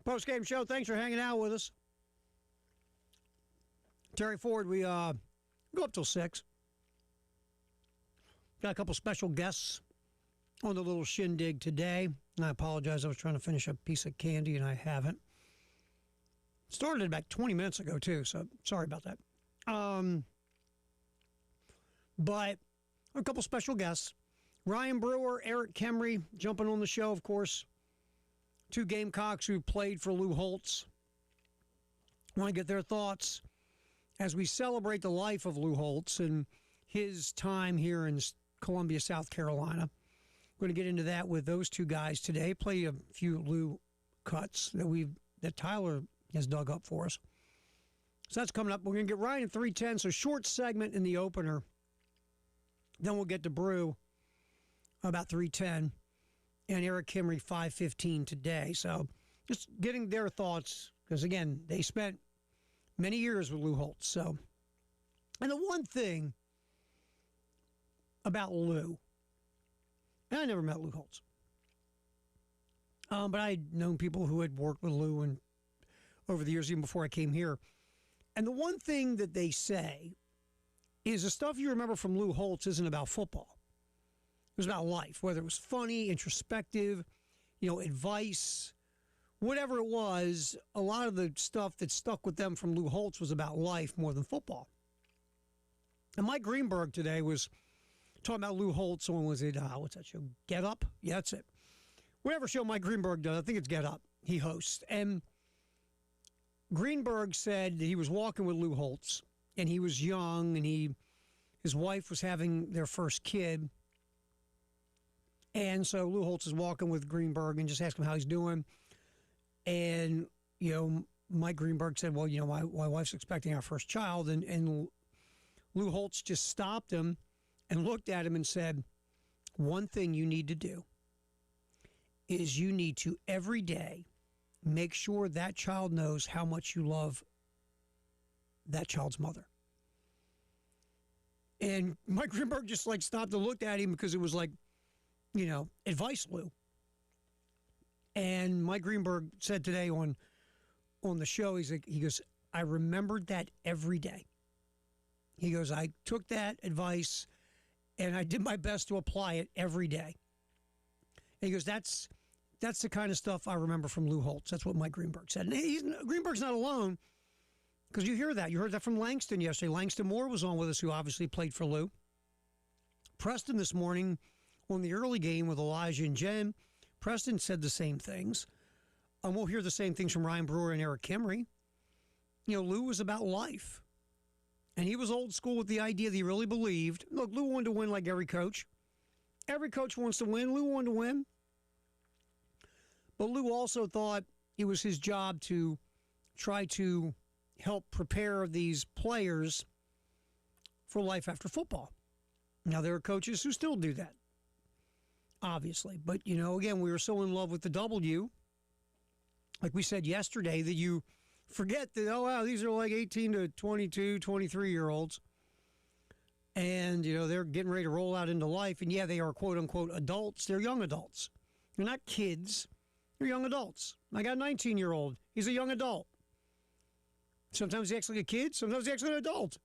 Post-game show. Thanks for hanging out with us. Terry Ford, we go up till 6. Got a couple special guests on the little shindig today. And I apologize. I was trying to finish a piece of candy, and I haven't. Started about 20 minutes ago, too, so sorry about that. But a couple special guests. Ryan Brewer, Eric Kemry jumping on the show, of course. Two Gamecocks who played for Lou Holtz. Want to get their thoughts as we celebrate the life of Lou Holtz and his time here in Columbia, South Carolina. We're going to get into that with those two guys today. Play a few Lou cuts that Tyler has dug up for us. So that's coming up. We're going to get Ryan at 3:10, so short segment in the opener. Then we'll get to Brew about 3:10, and Eric Kemry 5:15 today. So just getting their thoughts, because, again, they spent many years with Lou Holtz. So, and the one thing about Lou, and I never met Lou Holtz, but I'd known people who had worked with Lou and over the years, even before I came here. And the one thing that they say is the stuff you remember from Lou Holtz isn't about football. It was about life, whether it was funny, introspective, advice, whatever it was. A lot of the stuff that stuck with them from Lou Holtz was about life more than football. And Mike Greenberg today was talking about Lou Holtz on, was it, what's that show? Get Up? Yeah, that's it. Whatever show Mike Greenberg does, I think it's Get Up, he hosts. And Greenberg said that he was walking with Lou Holtz, and he was young, and his wife was having their first kid. And so Lou Holtz is walking with Greenberg and just asking him how he's doing. And, Mike Greenberg said, well, my wife's expecting our first child. And Lou Holtz just stopped him and looked at him and said, one thing you need to do is you need to every day make sure that child knows how much you love that child's mother. And Mike Greenberg just stopped and looked at him because it was advice, Lou. And Mike Greenberg said today on the show, he goes, I remembered that every day. He goes, I took that advice and I did my best to apply it every day. And he goes, that's the kind of stuff I remember from Lou Holtz. That's what Mike Greenberg said. And Greenberg's not alone, because you hear that. You heard that from Langston yesterday. Langston Moore was on with us, who obviously played for Lou. Preston this morning on the early game with Elijah and Jen, Preston said the same things. And we'll hear the same things from Ryan Brewer and Eric Kemry. Lou was about life. And he was old school with the idea that he really believed. Look, Lou wanted to win like every coach. Every coach wants to win. Lou wanted to win. But Lou also thought it was his job to try to help prepare these players for life after football. Now, there are coaches who still do that, obviously. But, again, we were so in love with the W, like we said yesterday, that you forget that, oh, wow, these are like 18 to 22, 23-year-olds. And, they're getting ready to roll out into life. And, yeah, they are, quote-unquote, adults. They're young adults. They're not kids. They're young adults. I got a 19-year-old. He's a young adult. Sometimes he acts like a kid. Sometimes he acts like an adult.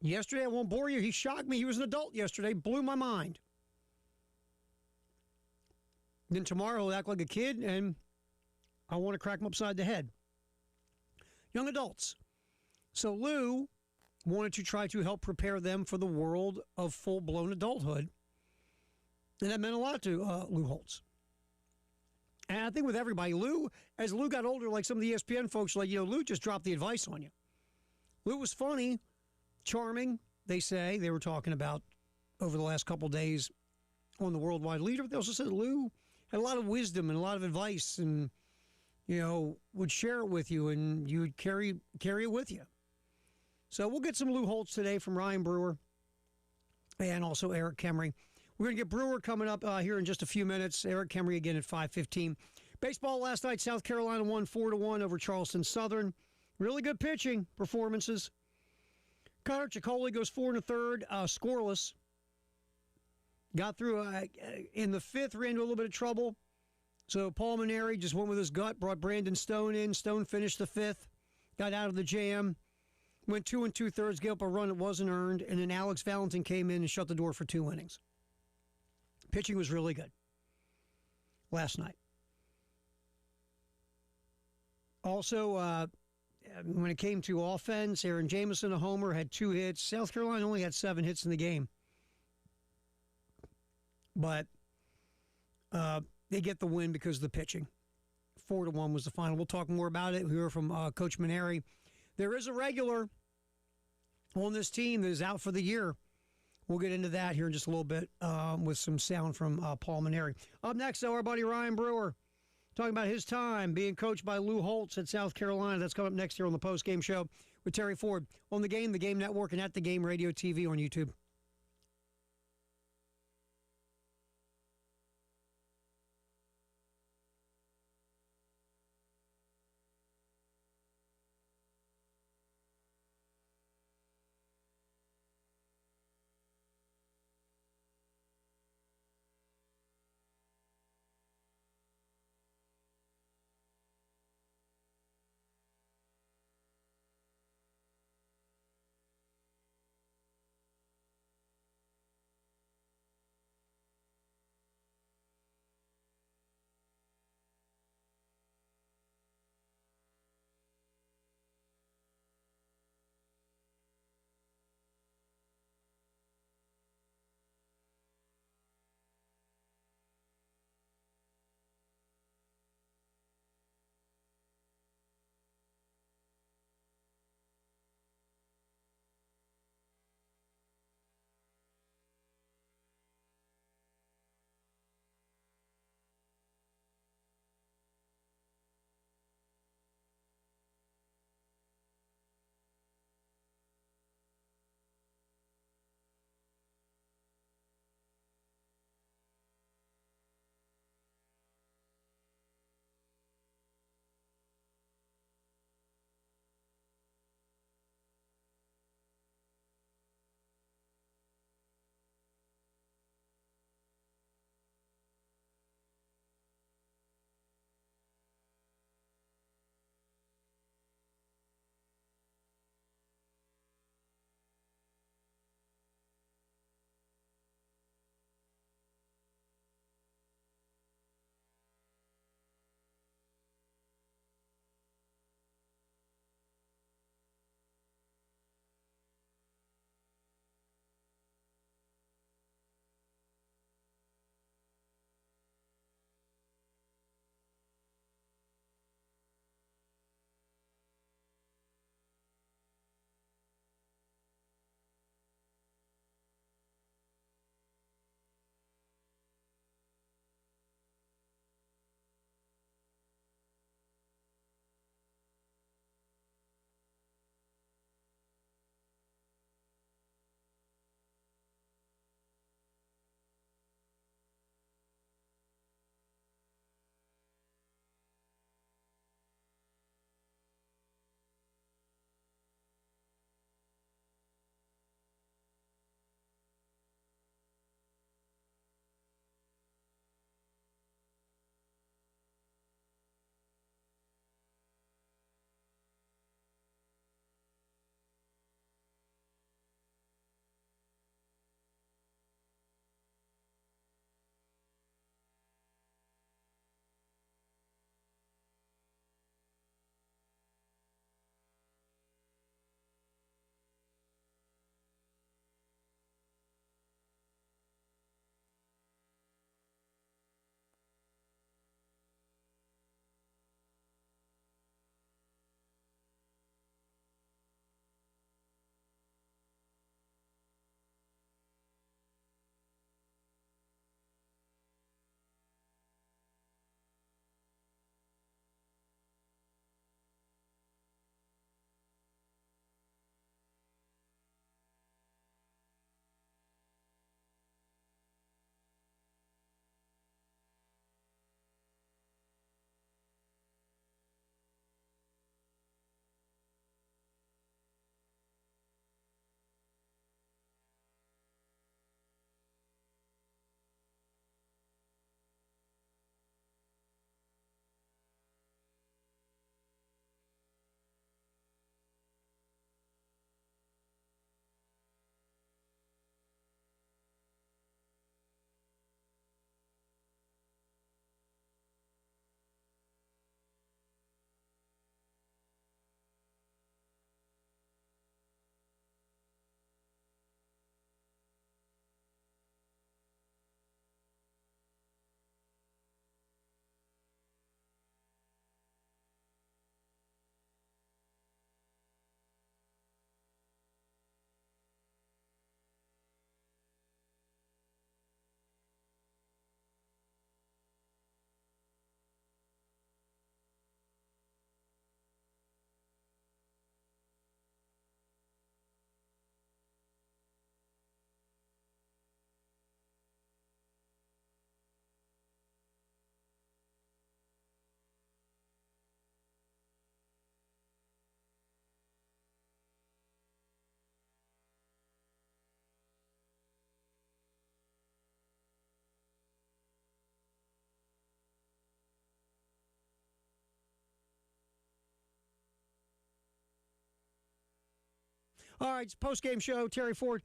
Yesterday, I won't bore you, he shocked me. He was an adult yesterday. Blew my mind. Then tomorrow, he'll act like a kid, and I want to crack him upside the head. Young adults. So Lou wanted to try to help prepare them for the world of full-blown adulthood. And that meant a lot to Lou Holtz. And I think with everybody, as Lou got older, like some of the ESPN folks, Lou just dropped the advice on you. Lou was funny, charming, they say. They were talking about over the last couple of days on the Worldwide Leader. But they also said Lou had a lot of wisdom and a lot of advice and, would share it with you, and you would carry it with you. So we'll get some Lou Holtz today from Ryan Brewer and also Eric Kemry. We're going to get Brewer coming up here in just a few minutes. Eric Kemry again at 5:15. Baseball last night, South Carolina won 4-1 over Charleston Southern. Really good pitching performances. Connor Ciccoli goes 4 1/3, scoreless. Got through in the fifth, ran into a little bit of trouble. So Paul Maneri just went with his gut, brought Brandon Stone in. Stone finished the fifth, got out of the jam, went 2 2/3, gave up a run that wasn't earned, and then Alex Valentin came in and shut the door for 2 innings. Pitching was really good last night. Also, when it came to offense, Aaron Jameson, a homer, had 2 hits. South Carolina only had 7 hits in the game. But they get the win because of the pitching. 4-1 was the final. We'll talk more about it. We hear from Coach Maneri. There is a regular on this team that is out for the year. We'll get into that here in just a little bit with some sound from Paul Maneri. Up next, though, our buddy Ryan Brewer talking about his time being coached by Lou Holtz at South Carolina. That's coming up next here on the post-game show with Terry Ford on the Game Network, and at the Game Radio TV on YouTube. All right, it's post-game show. Terry Ford,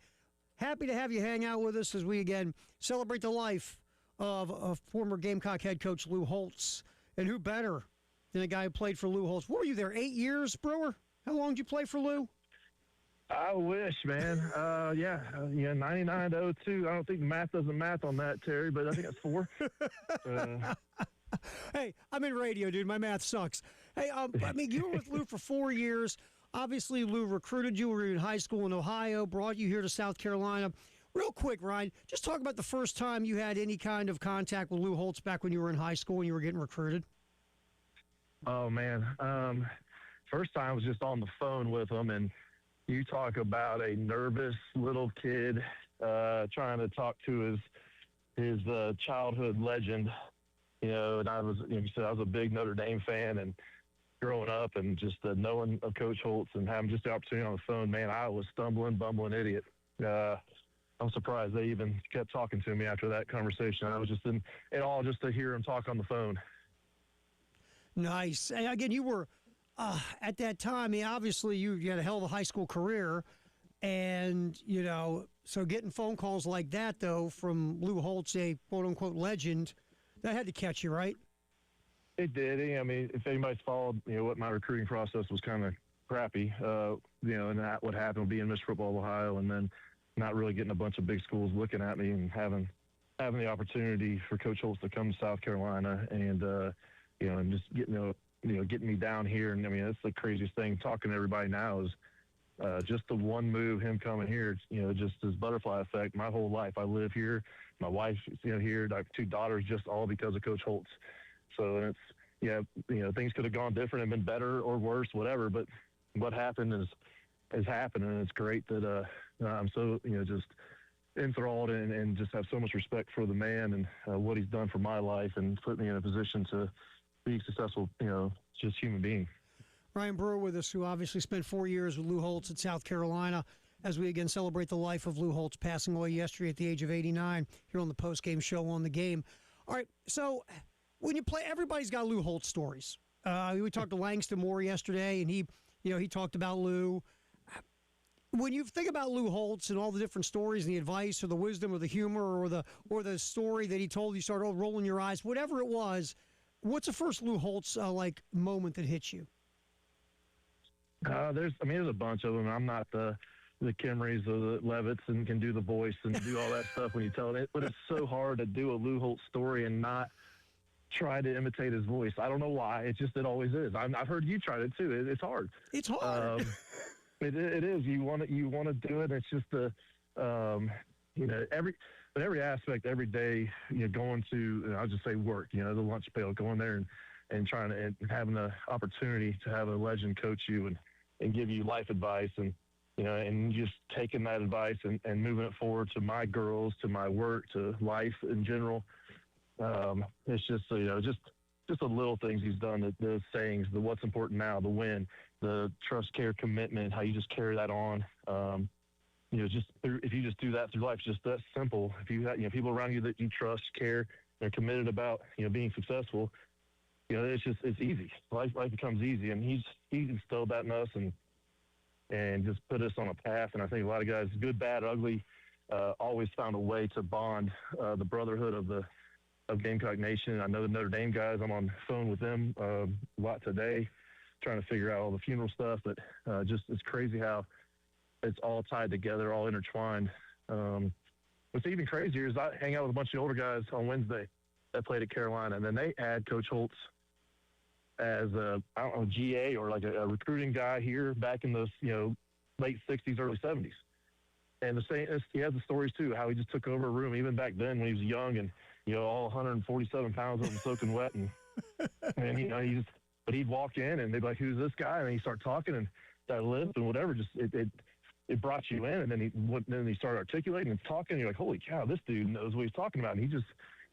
happy to have you hang out with us as we, again, celebrate the life of former Gamecock head coach Lou Holtz. And who better than a guy who played for Lou Holtz? What were you there, 8 years, Brewer? How long did you play for Lou? I wish, man. 99 to 02. I don't think math doesn't math on that, Terry, but I think it's 4. Hey, I'm in radio, dude. My math sucks. Hey, you were with Lou for 4 years. Obviously, Lou recruited you. We were in high school in Ohio, brought you here to South Carolina. Real quick, Ryan, just talk about the first time you had any kind of contact with Lou Holtz back when you were in high school and you were getting recruited. Oh, man. First time I was just on the phone with him, and you talk about a nervous little kid trying to talk to his childhood legend. And I was, you said I was a big Notre Dame fan, and growing up, and just knowing of Coach Holtz and having just the opportunity on the phone, man, I was bumbling idiot. I'm surprised they even kept talking to me after that conversation. I was just in awe just to hear him talk on the phone. Nice. And again, you were at that time. Obviously, you had a hell of a high school career, and so getting phone calls like that though from Lou Holtz, a quote unquote legend. That had to catch you, right? It did. I mean, if anybody's followed, what my recruiting process was kind of crappy, and that what happened being Mr. Football Ohio, and then not really getting a bunch of big schools looking at me, and having the opportunity for Coach Holtz to come to South Carolina, and and just getting me down here. And I mean, that's the craziest thing. Talking to everybody now is just the one move, him coming here. Just his butterfly effect. My whole life, I live here. My wife's here. I have 2 daughters, just all because of Coach Holtz. So it's things could have gone different and been better or worse, whatever. But what happened is happened, and it's great that I'm so just enthralled and just have so much respect for the man and what he's done for my life and put me in a position to be a successful, just human being. Ryan Brewer with us, who obviously spent 4 years with Lou Holtz at South Carolina, as we again celebrate the life of Lou Holtz, passing away yesterday at the age of 89, here on the post-game show on The Game. All right, so when you play, everybody's got Lou Holtz stories. We talked to Langston Moore yesterday, and he talked about Lou. When you think about Lou Holtz and all the different stories and the advice or the wisdom or the humor or the story that he told, you started rolling your eyes, whatever it was, what's the first Lou Holtz moment that hits you? There's a bunch of them. I'm not the Kimrys or the Levitts and can do the voice and do all that stuff when you tell it. But it's so hard to do a Lou Holtz story and not try to imitate his voice. I don't know why. It always is. I've heard you try it too. It's hard. It's hard. It is. You want to do it. It's just every aspect, every day, going to, I'll just say work, the lunch pail, going there and trying to, and having the opportunity to have a legend coach you and give you life advice and just taking that advice and moving it forward to my girls, to my work, to life in general. It's just, just the little things he's done, the sayings, the what's important now, the win, the trust, care, commitment, how you just carry that on. If you just do that through life, it's just that simple. If you have, people around you that you trust, care, they're committed about, being successful, it's easy. Life becomes easy. And he's instilled that in us and just put us on a path. And I think a lot of guys, good, bad, ugly, always found a way to bond the brotherhood of Gamecock Nation. I know the Notre Dame guys, I'm on the phone with them a lot today, trying to figure out all the funeral stuff. But just it's crazy how it's all tied together, all intertwined. What's even crazier is I hang out with a bunch of older guys on Wednesday that played at Carolina, and then they add Coach Holtz as a GA or like a recruiting guy here back in those late 60s, early 70s. And he has the stories too, how he just took over a room even back then when he was young and all 147 pounds of him soaking wet and but he'd walk in and they'd be like, "Who's this guy?" And he'd start talking and that lisp and whatever, just it brought you in, and then he started articulating and talking, and you're like, "Holy cow, this dude knows what he's talking about." And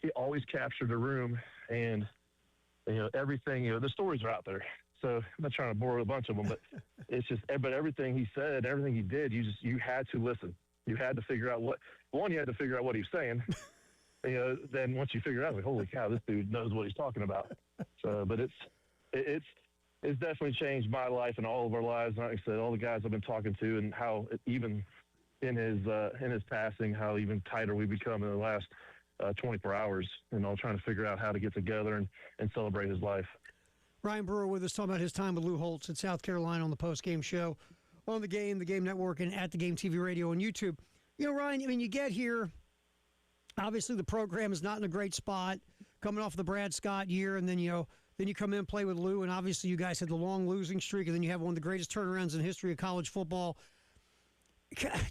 he always captured the room, and everything, the stories are out there. So I'm not trying to bore a bunch of them, but it's just, but everything he said, everything he did, you had to listen. You had to figure out you had to figure out what he was saying. Then once you figure out, like, holy cow, this dude knows what he's talking about. So, but it's it's definitely changed my life and all of our lives. Like I said, all the guys I've been talking to, and how even in his passing, how even tighter we become in the last 24 hours, trying to figure out how to get together and celebrate his life. Ryan Brewer with us talking about his time with Lou Holtz at South Carolina on the post-game show, on the Game Network, and at the Game TV Radio on YouTube. Ryan, I mean, you get here, obviously the program is not in a great spot, coming off the Brad Scott year, and then you come in and play with Lou, and obviously you guys had the long losing streak, and then you have one of the greatest turnarounds in the history of college football.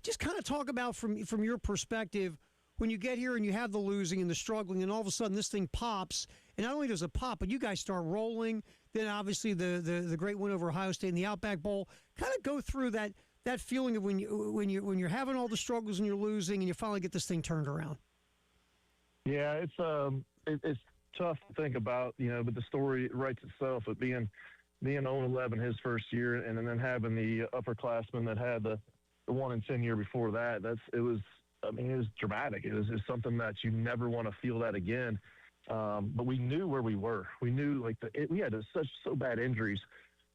Just kind of talk about from your perspective, when you get here and you have the losing and the struggling, and all of a sudden this thing pops, and not only does it pop, but you guys start rolling. Then obviously the great win over Ohio State in the Outback Bowl. Kind of go through that feeling of when you're having all the struggles and you're losing, and you finally get this thing turned around. Yeah, it's tough to think about, but the story writes itself. But being 0-11 his first year, and then having the upperclassmen that had the 1-10 year before that, it was dramatic. It was something that you never want to feel that again. But we knew where we were. We knew we had so bad injuries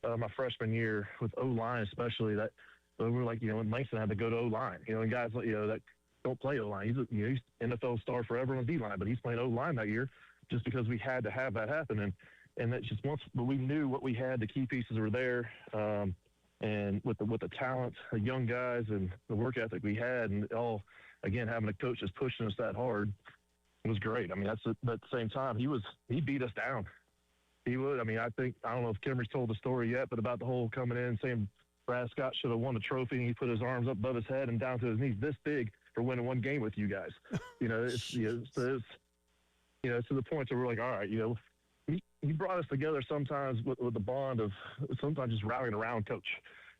my freshman year with O-line, especially, that we were when Langston had to go to O-line, and guys that don't play O-line. He's NFL star forever on D-line, but he's playing O-line that year just because we had to have that happen. And that's just but we knew what we had. The key pieces were there. And with the talent, the young guys, and the work ethic we had, and all, again, having a coach just pushing us that hard, it was great. I mean, at the same time, he beat us down. He would. I mean, I don't know if Kimmer's told the story yet, but about the whole coming in saying Brad Scott should have won the trophy, and he put his arms up above his head and down to his knees this big for winning one game with you guys. It's to the point where we're like, all right, he brought us together sometimes with the bond of sometimes just rallying around coach,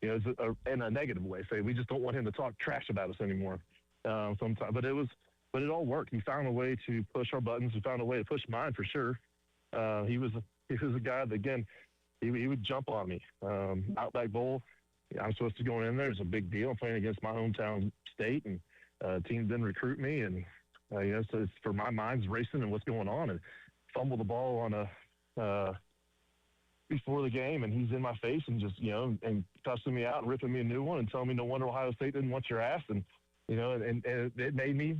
in a negative way. Say we just don't want him to talk trash about us anymore. Sometimes, but it all worked. He found a way to push our buttons. He found a way to push mine for sure. He was a guy that, again, he would jump on me. Outback Bowl, I'm supposed to go in there. It's a big deal. I'm playing against my hometown state, and team didn't recruit me, and so it's, for my mind's racing and what's going on, and fumble the ball on before the game, and he's in my face and just and cussing me out and ripping me a new one and telling me no wonder Ohio State didn't want your ass, and and it made me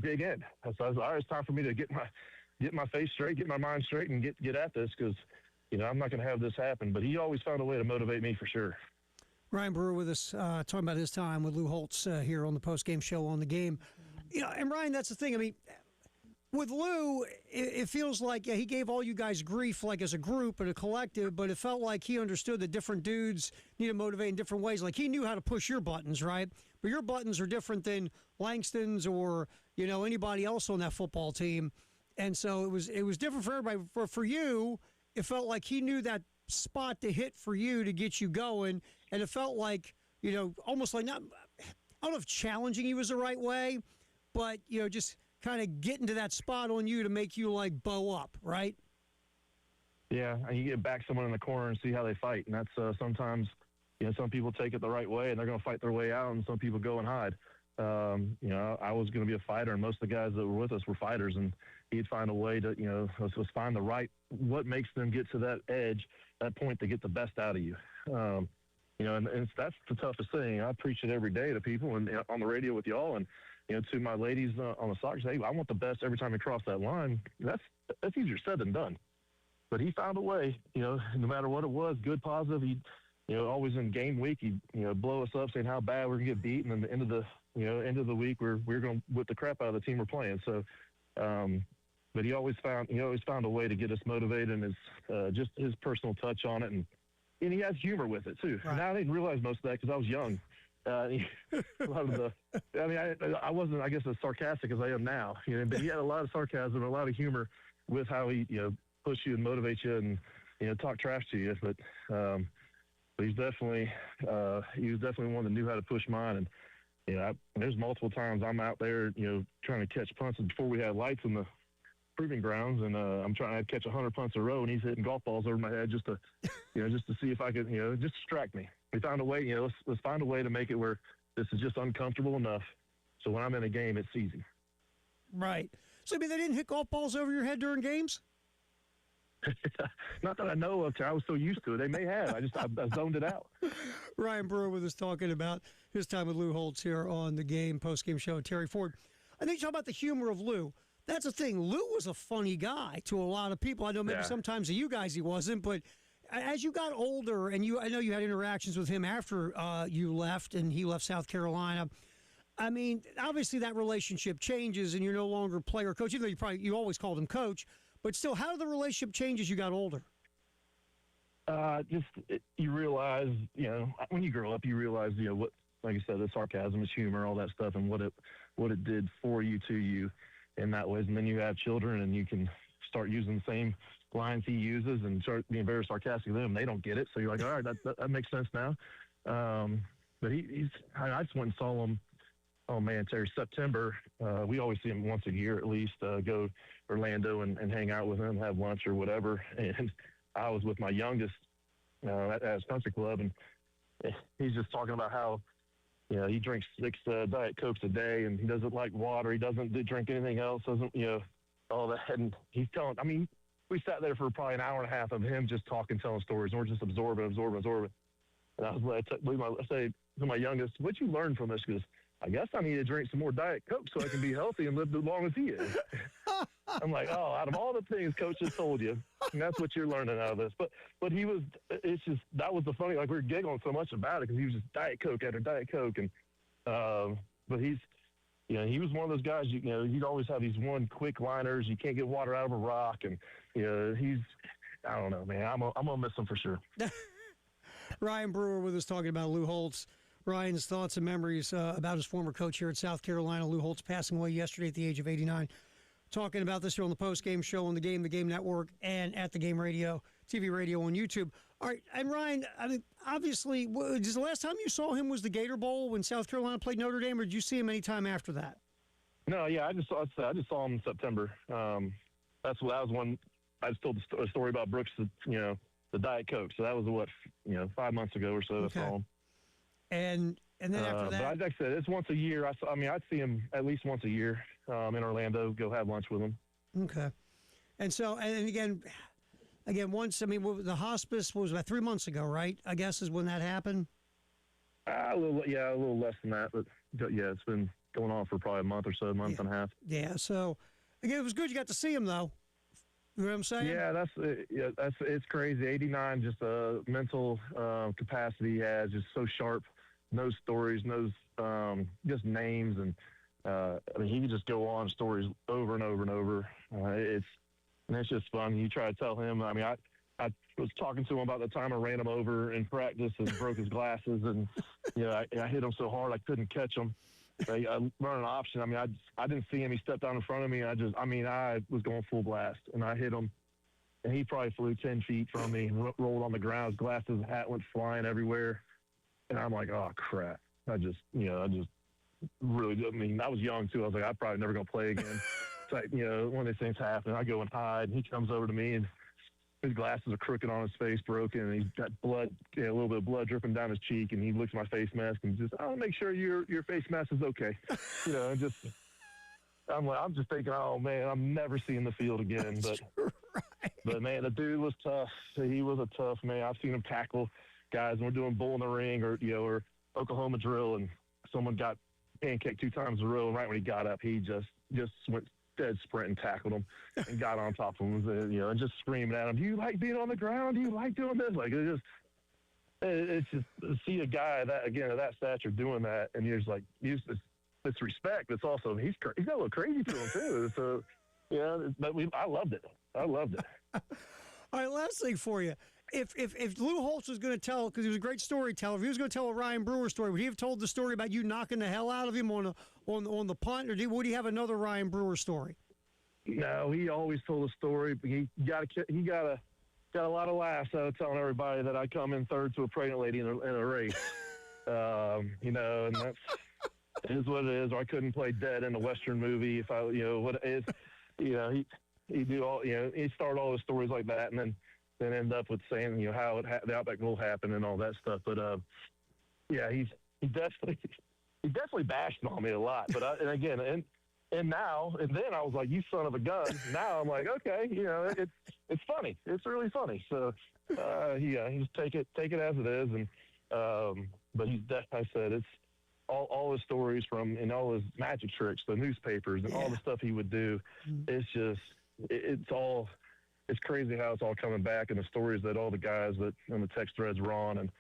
dig in. So I was, all right, it's time for me to get my face straight, get my mind straight, and get at this, because I'm not going to have this happen. But he always found a way to motivate me for sure. Ryan Brewer with us, talking about his time with Lou Holtz here on the post-game show on the Game. And Ryan, that's the thing. I mean, with Lou, it feels like he gave all you guys grief, like as a group and a collective, but it felt like he understood that different dudes need to motivate in different ways. Like, he knew how to push your buttons, right? But your buttons are different than Langston's or anybody else on that football team, and so it was different for everybody. For you, it felt like he knew that spot to hit for you to get you going, and it felt like almost like, not, I don't know if challenging you was the right way, but just kind of getting to that spot on you to make you bow up, right? Yeah, and you get back someone in the corner and see how they fight, and that's sometimes some people take it the right way and they're going to fight their way out, and some people go and hide. I was going to be a fighter, and most of the guys that were with us were fighters, and he'd find a way to let's find the right, what makes them get to that edge, that point to get the best out of you. And that's the toughest thing. I preach it every day to people and on the radio with y'all, and to my ladies on the soccer side. I want the best every time we cross that line. That's easier said than done. But he found a way. No matter what it was, good, positive. He, always in game week, he'd blow us up, saying how bad we're gonna get beat, and then the end of the week we're going to whip the crap out of the team we're playing. So, but he always found a way to get us motivated, and just his personal touch on it, and he has humor with it too. Right. Now I didn't realize most of that because I was young. A lot of I wasn't, I guess, as sarcastic as I am now. But he had a lot of sarcasm and a lot of humor with how he push you and motivate you and talk trash to you. But he was definitely one that knew how to push mine. And there's multiple times I'm out there trying to catch punts, and before we had lights in the proving grounds, and I'm trying to catch 100 punts in a row, and he's hitting golf balls over my head just to see if I could just distract me. We found a way, let's find a way to make it where this is just uncomfortable enough, so when I'm in a game, it's easy. Right. So, I mean, they didn't hit golf balls over your head during games? Not that I know of. I was so used to it. They may have. I zoned it out. Ryan Brewer with us talking about his time with Lou Holtz here on the Game post-game show. Terry Ford. I think you talk about the humor of Lou. That's the thing. Lou was a funny guy to a lot of people. I know maybe sometimes to you guys he wasn't, but as you got older, and I know you had interactions with him after you left and he left South Carolina. I mean, obviously that relationship changes, and you're no longer player coach. Even though you always called him coach, but still, how did the relationship change as you got older? You realize, when you grow up, you realize, what, like you said, the sarcasm, is humor, all that stuff, and what it did for you to you in that ways. And then you have children, and you can start using the same lines he uses and start being very sarcastic with them. They don't get it, so you're like, all right, that makes sense now. But I just went and saw him. Oh man, Terry, September. We always see him once a year at least. Go to Orlando and hang out with him, have lunch or whatever. And I was with my youngest at his country club, and he's just talking about how he drinks 6 Diet Cokes a day, and he doesn't like water. He doesn't drink anything else. Doesn't all that. And he's telling. I mean, we sat there for probably an hour and a half of him just talking, telling stories, and we're just absorbing. And I say to my youngest, "What'd you learn from this?" Because I guess I need to drink some more Diet Coke so I can be healthy and live as long as he is. I'm like, oh, out of all the things Coach just told you, and that's what you're learning out of this. But that was the funny, like we were giggling so much about it because he was just Diet Coke after Diet Coke. And, but he was one of those guys, you'd always have these one quick liners. You can't get water out of a rock. And, I don't know, man, I'm going to miss him for sure. Ryan Brewer with us talking about Lou Holtz. Ryan's thoughts and memories about his former coach here at South Carolina. Lou Holtz passing away yesterday at the age of 89. Talking about this here on the post-game show on the Game Network, and at the Game Radio, TV radio on YouTube. All right, and Ryan, I mean, obviously, the last time you saw him was the Gator Bowl when South Carolina played Notre Dame, or did you see him any time after that? No, yeah, I just saw him in September. That was when I just told a story about Brooks, the Diet Coke. So that was 5 months ago or so. Okay. I saw him. And then after that, but like I said, it's once a year. I'd see him at least once a year in Orlando. Go have lunch with him. Okay. And so, and again, once. I mean, the hospice was about 3 months ago, right? I guess is when that happened. A little less than that, but yeah, it's been going on for probably a month or so, month and a half. Yeah. So again, it was good you got to see him though. You know what I'm saying? Yeah, it's crazy. 89, just a mental capacity he has, just so sharp. Knows stories, knows just names, and he can just go on stories over and over and over. It's just fun. You try to tell him. I mean, I was talking to him about the time I ran him over in practice and broke his glasses, and I hit him so hard I couldn't catch him. I run an option. I mean, I didn't see him. He stepped down in front of me. I was going full blast, and I hit him, and he probably flew 10 feet from me and rolled on the ground. His glasses and hat went flying everywhere. And I'm like, oh, crap. I just really, I was young, too. I was like, I'm probably never going to play again. It's like, one of these things happen. I go and hide, and he comes over to me, and his glasses are crooked on his face, broken, and he's got blood, a little bit of blood dripping down his cheek, and he looks at my face mask and just, I'll make sure your face mask is okay. I'm just thinking, oh, man, I'm never seeing the field again. But, man, the dude was tough. He was a tough man. I've seen him tackle guys, and we're doing bull in the ring or Oklahoma drill, and someone got pancaked 2 times in a row, and right when he got up, he just went dead sprint and tackled him and got on top of him, and just screaming at him, do you like being on the ground? Do you like doing this? Like, it's just to see a guy of that stature doing that, and you're just like, it's respect. It's also, he's got a little crazy to him too. So, but I loved it. All right, last thing for you. If Lou Holtz was going to tell, because he was a great storyteller, if he was going to tell a Ryan Brewer story, would he have told the story about you knocking the hell out of him on the punt, or would he have another Ryan Brewer story? No, he always told a story. But he got a lot of laughs out of telling everybody that I come in third to a pregnant lady in a race. And that's is what it is. Or I couldn't play dead in a Western movie if what it is. He do all he started all the stories like that, and then end up with saying how the Outback Bowl happened and all that stuff. But he definitely bashed on me a lot. But and And then I was like, you son of a gun. Now I'm like, okay, it's funny. It's really funny. So, you just take it as it is. And, but I said, it's all his stories and all his magic tricks, the newspapers and all the stuff he would do. It's just, it's crazy how it's all coming back, and the stories that all the guys that in the text threads were on, and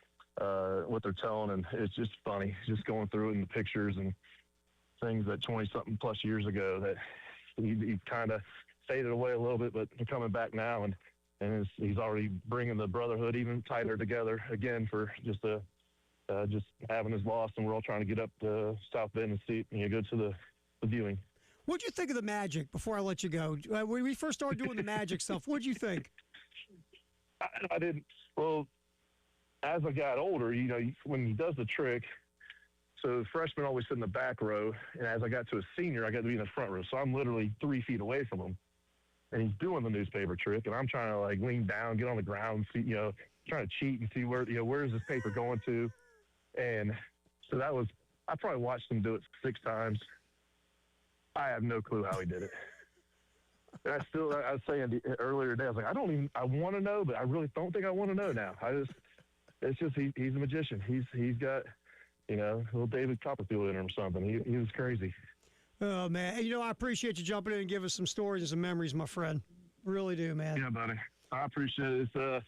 what they're telling. And it's just funny just going through it in the pictures and things that 20-something plus years ago that he kind of faded away a little bit, but they're coming back now, and he's already bringing the brotherhood even tighter together again for just having his loss, and we're all trying to get up to South Bend and see, go to the viewing. What'd you think of the Magic before I let you go? When we first started doing the Magic stuff, what'd you think? I didn't. Well, as I got older, when he does the trick, so freshmen always sit in the back row, and as I got to a senior, I got to be in the front row. So I'm literally 3 feet away from him, and he's doing the newspaper trick, and I'm trying to lean down, get on the ground, see, trying to cheat and see where is this paper going to, and so I probably watched him do it 6 times. I have no clue how he did it. And I was saying earlier today, I was like, I want to know, but I really don't think I want to know now. It's just he's a magician. He's got, little David Copperfield in him or something. He was crazy. Oh, man. I appreciate you jumping in and giving us some stories and some memories, my friend. Really do, man. Yeah, buddy. I appreciate it.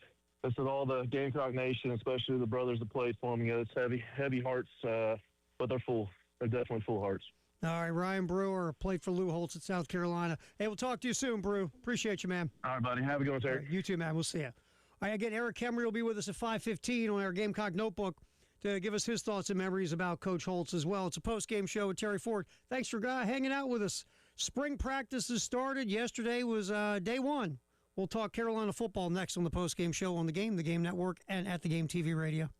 It's all the Gamecock Nation, especially the brothers that played for me. It's heavy hearts, but they're full. They're definitely full hearts. All right, Ryan Brewer played for Lou Holtz at South Carolina. Hey, we'll talk to you soon, Brew. Appreciate you, man. All right, buddy. Have a good one, Terry. Right, you too, man. We'll see you. All right, again, Eric Kemry will be with us at 5:15 on our Gamecock Notebook to give us his thoughts and memories about Coach Holtz as well. It's a post-game show with Terry Ford. Thanks for hanging out with us. Spring practices started. Yesterday was day one. We'll talk Carolina football next on the post-game show on The Game Network, and at The Game TV Radio.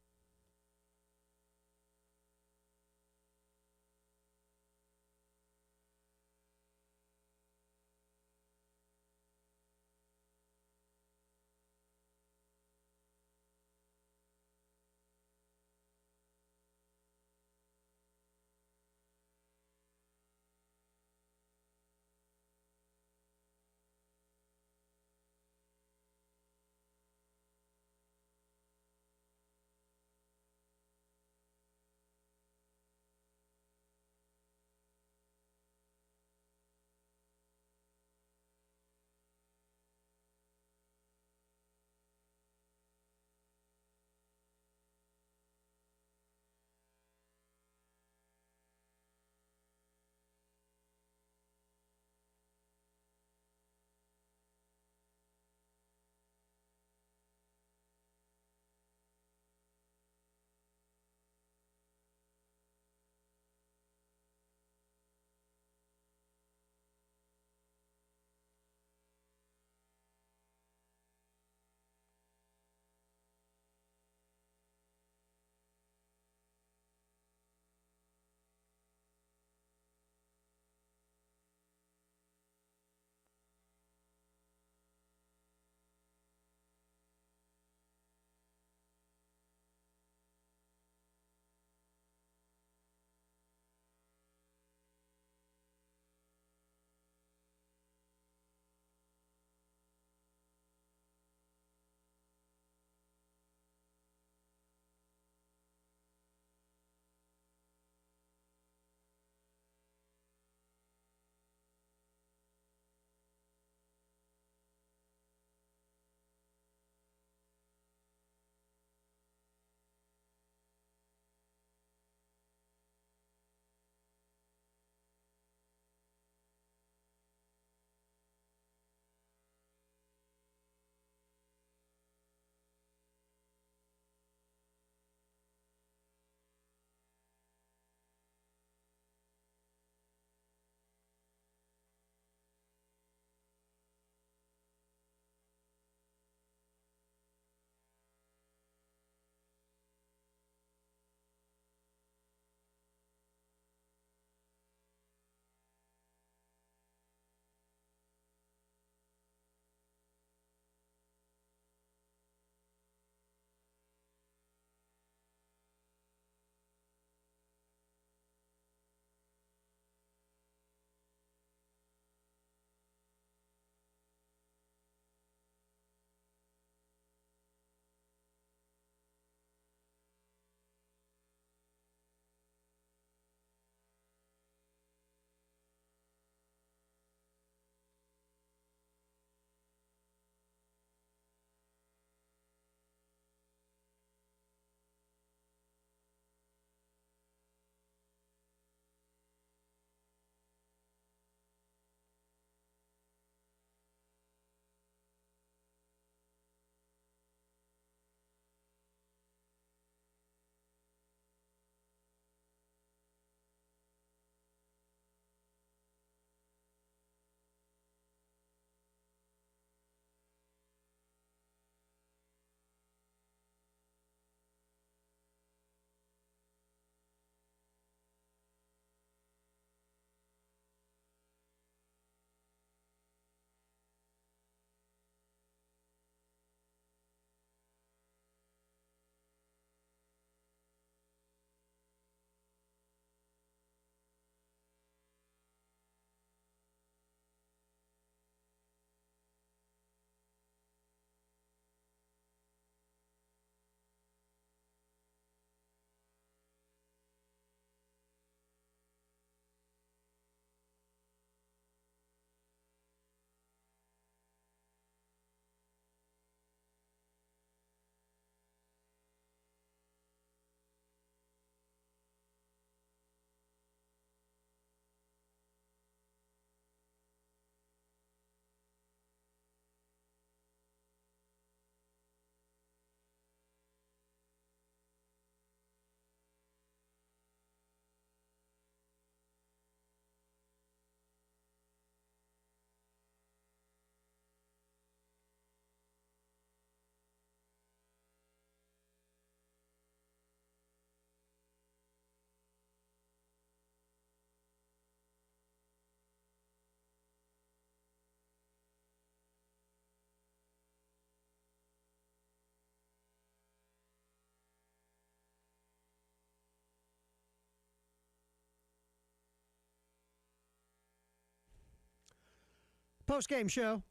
Post-game show.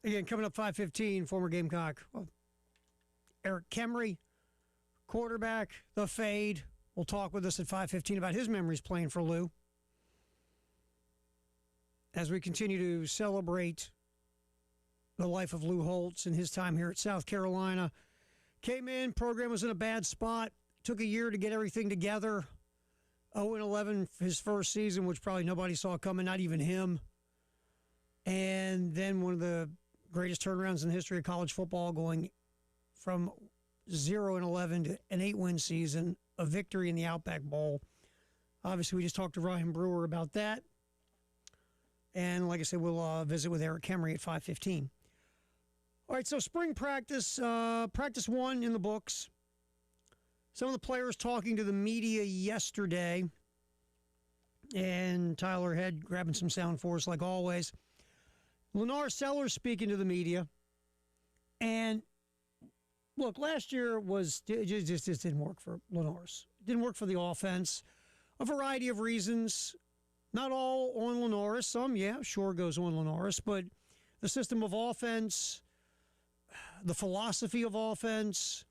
Again, coming up 5:15, former Gamecock. Well, Eric Kemry, quarterback, the fade, will talk with us at 5:15 about his memories playing for Lou. As we continue to celebrate the life of Lou Holtz and his time here at South Carolina. Came in, program was in a bad spot, took a year to get everything together. 0-11 his first season, which probably nobody saw coming, not even him. And then one of the greatest turnarounds in the history of college football, going from 0-11 to an 8-win season, a victory in the Outback Bowl. Obviously, we just talked to Ryan Brewer about that. And like I said, we'll visit with Eric Kemry at 5:15. All right, so spring practice, practice one in the books. Some of the players talking to the media yesterday. And Tyler Head grabbing some sound for us like always. Lenore Sellers speaking to the media. And look, last year it just didn't work for Lenore's. It didn't work for the offense. A variety of reasons. Not all on Lenore's. Some, yeah, sure goes on Lenore's. But the system of offense, the philosophy of offense,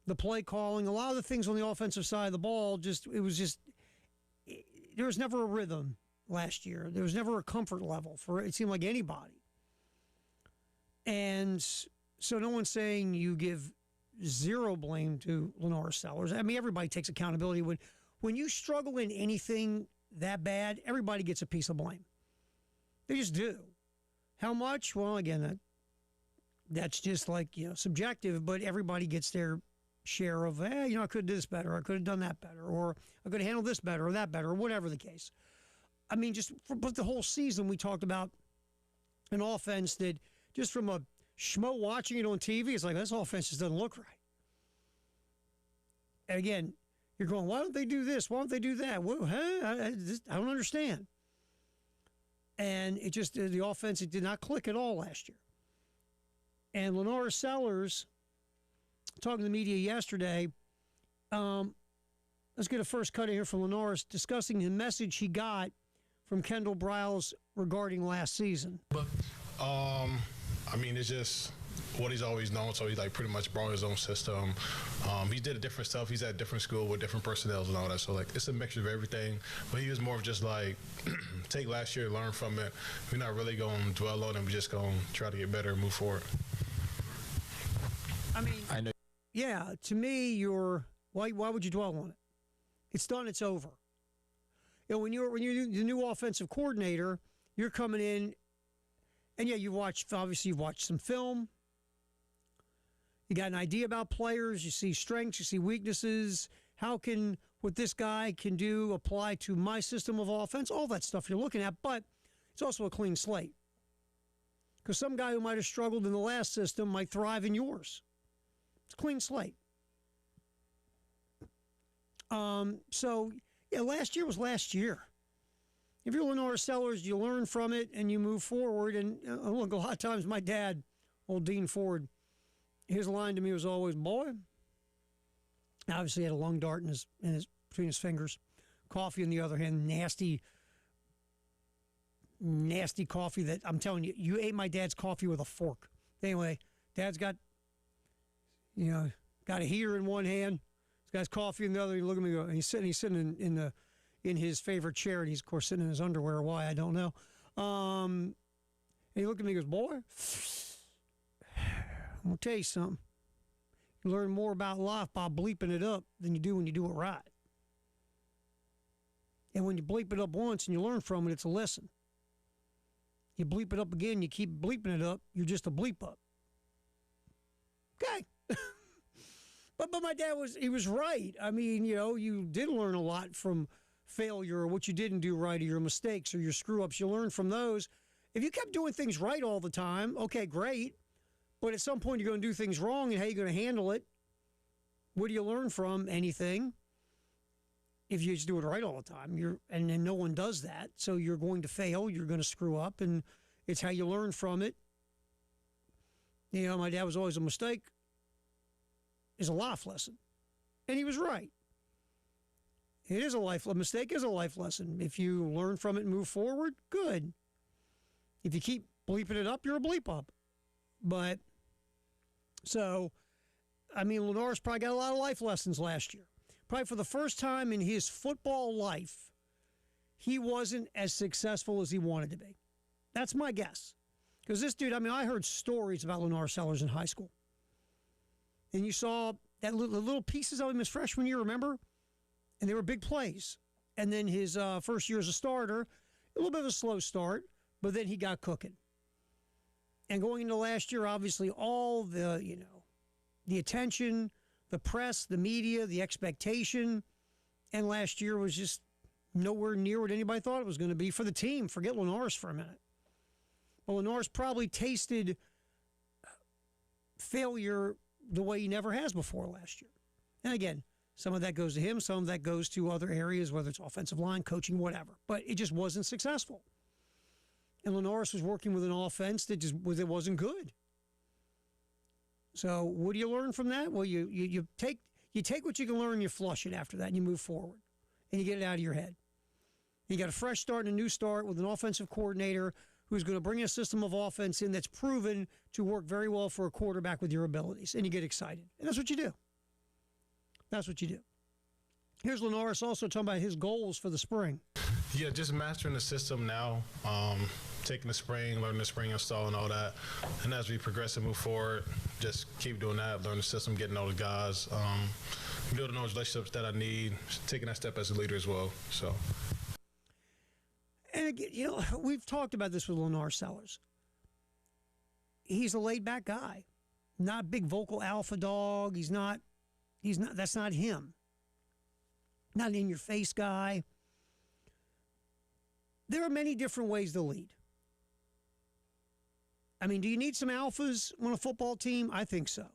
the play calling, a lot of the things on the offensive side of the ball, there was never a rhythm last year. There was never a comfort level for it seemed like anybody. And so no one's saying you give zero blame to Lenore Sellers. I mean, everybody takes accountability. When you struggle in anything that bad, everybody gets a piece of blame. They just do. How much? Well, again, that's just like, subjective, but everybody gets their share of, I could have done this better, I could have done that better, or I could have handled this better or that better, or whatever the case. I mean, but the whole season we talked about an offense that just from a schmo watching it on TV, it's like, this offense just doesn't look right. And again, you're going, why don't they do this? Why don't they do that? Well, I don't understand. And it just, the offense, it did not click at all last year. And Lenore Sellers, talking to the media yesterday, let's get a first cut in here from Lenore discussing the message he got from Kendall Briles regarding last season. It's just what he's always known, so he pretty much brought his own system. He did different stuff. He's at different school with different personnel and all that, so it's a mixture of everything. But he was more of just take last year, learn from it. We're not really going to dwell on it. We're just going to try to get better and move forward. I know. Yeah, to me, why would you dwell on it? It's done. It's over. When you're the new offensive coordinator, you're coming in, and yeah, you've watched some film. You got an idea about players. You see strengths. You see weaknesses. How can what this guy can do apply to my system of offense? All that stuff you're looking at, but it's also a clean slate. Because some guy who might have struggled in the last system might thrive in yours. It's a clean slate. Last year was last year. If you're Lenore Sellers, you learn from it and you move forward. And look, a lot of times my dad, old Dean Ford, his line to me was always, boy. Obviously, he had a lung dart between his fingers. Coffee, on the other hand, nasty coffee that I'm telling you, you ate my dad's coffee with a fork. Anyway, Dad's got a heater in one hand. He's got his coffee in the other. He look at me and go, and he's sitting in his favorite chair, and he's of course sitting in his underwear. Why, I don't know. And he looked at me and goes, boy, I'm gonna tell you something. You learn more about life by bleeping it up than you do when you do it right. And when you bleep it up once and you learn from it, it's a lesson. You bleep it up again, you keep bleeping it up, you're just a bleep up. Okay. But my dad was right. I mean, you did learn a lot from failure or what you didn't do right or your mistakes or your screw-ups. You learn from those. If you kept doing things right all the time, okay, great. But at some point you're going to do things wrong, and how are you going to handle it? What do you learn from? Anything. If you just do it right all the time, and no one does that, so you're going to fail, you're going to screw up, and it's how you learn from it. My dad was always a mistake is a life lesson. And he was right. A mistake is a life lesson. If you learn from it and move forward, good. If you keep bleeping it up, you're a bleep up. But, so, I mean, Lenore's probably got a lot of life lessons last year. Probably for the first time in his football life, he wasn't as successful as he wanted to be. That's my guess. Because this dude, I mean, I heard stories about Lenore Sellers in high school. And you saw that little pieces of him his freshman year, remember? And they were big plays. And then his first year as a starter, a little bit of a slow start, but then he got cooking. And going into last year, obviously, all the, the attention, the press, the media, the expectation, and last year was just nowhere near what anybody thought it was going to be for the team. Forget Lenore's for a minute. Well, Lenore's probably tasted failure the way he never has before last year. And again, some of that goes to him, some of that goes to other areas, whether it's offensive line, coaching, whatever. But it just wasn't successful. And Lenore's was working with an offense that just wasn't good. So what do you learn from that? Well, you take what you can learn, you flush it after that, and you move forward. And you get it out of your head. You got a fresh start and a new start with an offensive coordinator who's going to bring a system of offense in that's proven to work very well for a quarterback with your abilities. And you get excited. And that's what you do. That's what you do. Here's Lenore's also talking about his goals for the spring. Yeah, just mastering the system now, taking the spring, learning the spring install and all that. And as we progress and move forward, just keep doing that, learn the system, getting all the guys, building those relationships that I need, taking that step as a leader as well. So. And again, we've talked about this with Lenore Sellers. He's a laid-back guy, not a big vocal alpha dog. He's not. That's not him. Not an in-your-face guy. There are many different ways to lead. I mean, do you need some alphas on a football team? I think so.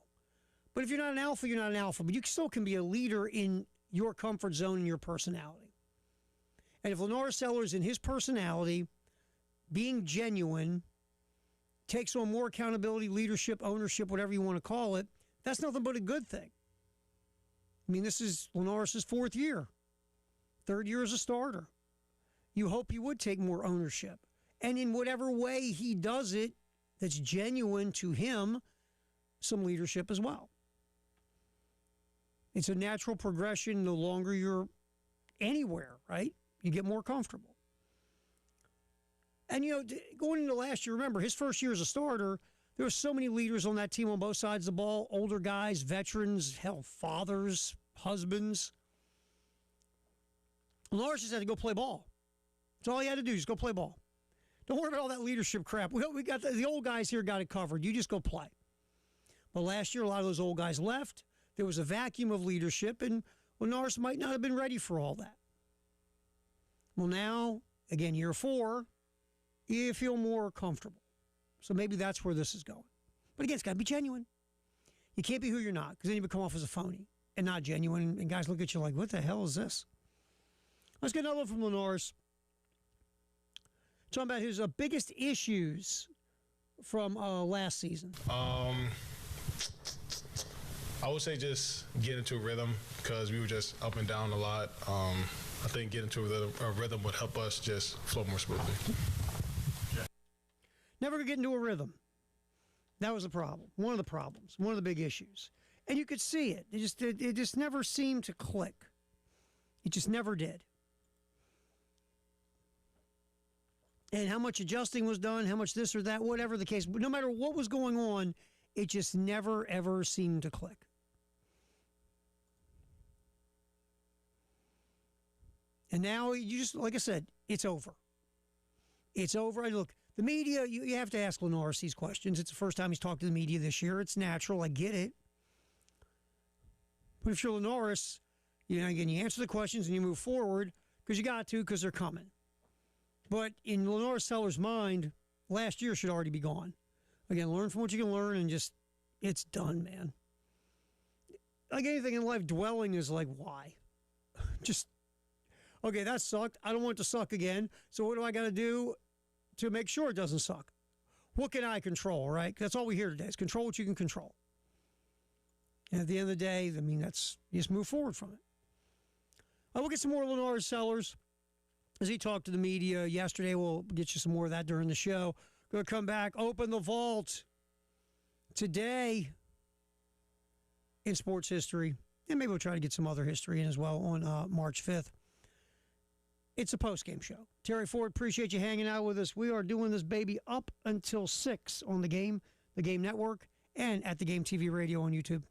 But if you're not an alpha, you're not an alpha. But you still can be a leader in your comfort zone and your personality. And if Lenore Sellers, in his personality, being genuine, takes on more accountability, leadership, ownership, whatever you want to call it, that's nothing but a good thing. I mean, this is Lenore's fourth year, third year as a starter. You hope he would take more ownership. And in whatever way he does it that's genuine to him, some leadership as well. It's a natural progression the longer you're anywhere, right? You get more comfortable. And, going into last year, remember, his first year as a starter, there were so many leaders on that team on both sides of the ball, older guys, veterans, hell, fathers, husbands. Lars just had to go play ball. That's all he had to do, just go play ball. Don't worry about all that leadership crap. We got the old guys here got it covered. You just go play. But last year, a lot of those old guys left. There was a vacuum of leadership, and Lars might not have been ready for all that. Well, now, again, year 4, you feel more comfortable. So maybe that's where this is going. But again, it's got to be genuine. You can't be who you're not, because then you become off as a phony and not genuine, and guys look at you like, what the hell is this? Let's get another one from Lenore's. Talking about his biggest issues from last season. I would say just get into a rhythm, because we were just up and down a lot. I think getting into a rhythm would help us just flow more smoothly. Never could get into a rhythm. That was the problem. One of the problems. One of the big issues. And you could see it. It just never seemed to click. It just never did. And how much adjusting was done, how much this or that, whatever the case, no matter what was going on, it just never, ever seemed to click. And now, you just, like I said, it's over. It's over. And look, the media, you have to ask Lenore's these questions. It's the first time he's talked to the media this year. It's natural. I get it. But if you're Lenore's, again, you answer the questions and you move forward because you got to, because they're coming. But in Lenore Sellers' mind, last year should already be gone. Again, learn from what you can learn and just, it's done, man. Like anything in life, dwelling is like, why? Just, okay, that sucked. I don't want it to suck again. So what do I got to do to make sure it doesn't suck? What can I control, right? That's all we hear today is control what you can control. And at the end of the day, I mean, you just move forward from it. We'll get some more Lenore Sellers as he talked to the media yesterday. We'll get you some more of that during the show. Going to come back, open the vault today in sports history. And maybe we'll try to get some other history in as well on March 5th. It's a post-game show. Terry Ford, appreciate you hanging out with us. We are doing this baby up until 6 on the Game Network, and at the Game TV Radio on YouTube.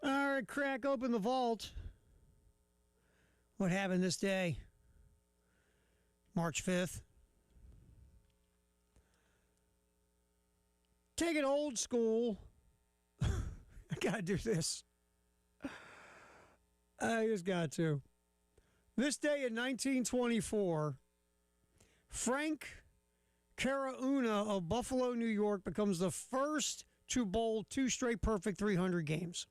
All right, crack open the vault. What happened this day? March 5th. Take it old school. I got to do this. I just got to. This day in 1924, Frank Carauna of Buffalo, New York, becomes the first to bowl 2 straight perfect 300 games.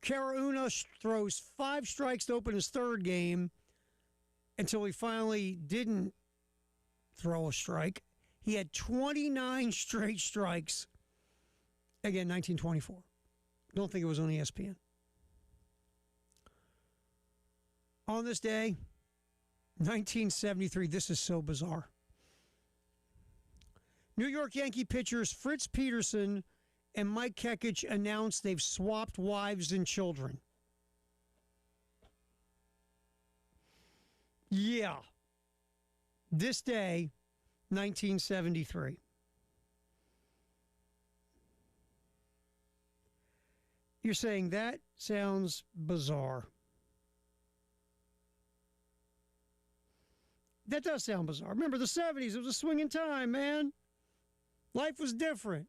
Carauna throws 5 strikes to open his 3rd game until he finally didn't throw a strike. He had 29 straight strikes. Again, 1924. Don't think it was on ESPN. On this day, 1973, this is so bizarre. New York Yankee pitchers Fritz Peterson and Mike Kekich announced they've swapped wives and children. Yeah. This day, 1973. You're saying that sounds bizarre. That does sound bizarre. Remember the 70s, it was a swinging time, man. Life was different.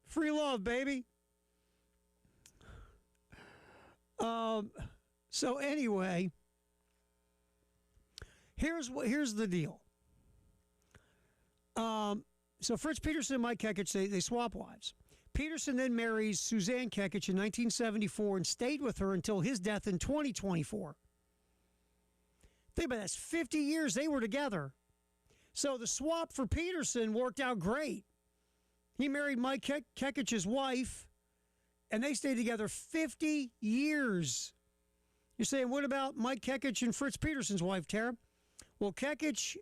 Free love, baby. So anyway, here's the deal. So Fritz Peterson and Mike Kekich, they swap wives. Peterson then marries Suzanne Kekich in 1974 and stayed with her until his death in 2024. Think about that. That's 50 years they were together. So the swap for Peterson worked out great. He married Mike Kekich's wife, and they stayed together 50 years. You're saying, what about Mike Kekich and Fritz Peterson's wife, Tara? Well, Kekich,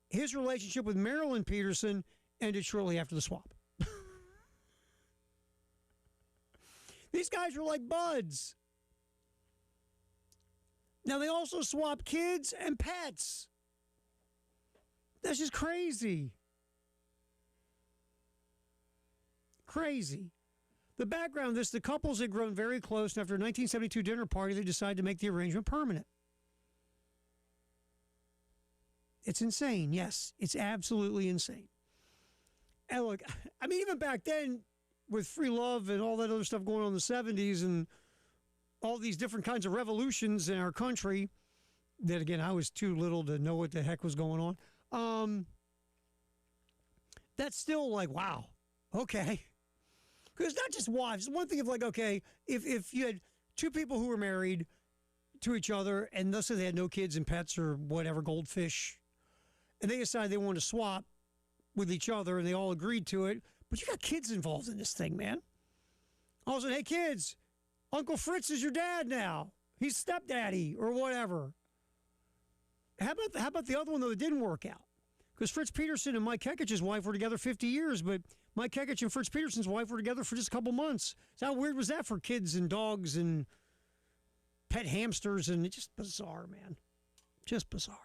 his relationship with Marilyn Peterson ended shortly after the swap. These guys were like buds. Now, they also swap kids and pets. That's just crazy. Crazy. The background of this, the couples had grown very close, and after a 1972 dinner party, they decided to make the arrangement permanent. It's insane. Yes, it's absolutely insane. And look, I mean, even back then, with free love and all that other stuff going on in the 70s and all these different kinds of revolutions in our country, that, again, I was too little to know what the heck was going on. That's still like, wow, okay. Because it's not just wives. One thing of like, okay, if you had two people who were married to each other and let's say they had no kids and pets or whatever, goldfish, and they decided they wanted to swap with each other and they all agreed to it, but you got kids involved in this thing, man. All of a sudden, hey, kids, Uncle Fritz is your dad now. He's stepdaddy or whatever. How about the other one, though, that didn't work out? Because Fritz Peterson and Mike Kekich's wife were together 50 years, but Mike Kekich and Fritz Peterson's wife were together for just a couple months. So how weird was that for kids and dogs and pet hamsters? And it's just bizarre, man. Just bizarre.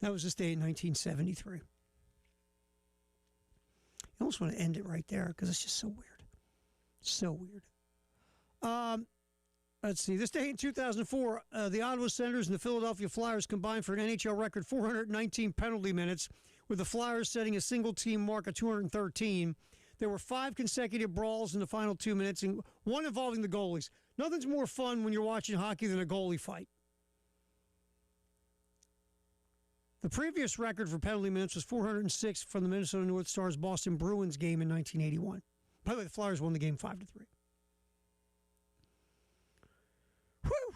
That was this day in 1973. I almost want to end it right there because it's just so weird. So weird. Let's see. This day in 2004, the Ottawa Senators and the Philadelphia Flyers combined for an NHL record 419 penalty minutes, with the Flyers setting a single-team mark of 213. There were 5 consecutive brawls in the final 2 minutes, and one involving the goalies. Nothing's more fun when you're watching hockey than a goalie fight. The previous record for penalty minutes was 406 from the Minnesota North Stars Boston Bruins game in 1981. By the way, the Flyers won the game 5-3. Whew!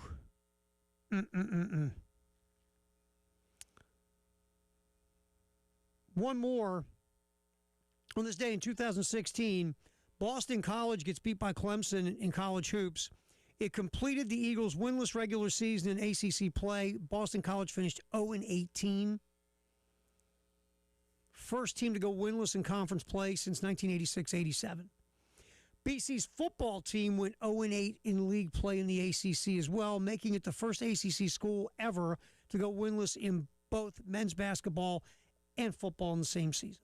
One more. On this day in 2016, Boston College gets beat by Clemson in college hoops. It completed the Eagles' winless regular season in ACC play. Boston College finished 0-18. First team to go winless in conference play since 1986-87. BC's football team went 0-8 in league play in the ACC as well, making it the first ACC school ever to go winless in both men's basketball and football in the same season.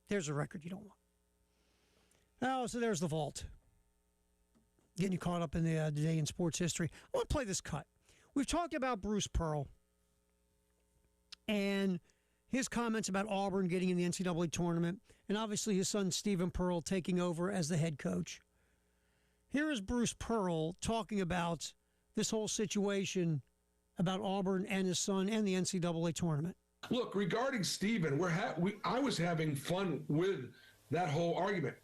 There's a record you don't want. Oh, so there's the vault. Getting you caught up in the day in sports history. I want to play this cut. We've talked about Bruce Pearl and his comments about Auburn getting in the NCAA tournament, and obviously his son Stephen Pearl taking over as the head coach. Here is Bruce Pearl talking about this whole situation about Auburn and his son and the NCAA tournament. Look, regarding Stephen, I was having fun with that whole argument.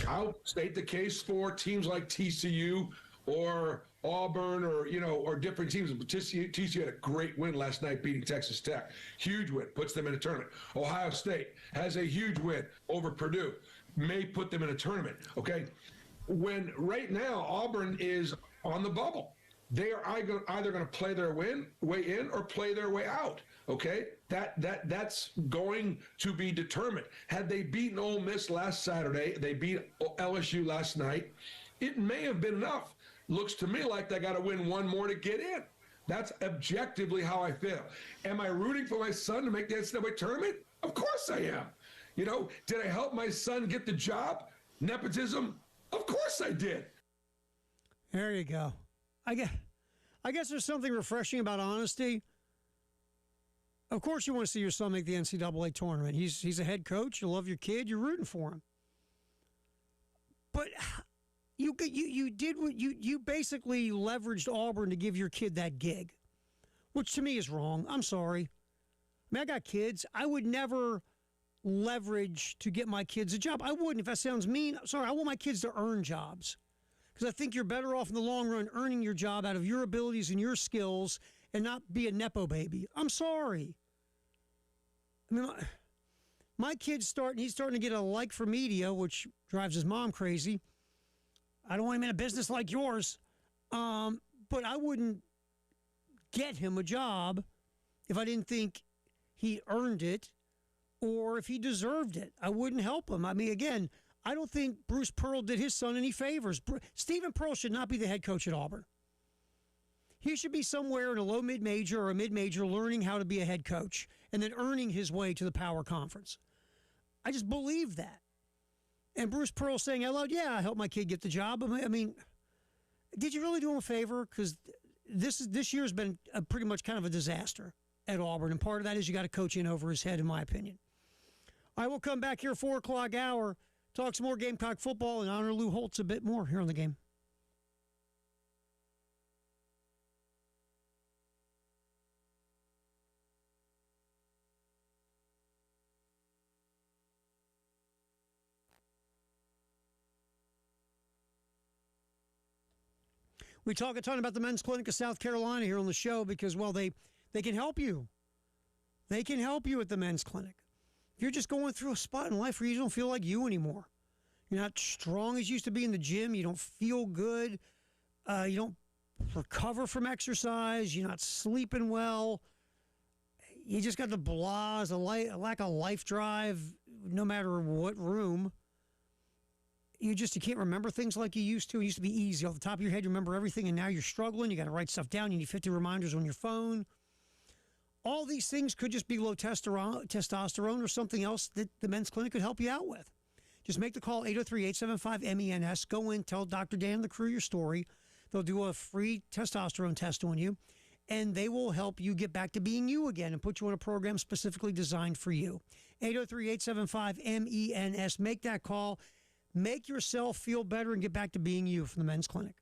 I'll state the case for teams like TCU or Auburn or different teams. TCU had a great win last night beating Texas Tech. Huge win, puts them in a tournament. Ohio State has a huge win over Purdue, may put them in a tournament, okay? When right now Auburn is on the bubble. They are either going to play their way in or play their way out. Okay, that's going to be determined. Had they beaten Ole Miss last Saturday, they beat LSU last night, it may have been enough. Looks to me like they got to win one more to get in. That's objectively how I feel. Am I rooting for my son to make the NCAA tournament? Of course I am. Did I help my son get the job? Nepotism? Of course I did. There you go. I I guess there's something refreshing about honesty. Of course, you want to see your son make the NCAA tournament. He's a head coach. You love your kid. You're rooting for him. But you did what you basically leveraged Auburn to give your kid that gig, which to me is wrong. I'm sorry. I mean, I got kids. I would never leverage to get my kids a job. I wouldn't. If that sounds mean, sorry. I want my kids to earn jobs because I think you're better off in the long run earning your job out of your abilities and your skills and not be a Nepo baby. I'm sorry. I mean, my kid's he's starting to get a like for media, which drives his mom crazy. I don't want him in a business like yours. But I wouldn't get him a job if I didn't think he earned it or if he deserved it. I wouldn't help him. I mean, again, I don't think Bruce Pearl did his son any favors. Stephen Pearl should not be the head coach at Auburn. He should be somewhere in a low mid-major or a mid-major learning how to be a head coach and then earning his way to the power conference. I just believe that. And Bruce Pearl saying out loud, yeah, I helped my kid get the job. I mean, did you really do him a favor? Because this year's been pretty much kind of a disaster at Auburn, and part of that is you got a coach in over his head, in my opinion. I will come back here 4 o'clock hour, talk some more Gamecock football, and honor Lou Holtz a bit more here on the game. We talk a ton about the Men's Clinic of South Carolina here on the show because, well, they can help you. They can help you at the Men's Clinic. If you're just going through a spot in life where you don't feel like you anymore, you're not strong as you used to be in the gym, you don't feel good, you don't recover from exercise, you're not sleeping well, you just got the blahs, a lack of life drive, no matter what room. You can't remember things like you used to. It used to be easy. Off the top of your head, you remember everything, and now you're struggling. You got to write stuff down. You need 50 reminders on your phone. All these things could just be low testosterone or something else that the Men's Clinic could help you out with. Just make the call, 803-875-MENS. Go in, tell Dr. Dan and the crew your story. They'll do a free testosterone test on you, and they will help you get back to being you again and put you on a program specifically designed for you. 803-875-MENS. Make that call. Make yourself feel better and get back to being you from the Men's Clinic.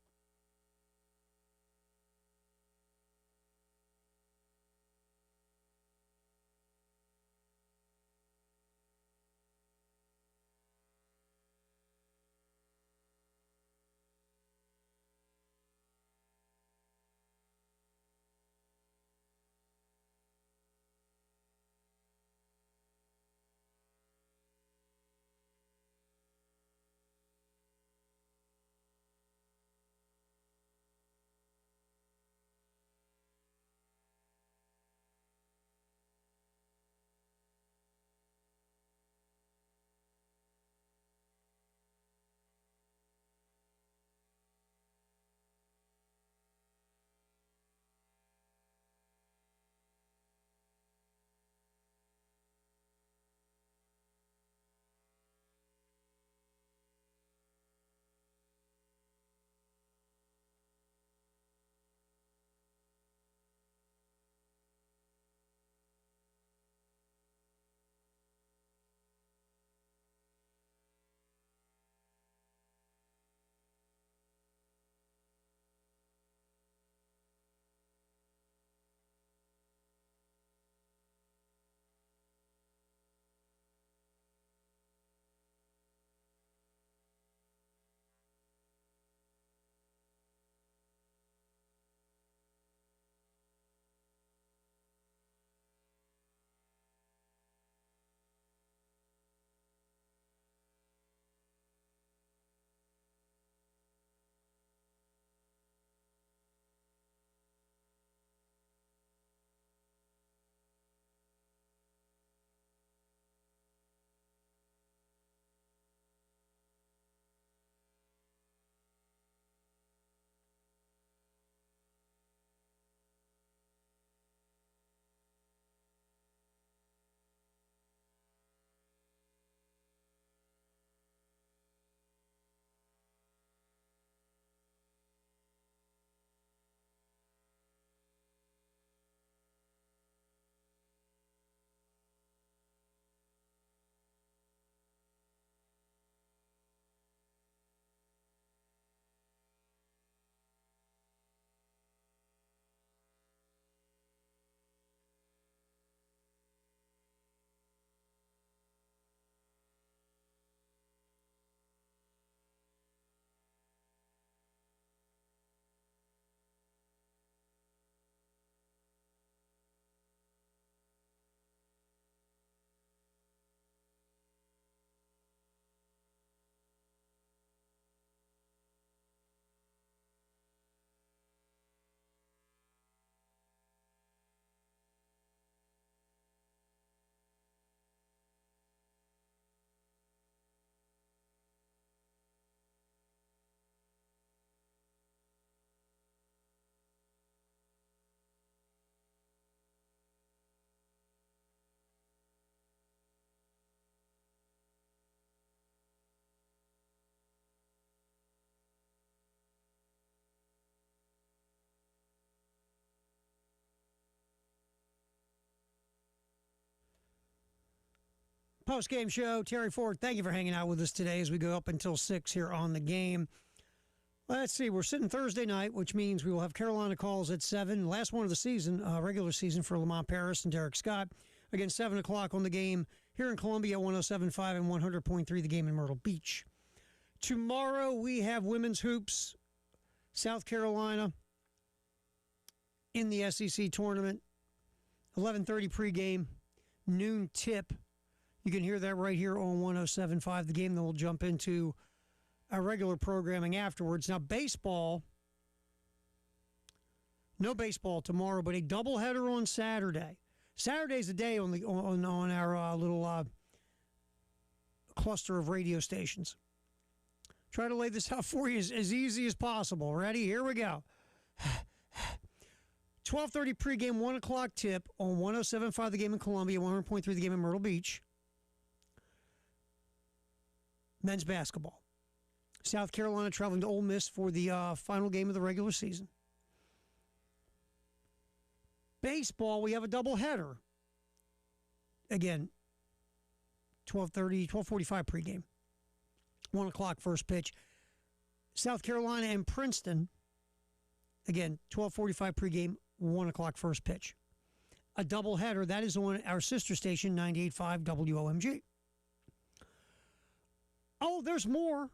Post-game show. Terry Ford, thank you for hanging out with us today as we go up until 6 here on the game. Let's see, we're sitting Thursday night, which means we will have Carolina calls at 7. Last one of the season, regular season for Lamont Paris and Derek Scott. Again, 7 o'clock on the game here in Columbia, 107.5 and 100.3, the game in Myrtle Beach. Tomorrow we have women's hoops, South Carolina in the SEC tournament. 11:30 pregame, noon tip. You can hear that right here on 107.5, the game. Then we'll jump into our regular programming afterwards. Now, baseball, no baseball tomorrow, but a doubleheader on Saturday. Saturday's the day on our little cluster of radio stations. Try to lay this out for you as easy as possible. Ready? Here we go. 12:30 pregame, 1 o'clock tip on 107.5 the game in Columbia, 100.3 the game in Myrtle Beach. Men's basketball. South Carolina traveling to Ole Miss for the final game of the regular season. Baseball, we have a doubleheader. Again, 12:45 pregame. 1 o'clock first pitch. South Carolina and Princeton. Again, 12:45 pregame, 1 o'clock first pitch. A doubleheader, that is on our sister station, 98.5 WOMG. Oh, there's more.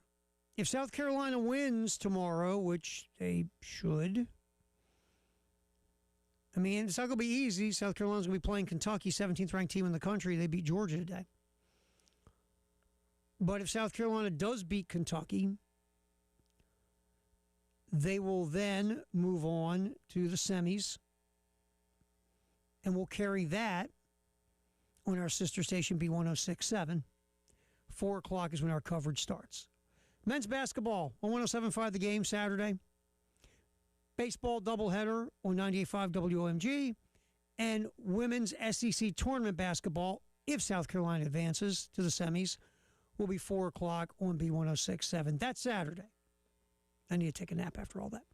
If South Carolina wins tomorrow, which they should, I mean, it's not going to be easy. South Carolina's going to be playing Kentucky, 17th ranked team in the country. They beat Georgia today. But if South Carolina does beat Kentucky, they will then move on to the semis, and we'll carry that on our sister station, B1067. 4 o'clock is when our coverage starts. Men's basketball on 107.5 the game Saturday. Baseball doubleheader on 98.5 WOMG. And women's SEC tournament basketball, if South Carolina advances to the semis, will be 4 o'clock on B1067. That's Saturday. I need to take a nap after all that.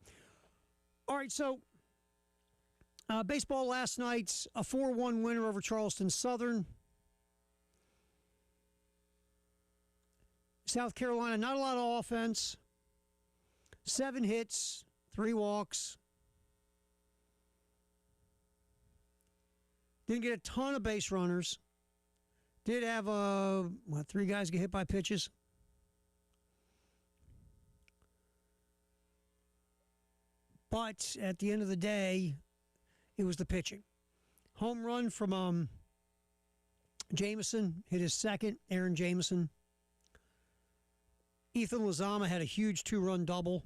All right, so baseball last night's a 4-1 winner over Charleston Southern. South Carolina, not a lot of offense. 7 hits, 3 walks. Didn't get a ton of base runners. Did have 3 guys get hit by pitches. But at the end of the day, it was the pitching. Home run from Jameson, hit his second, Aaron Jameson. Ethan Lozama had a huge 2-run double.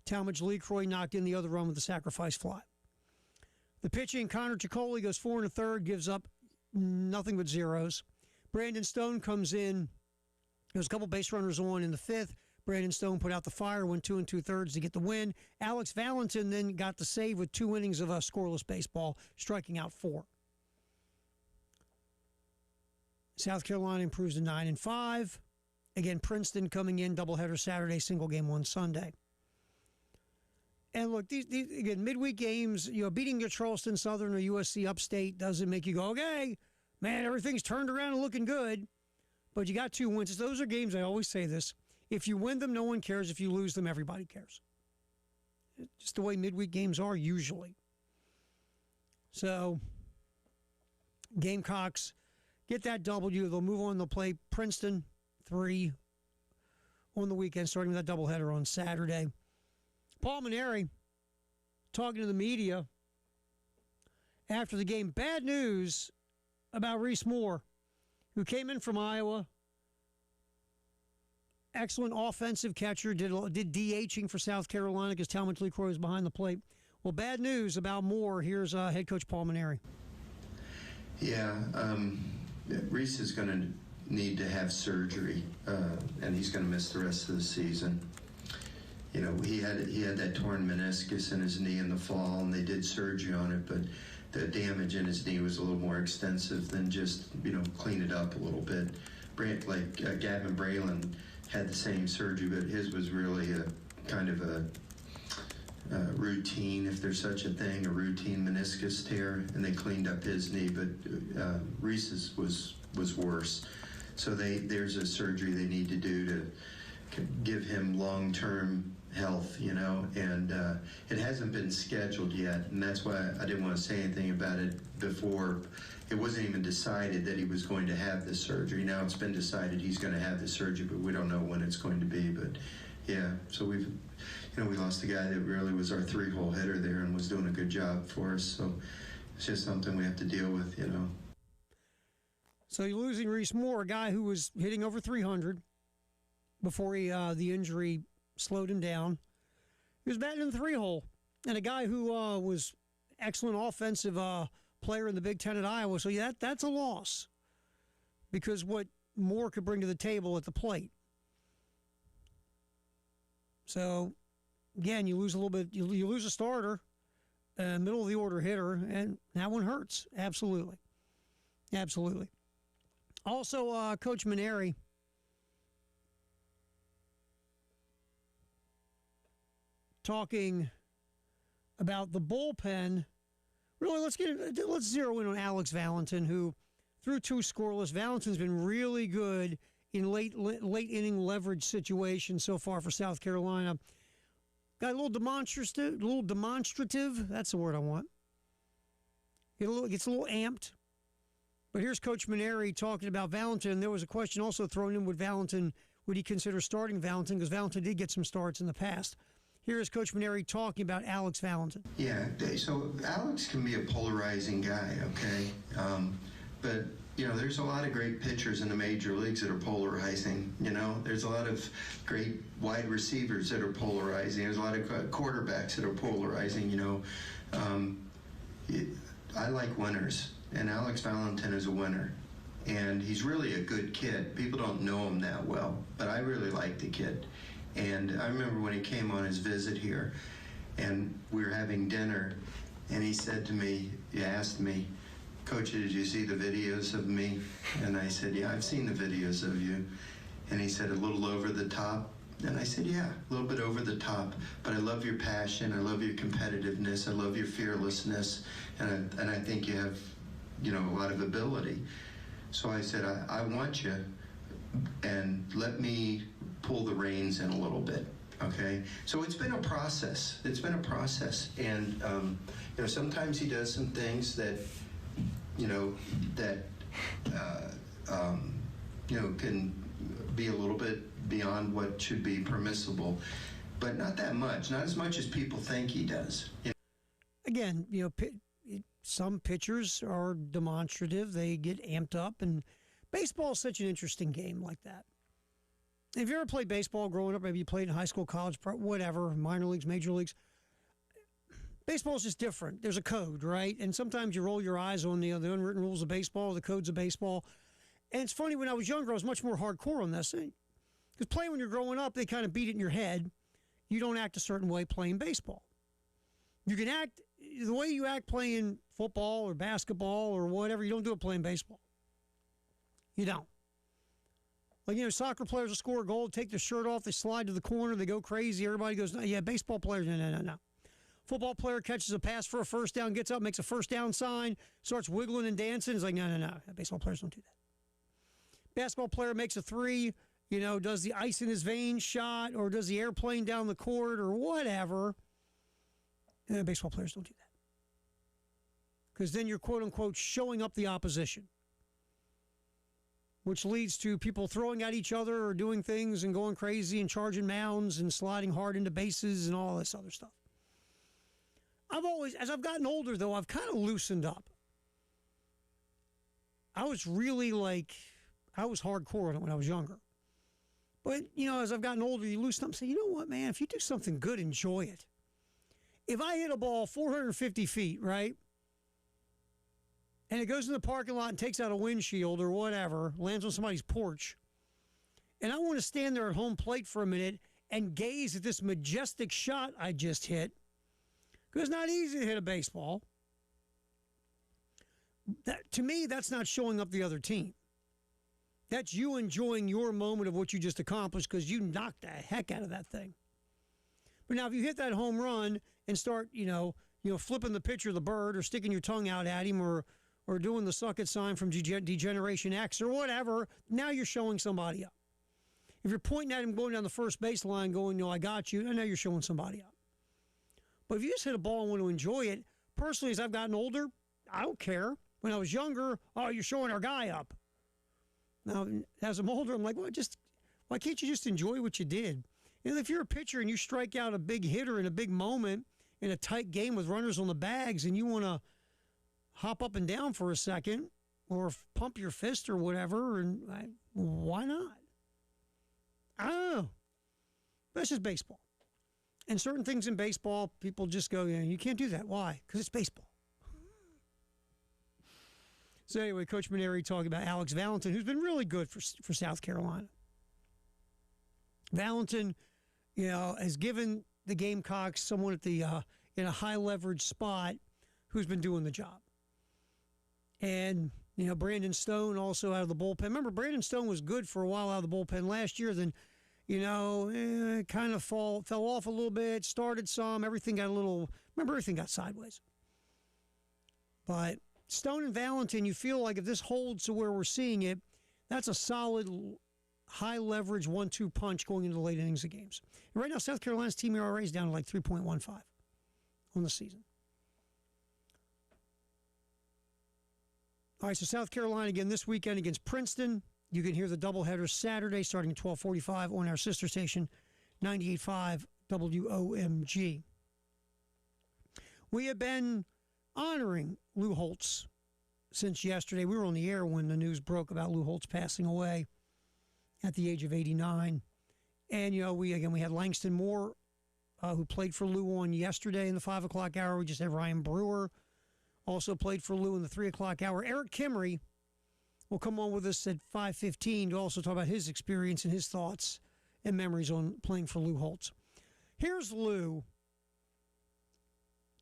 Talmadge LeCroy knocked in the other run with the sacrifice fly. The pitching, Connor Ciccoli goes 4 1/3, gives up nothing but zeros. Brandon Stone comes in. There was a couple base runners on in the 5th. Brandon Stone put out the fire, went 2 2/3 to get the win. Alex Valentin then got the save with 2 innings of a scoreless baseball, striking out 4. South Carolina improves to 9-5. Again, Princeton coming in, doubleheader Saturday, single game on Sunday. And look, these again, midweek games, beating your Charleston Southern or USC Upstate doesn't make you go, okay, man, everything's turned around and looking good. But you got 2 wins. Those are games, I always say this. If you win them, no one cares. If you lose them, everybody cares. It's just the way midweek games are usually. So, Gamecocks get that W. They'll move on. They'll play Princeton 3 on the weekend, starting with that doubleheader on Saturday. Paul Maneri talking to the media after the game. Bad news about Reese Moore, who came in from Iowa. Excellent offensive catcher, did DHing for South Carolina because Talmadge LeCroy was behind the plate. Well, bad news about Moore. Here's head coach Paul Maneri. Yeah, Reese is going to need to have surgery, and he's going to miss the rest of the season. He had that torn meniscus in his knee in the fall, and they did surgery on it, but the damage in his knee was a little more extensive than just, clean it up a little bit. Gavin Braylon had the same surgery, but his was really a kind of routine, if there's such a thing, a routine meniscus tear, and they cleaned up his knee, but Reese's was worse. So there's a surgery they need to do to give him long-term health, and it hasn't been scheduled yet, and that's why I didn't want to say anything about it before. It wasn't even decided that he was going to have this surgery. Now it's been decided he's going to have the surgery, but we don't know when it's going to be. But yeah, so we lost a guy that really was our three-hole hitter there and was doing a good job for us. So it's just something we have to deal with, So you're losing Reese Moore, a guy who was hitting over 300 before the injury slowed him down. He was batting in the three-hole, and a guy who was excellent offensive player in the Big Ten at Iowa. So yeah, that's a loss because what Moore could bring to the table at the plate. So again, you lose a little bit. You lose a starter, middle of the order hitter, and that one hurts. Absolutely. Also, Coach Maneri talking about the bullpen. Really, let's zero in on Alex Valentin, who threw 2 scoreless. Valentin's been really good in late inning leverage situations so far for South Carolina. Got a little demonstrative. That's the word I want. Gets a little amped. But here's Coach Maneri talking about Valentin. There was a question also thrown in with Valentin. Would he consider starting Valentin? Because Valentin did get some starts in the past. Here is Coach Maneri talking about Alex Valentin. Yeah, so Alex can be a polarizing guy, okay? But, there's a lot of great pitchers in the major leagues that are polarizing, There's a lot of great wide receivers that are polarizing. There's a lot of quarterbacks that are polarizing, I like winners, and Alex Valentin is a winner. And he's really a good kid. People don't know him that well, but I really like the kid. And I remember when he came on his visit here, and we were having dinner, and he said to me, he asked me, Coach, did you see the videos of me? And I said, yeah, I've seen the videos of you. And he said, a little over the top? And I said, yeah, a little bit over the top, but I love your passion, I love your competitiveness, I love your fearlessness, and I think you have, a lot of ability. So I said, I want you, and let me pull the reins in a little bit, okay? So it's been a process. And, sometimes he does some things that, can be a little bit beyond what should be permissible, but not that much, not as much as people think he does. Again, some pitchers are demonstrative. They get amped up, and baseball is such an interesting game like that. If you ever played baseball growing up, maybe you played in high school, college, whatever, minor leagues, major leagues, baseball is just different. There's a code, right? And sometimes you roll your eyes on the unwritten rules of baseball, the codes of baseball. And it's funny, when I was younger, I was much more hardcore on this thing. Because playing when you're growing up, they kind of beat it in your head. You don't act a certain way playing baseball. You can act the way you act playing football or basketball or whatever. You don't do it playing baseball. You don't. Like, soccer players will score a goal, take their shirt off, they slide to the corner, they go crazy. Everybody goes, no, yeah, baseball players, no. Football player catches a pass for a first down, gets up, makes a first down sign, starts wiggling and dancing. It's like, no. Baseball players don't do that. Basketball player makes a three, does the ice in his veins shot, or does the airplane down the court or whatever. Baseball players don't do that. Because then you're, quote unquote, showing up the opposition, which leads to people throwing at each other or doing things and going crazy and charging mounds and sliding hard into bases and all this other stuff. As I've gotten older, though, I've kind of loosened up. I was really I was hardcore on it when I was younger. But, as I've gotten older, you loosen up and say, you know what, man, if you do something good, enjoy it. If I hit a ball 450 feet, right, and it goes in the parking lot and takes out a windshield or whatever, lands on somebody's porch, and I want to stand there at home plate for a minute and gaze at this majestic shot I just hit, because it's not easy to hit a baseball. To me, that's not showing up the other team. That's you enjoying your moment of what you just accomplished because you knocked the heck out of that thing. But now if you hit that home run and start, flipping the pitcher of the bird or sticking your tongue out at him or doing the suck it sign from Degeneration X or whatever, now you're showing somebody up. If you're pointing at him going down the first baseline going, I got you, now you're showing somebody up. But if you just hit a ball and want to enjoy it, personally, as I've gotten older, I don't care. When I was younger, you're showing our guy up. Now, as I'm older, I'm like, why can't you just enjoy what you did? If you're a pitcher and you strike out a big hitter in a big moment in a tight game with runners on the bags and you want to hop up and down for a second or pump your fist or whatever, why not? I don't know. That's just baseball. And certain things in baseball, people just go, you can't do that. Why? Because it's baseball. So anyway, Coach Maneri talking about Alex Valentin, who's been really good for South Carolina. Valentin, has given the Gamecocks someone at the in a high leverage spot who's been doing the job. And Brandon Stone also out of the bullpen. Remember, Brandon Stone was good for a while out of the bullpen last year. Then, kind of fell off a little bit. Started some. Everything got sideways. But Stone and Valentin, you feel like if this holds to where we're seeing it, that's a solid high-leverage 1-2 punch going into the late innings of games. And right now, South Carolina's team ERA is down to like 3.15 on the season. All right, so South Carolina again this weekend against Princeton. You can hear the doubleheader Saturday starting at 12:45 on our sister station, 98.5 WOMG. We have been honoring Lou Holtz since yesterday. We were on the air when the news broke about Lou Holtz passing away at the age of 89. And, we had Langston Moore, who played for Lou on yesterday in the 5 o'clock hour. We just had Ryan Brewer, also played for Lou in the 3 o'clock hour. Eric Kimmery will come on with us at 5:15 to also talk about his experience and his thoughts and memories on playing for Lou Holtz. Here's Lou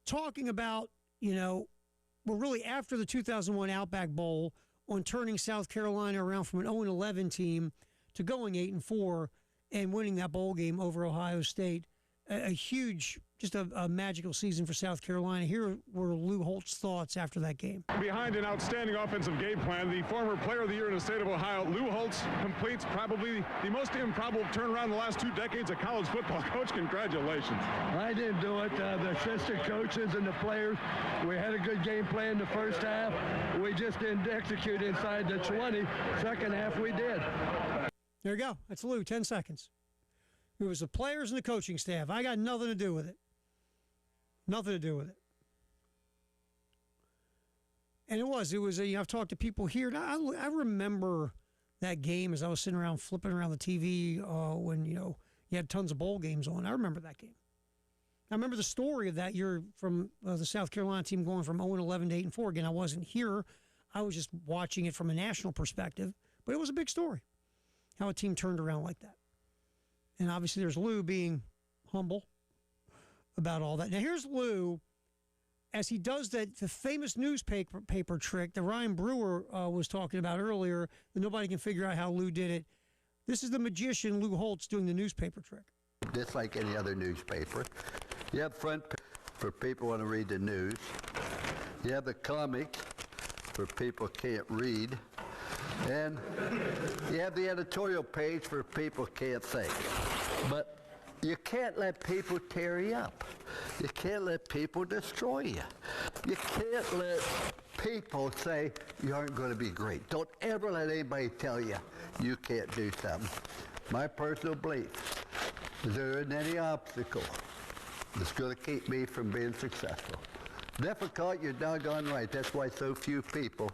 talking about, really after the 2001 Outback Bowl on turning South Carolina around from an 0-11 team to going 8-4 and winning that bowl game over Ohio State. A huge, just a magical season for South Carolina. Here were Lou Holtz's thoughts after that game. Behind an outstanding offensive game plan, the former player of the year in the state of Ohio, Lou Holtz, completes probably the most improbable turnaround in the last 2 decades of college football. Coach, congratulations. I didn't do it. The assistant coaches and the players, we had a good game plan the first half. We just didn't execute inside the 20. Second half, we did. There you go. That's Lou, 10 seconds. It was the players and the coaching staff. I got nothing to do with it. Nothing to do with it. And it was, I've talked to people here. And I remember that game as I was sitting around flipping around the TV when, you had tons of bowl games on. I remember that game. I remember the story of that year from the South Carolina team going from 0-11 to 8-4. Again, I wasn't here. I was just watching it from a national perspective. But it was a big story, how a team turned around like that. And obviously there's Lou being humble about all that. Now here's Lou as he does the famous newspaper trick that Ryan Brewer was talking about earlier, that nobody can figure out how Lou did it. This is the magician Lou Holtz doing the newspaper trick. Just like any other newspaper. You have front for people who want to read the news. You have the comic for people who can't read. And you have the editorial page for people who can't think. But you can't let people tear you up. You can't let people destroy you. You can't let people say you aren't going to be great. Don't ever let anybody tell you you can't do something. My personal belief is there isn't any obstacle that's going to keep me from being successful. Difficult, you're doggone right. That's why so few people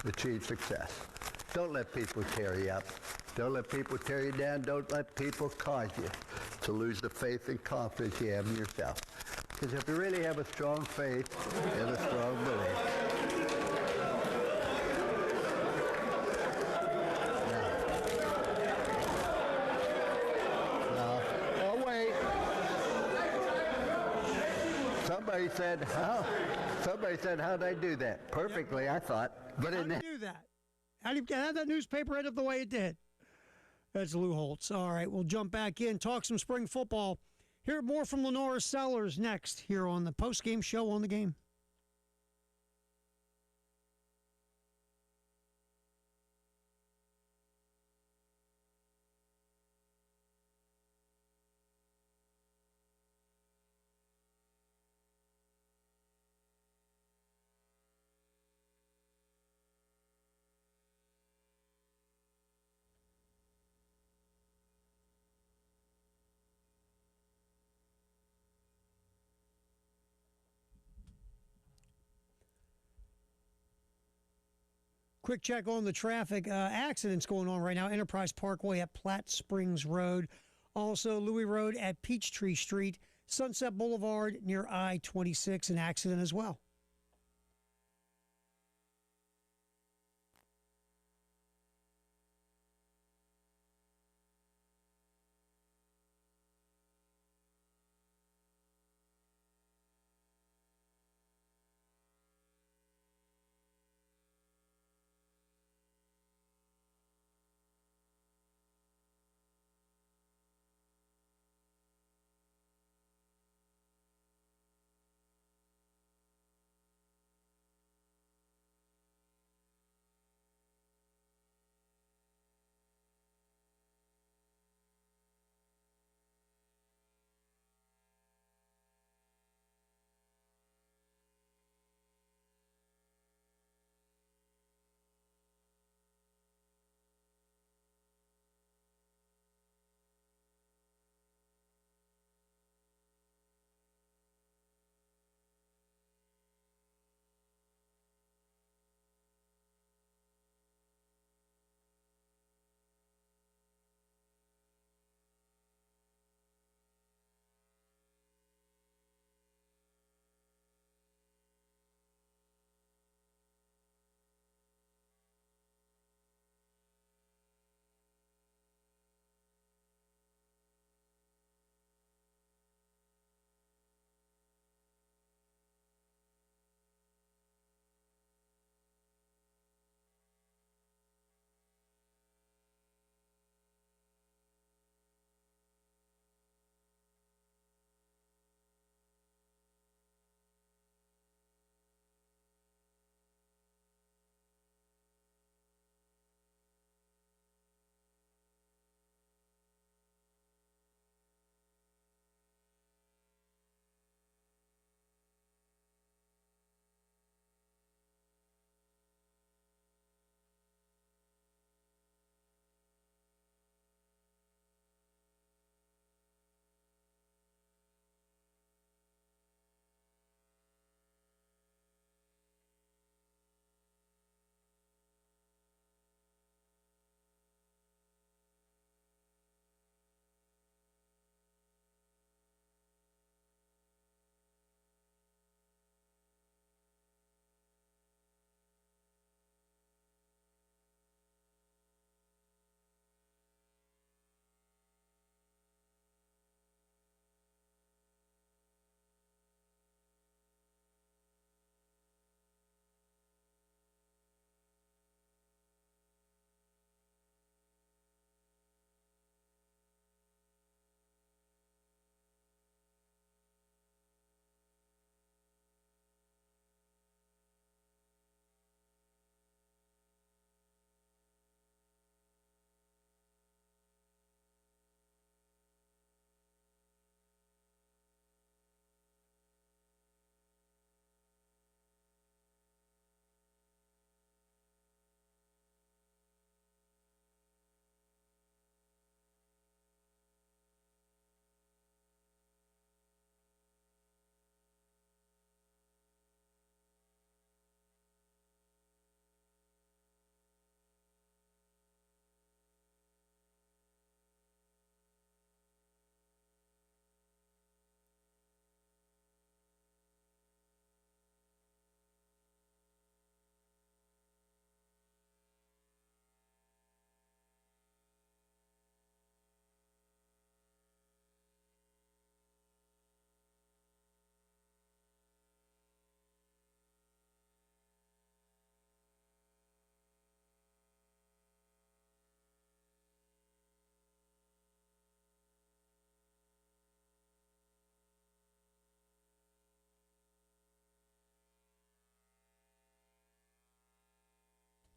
achieve success. Don't let people tear you up. Don't let people tear you down. Don't let people cause you to lose the faith and confidence you have in yourself. Because if you really have a strong faith and a strong belief. Oh, wait. Somebody said, how'd I do that? Perfectly, I thought. But How'd you do that? How did that newspaper end up the way it did? That's Lou Holtz. All right, we'll jump back in, talk some spring football Hear more from Lenora Sellers next here on the post-game show on the game. Quick check on the traffic. Accidents going on right now. Enterprise Parkway at Platte Springs Road. Also, Louis Road at Peachtree Street. Sunset Boulevard near I-26, an accident as well.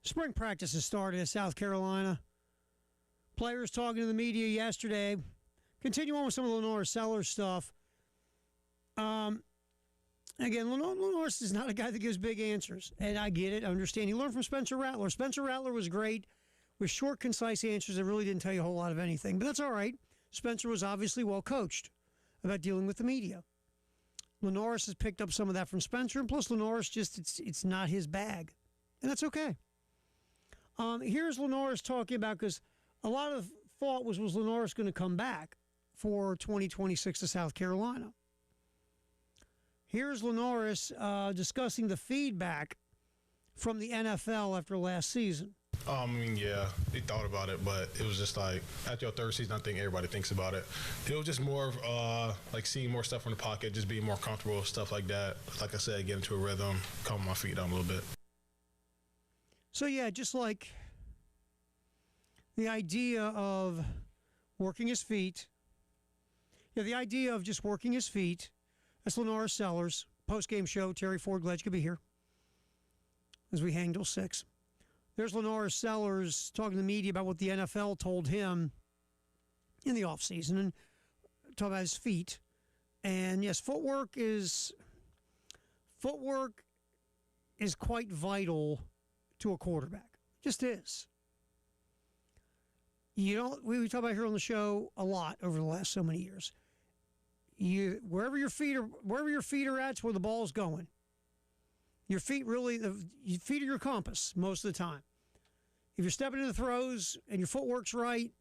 Spring practice has started in South Carolina. Players talking to the media yesterday. Continue on with some of the Lenore Sellers stuff. Again, Lenore is not a guy that gives big answers, and I get it. I understand. He learned from Spencer Rattler. Spencer Rattler was great with short, concise answers that really didn't tell you a whole lot of anything, but that's all right. Spencer was obviously well coached about dealing with the media. Lenore has picked up some of that from Spencer, and plus Lenore it's not his bag, and that's okay. Here's Lenore talking about, because a lot of thought was Lenore going to come back for 2026 to South Carolina. Here's Lenore discussing the feedback from the NFL after last season. Yeah, he thought about it, but it was just like, after your third season, I think everybody thinks about it. It was just more of like seeing more stuff in the pocket, just being more comfortable, stuff like that. Like I said, get into a rhythm, calm my feet down a little bit. So, yeah, just like the idea of working his feet. Yeah, the idea of just working his feet. That's Lenore Sellers, post-game show. Terry Ford, glad you could be here as we hang till 6. There's Lenore Sellers talking to the media about what the NFL told him in the offseason and talking about his feet. And, yes, footwork is quite vital to a quarterback. Just is. We talk about here on the show a lot over the last so many years. Wherever your feet are at, it's where the ball's going. Your feet your feet are your compass most of the time. If you're stepping into throws and your footwork's right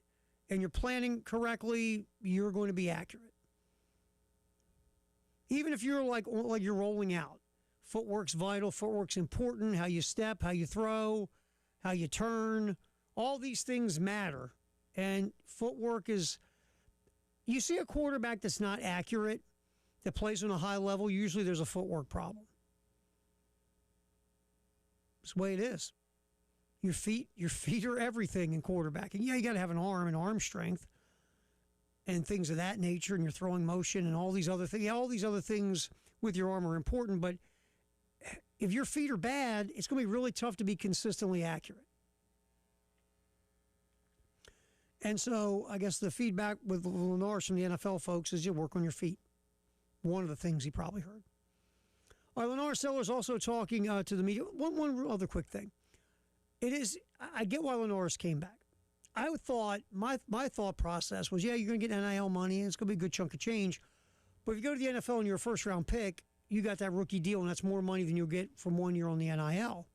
and you're planning correctly, you're going to be accurate. Even if you're like you're rolling out, footwork's vital. Footwork's important. How you step, how you throw, how you turn, all these things matter. And footwork is. You see a quarterback that's not accurate, that plays on a high level, usually there's a footwork problem. It's the way it is. Your feet are everything in quarterbacking. Yeah, you got to have an arm and arm strength and things of that nature, and your throwing motion and all these other things. Yeah, all these other things with your arm are important, but if your feet are bad, it's going to be really tough to be consistently accurate. And so I guess the feedback with Lenore from the NFL folks is you work on your feet. One of the things he probably heard. All right, Lenore Sellers also talking to the media. One other quick thing. I get why Lenore came back. I thought, my thought process was, yeah, you're going to get NIL money, and it's going to be a good chunk of change. But if you go to the NFL and you're a first-round pick, you got that rookie deal, and that's more money than you'll get from 1 year on the NIL.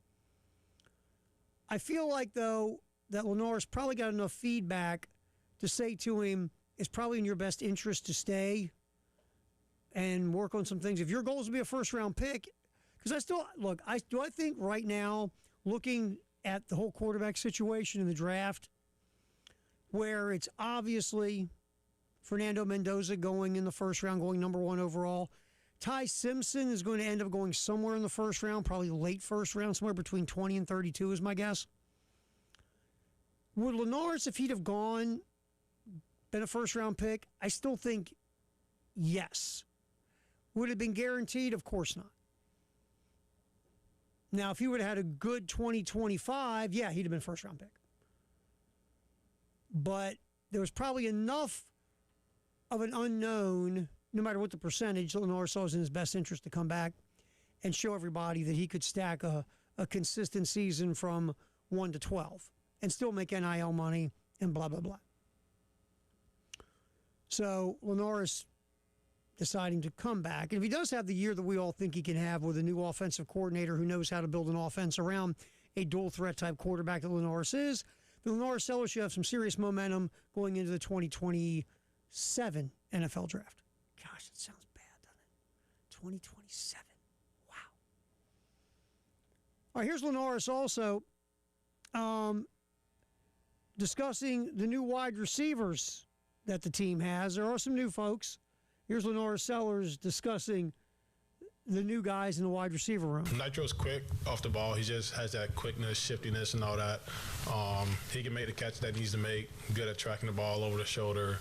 I feel like, though, that Lenore's probably got enough feedback to say to him, it's probably in your best interest to stay and work on some things. If your goal is to be a first-round pick, because I think right now, looking at the whole quarterback situation in the draft, where it's obviously Fernando Mendoza going in the first round, going number 1 overall. Ty Simpson is going to end up going somewhere in the first round, probably late first round, somewhere between 20 and 32 is my guess. Would Lenore's, if he'd have been a first-round pick, I still think yes. Would it have been guaranteed? Of course not. Now, if he would have had a good 2025, yeah, he'd have been a first-round pick. But there was probably enough of an unknown, no matter what the percentage, Lenore saw was in his best interest to come back and show everybody that he could stack a consistent season from 1 to 12 and still make NIL money and blah, blah, blah. So Lenore is deciding to come back. And if he does have the year that we all think he can have with a new offensive coordinator who knows how to build an offense around a dual-threat type quarterback that Lenore is, the Lenore Sellers should have some serious momentum going into the 2027 NFL draft. Gosh, that sounds bad, doesn't it? 2027. Wow. All right, here's Lenore also discussing the new wide receivers that the team has. There are some new folks. Here's Lenore Sellers discussing the new guys in the wide receiver room. Nitro's quick off the ball. He just has that quickness, shiftiness, and all that. He can make the catch that he needs to make. Good at tracking the ball over the shoulder,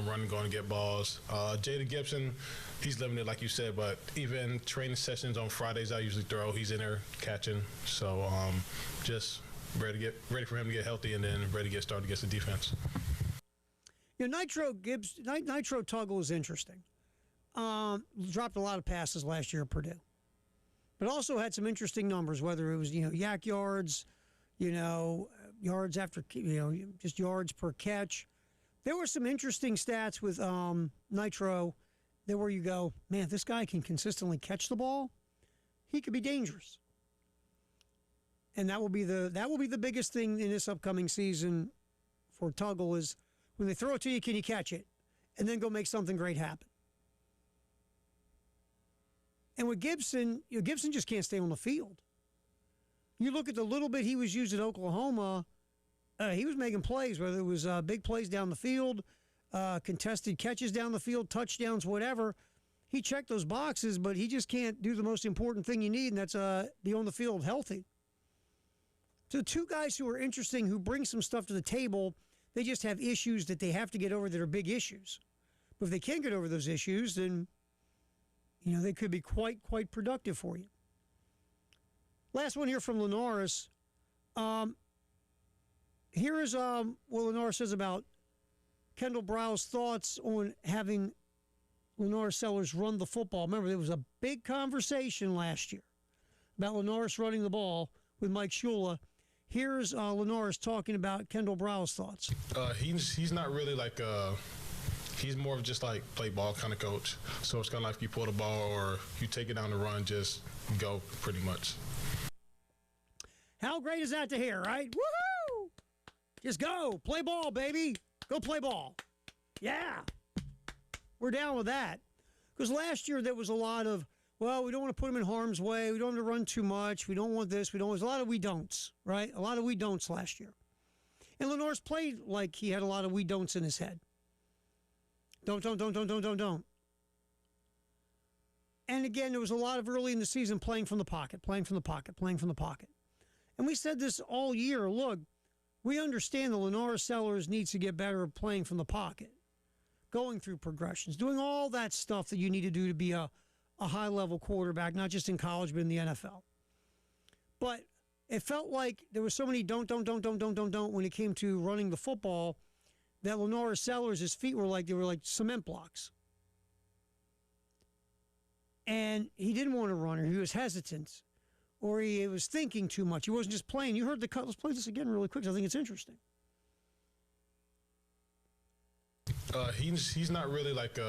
running, going to get balls. Jada Gibson, he's limited, like you said, but even training sessions on Fridays I usually throw. He's in there catching. So just ready for him to get healthy, and then ready to get started against the defense. Nitro Tuggle is interesting. Dropped a lot of passes last year at Purdue, but also had some interesting numbers, whether it was, yak yards, yards after, just yards per catch. There were some interesting stats with Nitro there where you go, man, this guy can consistently catch the ball. He could be dangerous. And that will be the biggest thing in this upcoming season for Tuggle is when they throw it to you, can you catch it? And then go make something great happen. And with Gibson, Gibson just can't stay on the field. You look at the little bit he was used at Oklahoma, he was making plays, whether it was big plays down the field, contested catches down the field, touchdowns, whatever. He checked those boxes, but he just can't do the most important thing you need, and that's be on the field healthy. So two guys who are interesting, who bring some stuff to the table, they just have issues that they have to get over that are big issues. But if they can get over those issues, then they could be quite productive for you. Last one here from Linares. Here is what Linares says about Kendall Brow's thoughts on having Linares Sellers run the football. Remember, there was a big conversation last year about Linares running the ball with Mike Shula. Here's Linares talking about Kendall Brow's thoughts. He's not really like he's more of just like play ball kind of coach. So it's kind of like you pull the ball or you take it down the run, just go pretty much. How great is that to hear, right? Woohoo! Just go. Play ball, baby. Go play ball. Yeah. We're down with that. Because last year there was a lot of, well, we don't want to put him in harm's way. We don't want to run too much. We don't want this. There's a lot of we don'ts, right? A lot of we don'ts last year. And Linares played like he had a lot of we don'ts in his head. Don't. And again, there was a lot of early in the season playing from the pocket. And we said this all year. Look, we understand the Linares Sellers needs to get better at playing from the pocket, going through progressions, doing all that stuff that you need to do to be a high-level quarterback, not just in college, but in the NFL. But it felt like there was so many don't when it came to running the football that Linares Sellers, his feet were like cement blocks. And he didn't want to run, or he was hesitant, or he was thinking too much. He wasn't just playing. You heard the cut. Let's play this again really quick. I think it's interesting. He's not really like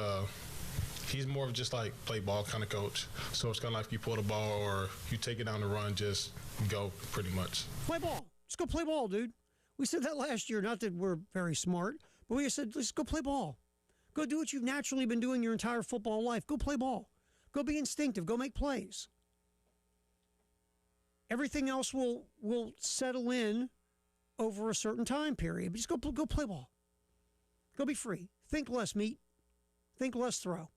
he's more of just like play ball kind of coach. So it's kind of like you pull the ball or you take it down the run, just go pretty much. Play ball. Just go play ball, dude. We said that last year. Not that we're very smart, but we said, let's go play ball. Go do what you've naturally been doing your entire football life. Go play ball. Go be instinctive. Go make plays. Everything else will settle in over a certain time period. But just go play ball. Go be free. Think less meat. Think less throw.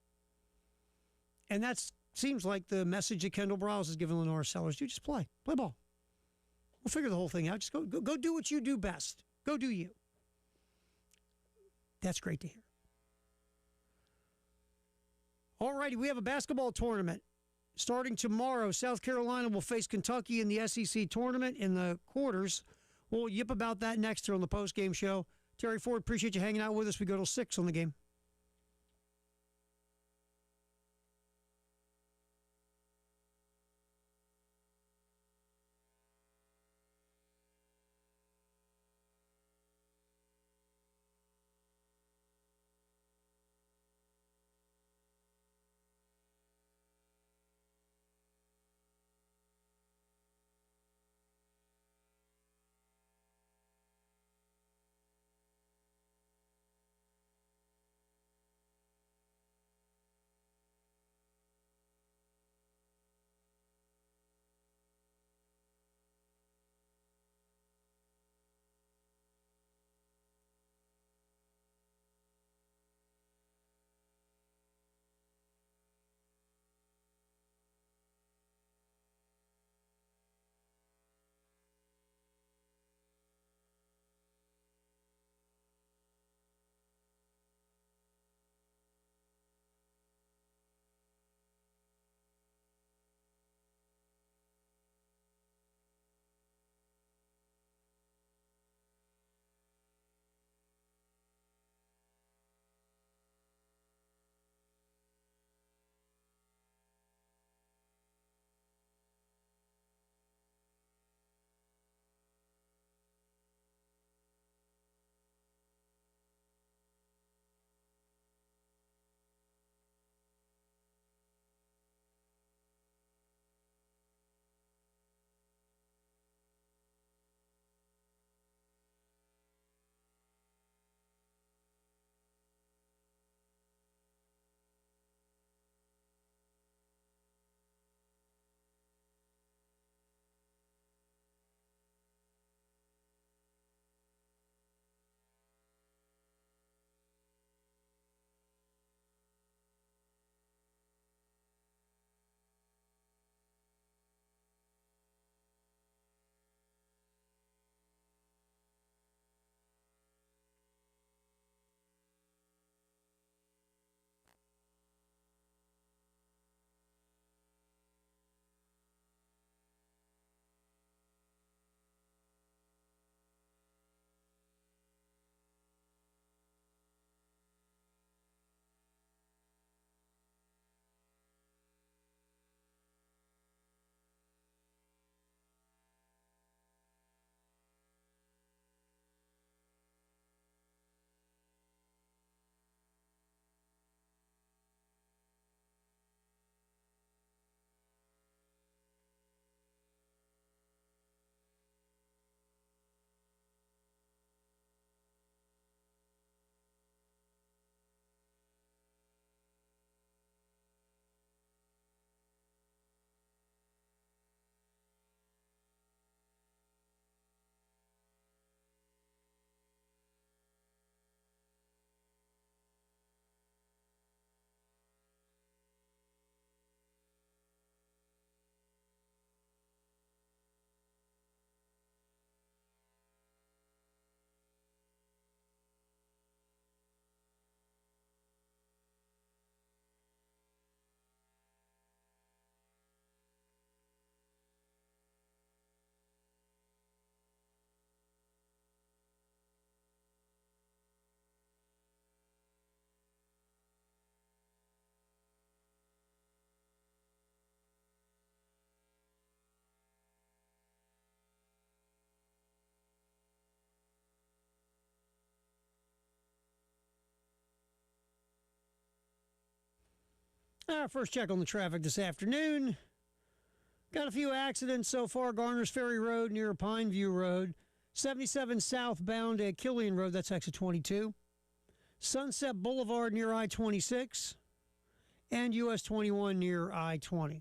And that seems like the message that Kendall Browse is giving Linares Sellers. Do just play. Play ball. We'll figure the whole thing out. Just go do what you do best. Go do you. That's great to hear. All righty, we have a basketball tournament. Starting tomorrow, South Carolina will face Kentucky in the SEC tournament in the quarters. We'll yip about that next here on the postgame show. Terry Ford, appreciate you hanging out with us. We go till 6 on the game. Our first check on the traffic this afternoon. Got a few accidents so far. Garner's Ferry Road near Pineview Road. 77 southbound at Killian Road, that's exit 22. Sunset Boulevard near I-26. And US 21 near I-20.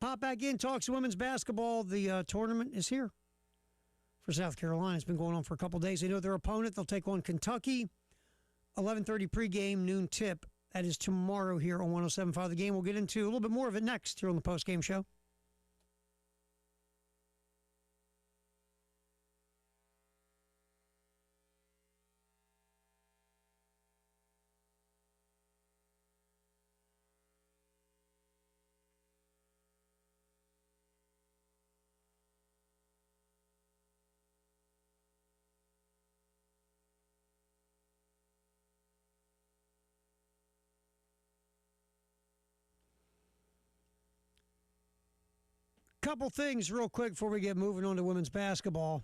Pop back in, talks women's basketball. The tournament is here for South Carolina. It's been going on for a couple days. They know their opponent. They'll take on Kentucky. 11:30 pregame, noon tip. That is tomorrow here on 107.5 The Game. We'll get into a little bit more of it next here on the postgame show. Couple things real quick before we get moving on to women's basketball.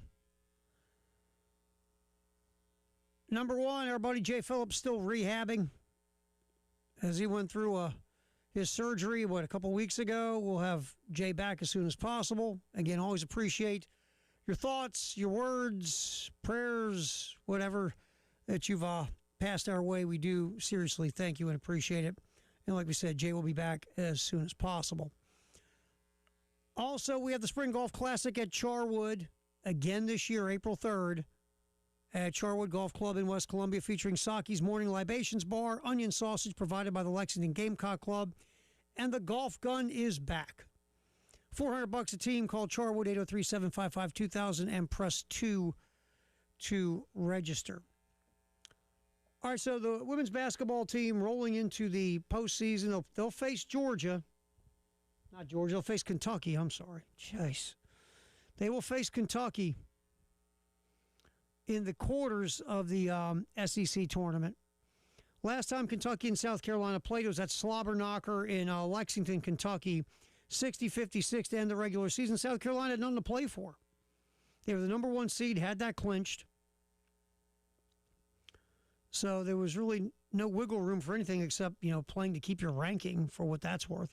Number one, our buddy Jay Phillips still rehabbing as he went through his surgery, a couple weeks ago. We'll have Jay back as soon as possible. Again, always appreciate your thoughts, your words, prayers, whatever that you've passed our way. We do seriously thank you and appreciate it. And like we said, Jay will be back as soon as possible. Also, we have the Spring Golf Classic at Charwood again this year, April 3rd, at Charwood Golf Club in West Columbia, featuring Saki's Morning Libations Bar, onion sausage provided by the Lexington Gamecock Club, and the golf gun is back. $400 a team. Call Charwood 803-755-2000 and press 2 to register. All right, so the women's basketball team rolling into the postseason. They'll face Georgia. Not Georgia. They'll face Kentucky. I'm sorry. Jeez. They will face Kentucky in the quarters of the SEC tournament. Last time Kentucky and South Carolina played, it was that slobber knocker in Lexington, Kentucky, 60-56 to end the regular season. South Carolina had nothing to play for. They were the number one seed, had that clinched. So there was really no wiggle room for anything except, playing to keep your ranking for what that's worth.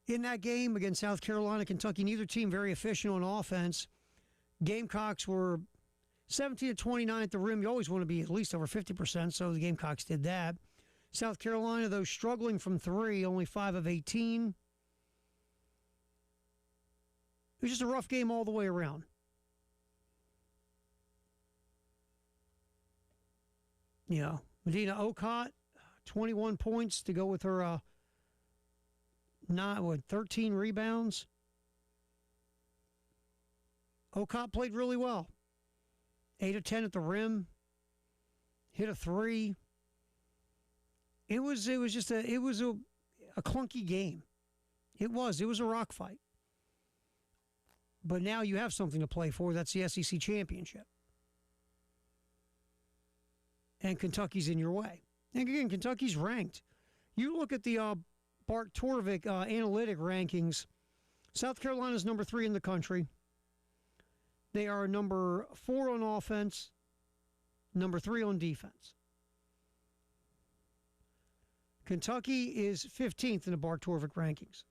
In that game against South Carolina, Kentucky, neither team very efficient on offense. Gamecocks were 17-29 at the rim. You always want to be at least over 50%, so the Gamecocks did that. South Carolina, though, struggling from three, only 5 of 18. It was just a rough game all the way around. Medina Okot, 21 points to go with her 13 rebounds. Okot played really well. 8 of 10 at the rim. Hit a 3. It was a clunky game. It was a rock fight. But now you have something to play for. That's the SEC championship. And Kentucky's in your way. And again, Kentucky's ranked. You look at the Bart Torvik analytic rankings. South Carolina's number 3 in the country. They are number 4 on offense, number 3 on defense. Kentucky is 15th in the Bart Torvik rankings.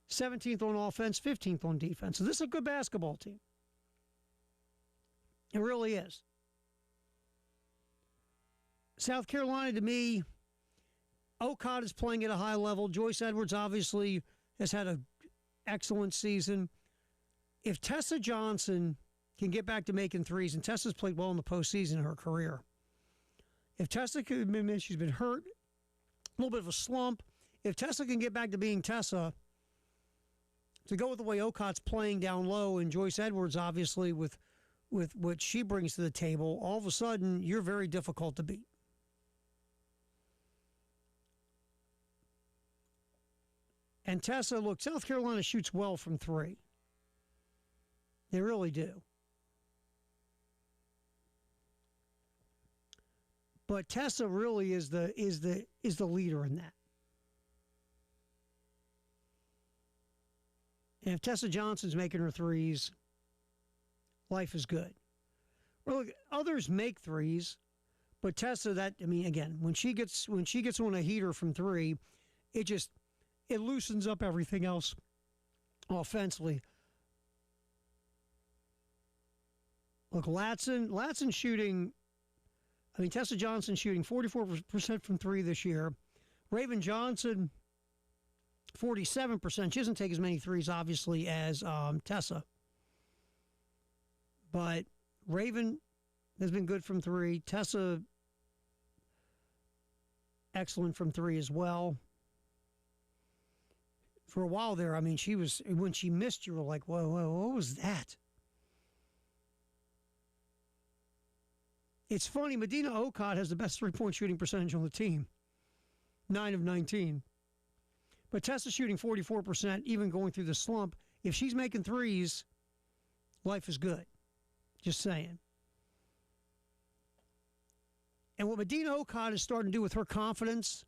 17th on offense, 15th on defense. So this is a good basketball team. It really is. South Carolina, to me, Okot is playing at a high level. Joyce Edwards obviously has had an excellent season. If Tessa Johnson can get back to making threes, and Tessa's played well in the postseason in her career. If Tessa could admit she's been hurt, a little bit of a slump. If Tessa can get back to being Tessa, to go with the way Okot's playing down low, and Joyce Edwards obviously with what she brings to the table, all of a sudden you're very difficult to beat. And Tessa, look, South Carolina shoots well from 3. They really do. But Tessa really is the leader in that. And if Tessa Johnson's making her threes, life is good. Well, look, others make threes, But Tessa, again, when she gets on a heater from three, it loosens up everything else offensively. Look, Latson shooting. Tessa Johnson shooting 44% from three this year. Raven Johnson, 47%. She doesn't take as many threes, obviously, as Tessa. But Raven has been good from three. Tessa, excellent from three as well. For a while there, when she missed, you were like, whoa, what was that? It's funny, Medina Okot has the best three-point shooting percentage on the team, 9 of 19. But Tessa's shooting 44%, even going through the slump. If she's making threes, life is good. Just saying. And what Medina Okot is starting to do with her confidence,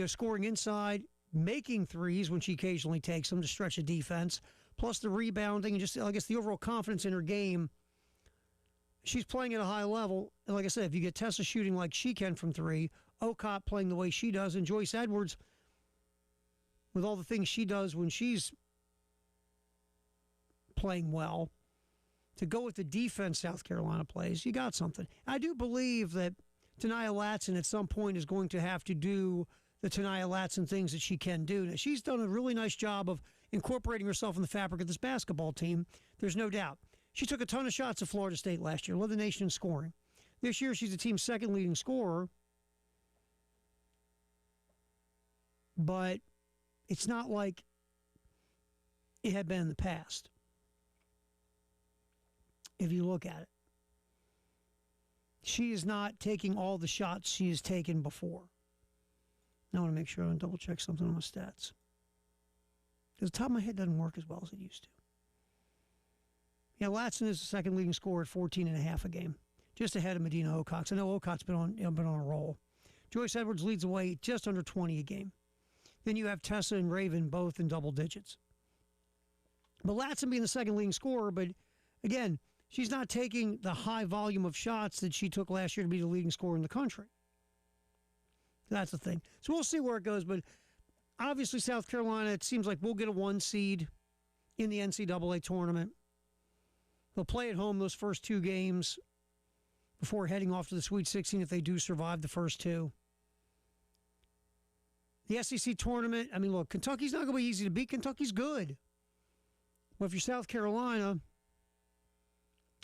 scoring inside, making threes when she occasionally takes them to stretch the defense, plus the rebounding and just, I guess, the overall confidence in her game. She's playing at a high level. And like I said, if you get Tessa shooting like she can from three, Okot playing the way she does, and Joyce Edwards with all the things she does when she's playing well, to go with the defense South Carolina plays, you got something. I do believe that Tania Latson at some point is going to have to do the Tania Latson things that she can do. Now, she's done a really nice job of incorporating herself in the fabric of this basketball team. There's no doubt. She took a ton of shots at Florida State last year, led the nation in scoring. This year, she's the team's second leading scorer. But it's not like it had been in the past, if you look at it. She is not taking all the shots she has taken before. Now I want to make sure I don't double-check something on the stats. Because the top of my head doesn't work as well as it used to. Yeah, Latson is the second leading scorer at 14.5 a game, just ahead of Medina Okot. I know Okot's been on a roll. Joyce Edwards leads the way just under 20 a game. Then you have Tessa and Raven both in double digits. But Latson being the second leading scorer, but again, she's not taking the high volume of shots that she took last year to be the leading scorer in the country. That's the thing. So we'll see where it goes, but obviously South Carolina, it seems like we'll get a 1 seed in the NCAA tournament. They'll play at home those first 2 games before heading off to the Sweet 16 if they do survive the first 2. The SEC tournament, look, Kentucky's not going to be easy to beat. Kentucky's good. But if you're South Carolina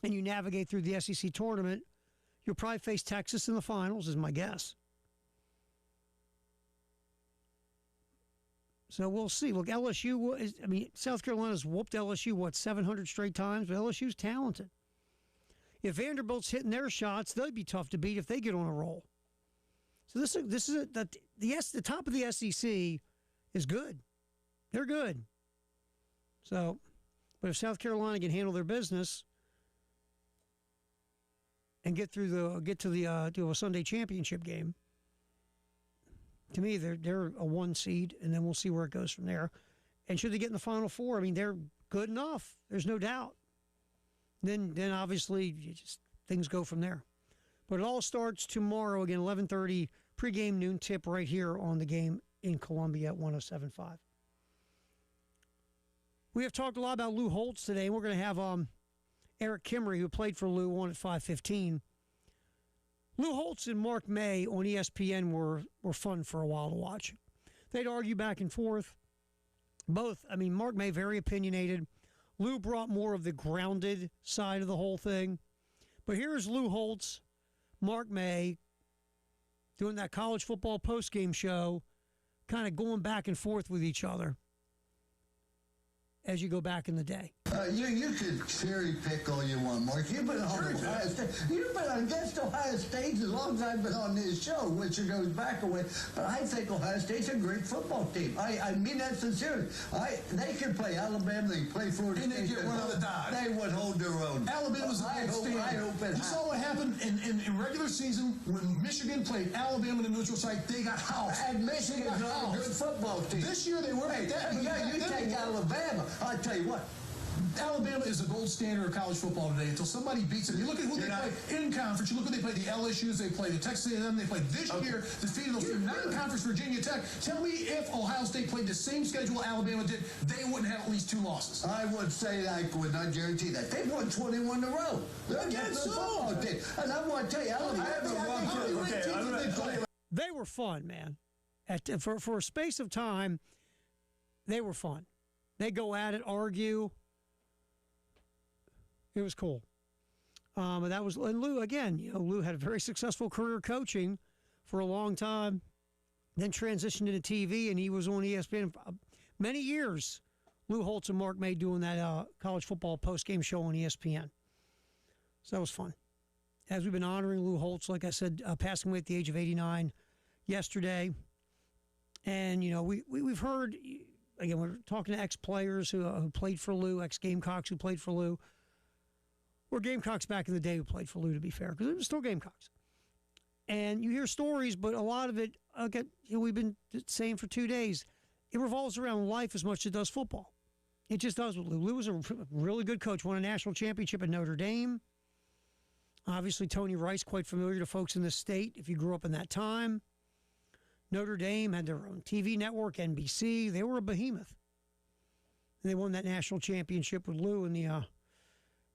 and you navigate through the SEC tournament, you'll probably face Texas in the finals, is my guess. So we'll see. Look, LSU, South Carolina's whooped LSU, 700 straight times, but LSU's talented. If Vanderbilt's hitting their shots, they'd be tough to beat if they get on a roll. So the top of the SEC is good. They're good. So, but if South Carolina can handle their business and get to a Sunday championship game, to me, they're a 1 seed, and then we'll see where it goes from there. And should they get in the Final Four, they're good enough. There's no doubt. Then obviously, things go from there. But it all starts tomorrow, again, 11:30, pregame noon tip right here on the Game in Columbia at 107.5. We have talked a lot about Lou Holtz today, and we're going to have Eric Kimmery, who played for Lou, on at 5:15. Lou Holtz and Mark May on ESPN were fun for a while to watch. They'd argue back and forth. Both, Mark May, very opinionated. Lou brought more of the grounded side of the whole thing. But here's Lou Holtz, Mark May, doing that college football postgame show, kind of going back and forth with each other as you go back in the day. You could cherry pick all you want, Mark. You've been on Ohio State. You've been against Ohio State as long as I've been on this show, which goes back a way. But I think Ohio State's a great football team. I mean that sincerely. They can play Alabama. They can play Florida State. And they get run on the dime. They would hold their own. Alabama's a bad stand. You saw what happened in regular season when Michigan played Alabama in the neutral site. They got housed. And Michigan's a good football team. This year they were. You take Alabama. I'll tell you what. Alabama is the gold standard of college football today until somebody beats them. You look at who they play in conference. You look at who they play, the LSUs, they play the Texas A&M, they played this year, defeated those teams. Not in conference, Virginia Tech. Tell me if Ohio State played the same schedule Alabama did, they wouldn't have at least 2 losses. I would say that. I would not guarantee that. They've won 21 in a row. They're against football team. And I want to tell you, they were fun, man. For a space of time, they were fun. They go at it, argue. It was cool. And Lou, again, Lou had a very successful career coaching for a long time, then transitioned into TV, and he was on ESPN for many years. Lou Holtz and Mark May doing that college football post-game show on ESPN. So that was fun. As we've been honoring Lou Holtz, like I said, passing away at the age of 89 yesterday. And, we've heard, again, we're talking to ex-players who played for Lou, ex-Gamecocks who played for Lou. Or Gamecocks back in the day who played for Lou, to be fair, because it was still Gamecocks. And you hear stories, but a lot of it, we've been saying for 2 days, it revolves around life as much as it does football. It just does with Lou. Lou was a really good coach, won a national championship at Notre Dame. Obviously, Tony Rice, quite familiar to folks in this state if you grew up in that time. Notre Dame had their own TV network, NBC. They were a behemoth. And they won that national championship with Lou in the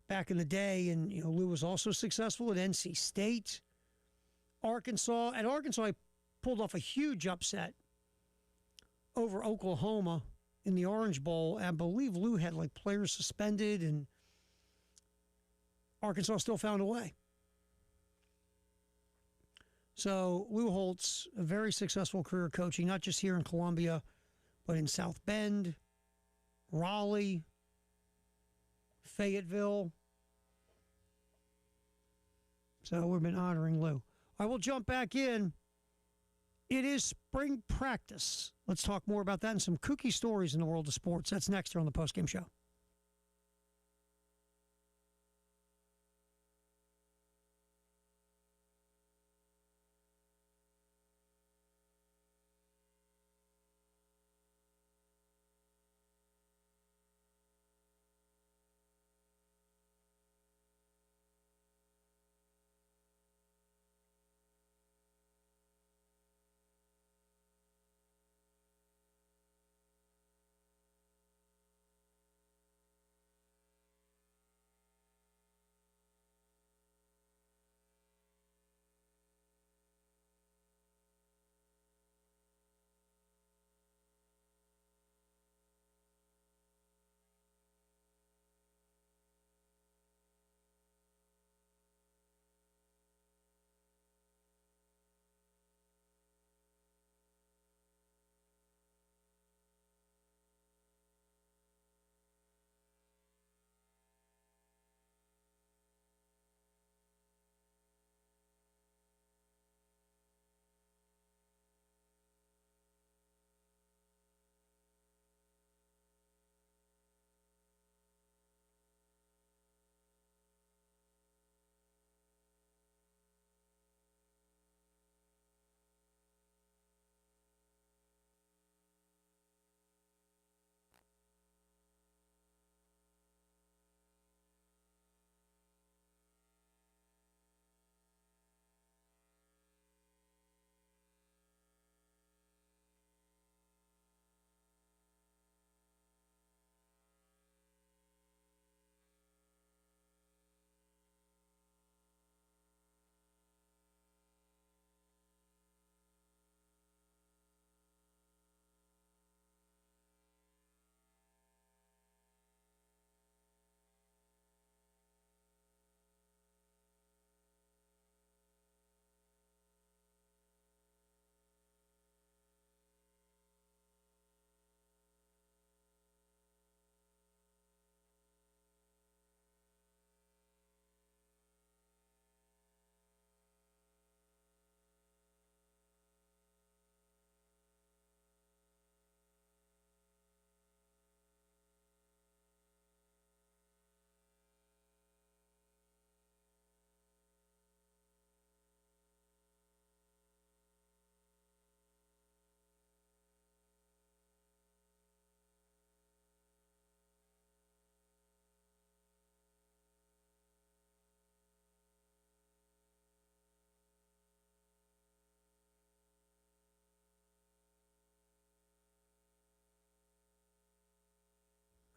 back in the day. And Lou was also successful at NC State, Arkansas. At Arkansas, he pulled off a huge upset over Oklahoma in the Orange Bowl. I believe Lou had players suspended, and Arkansas still found a way. So Lou Holtz, a very successful career coaching, not just here in Columbia, but in South Bend, Raleigh, Fayetteville. So we've been honoring Lou. I will jump back in. It is spring practice. Let's talk more about that and some kooky stories in the world of sports. That's next here on the postgame show.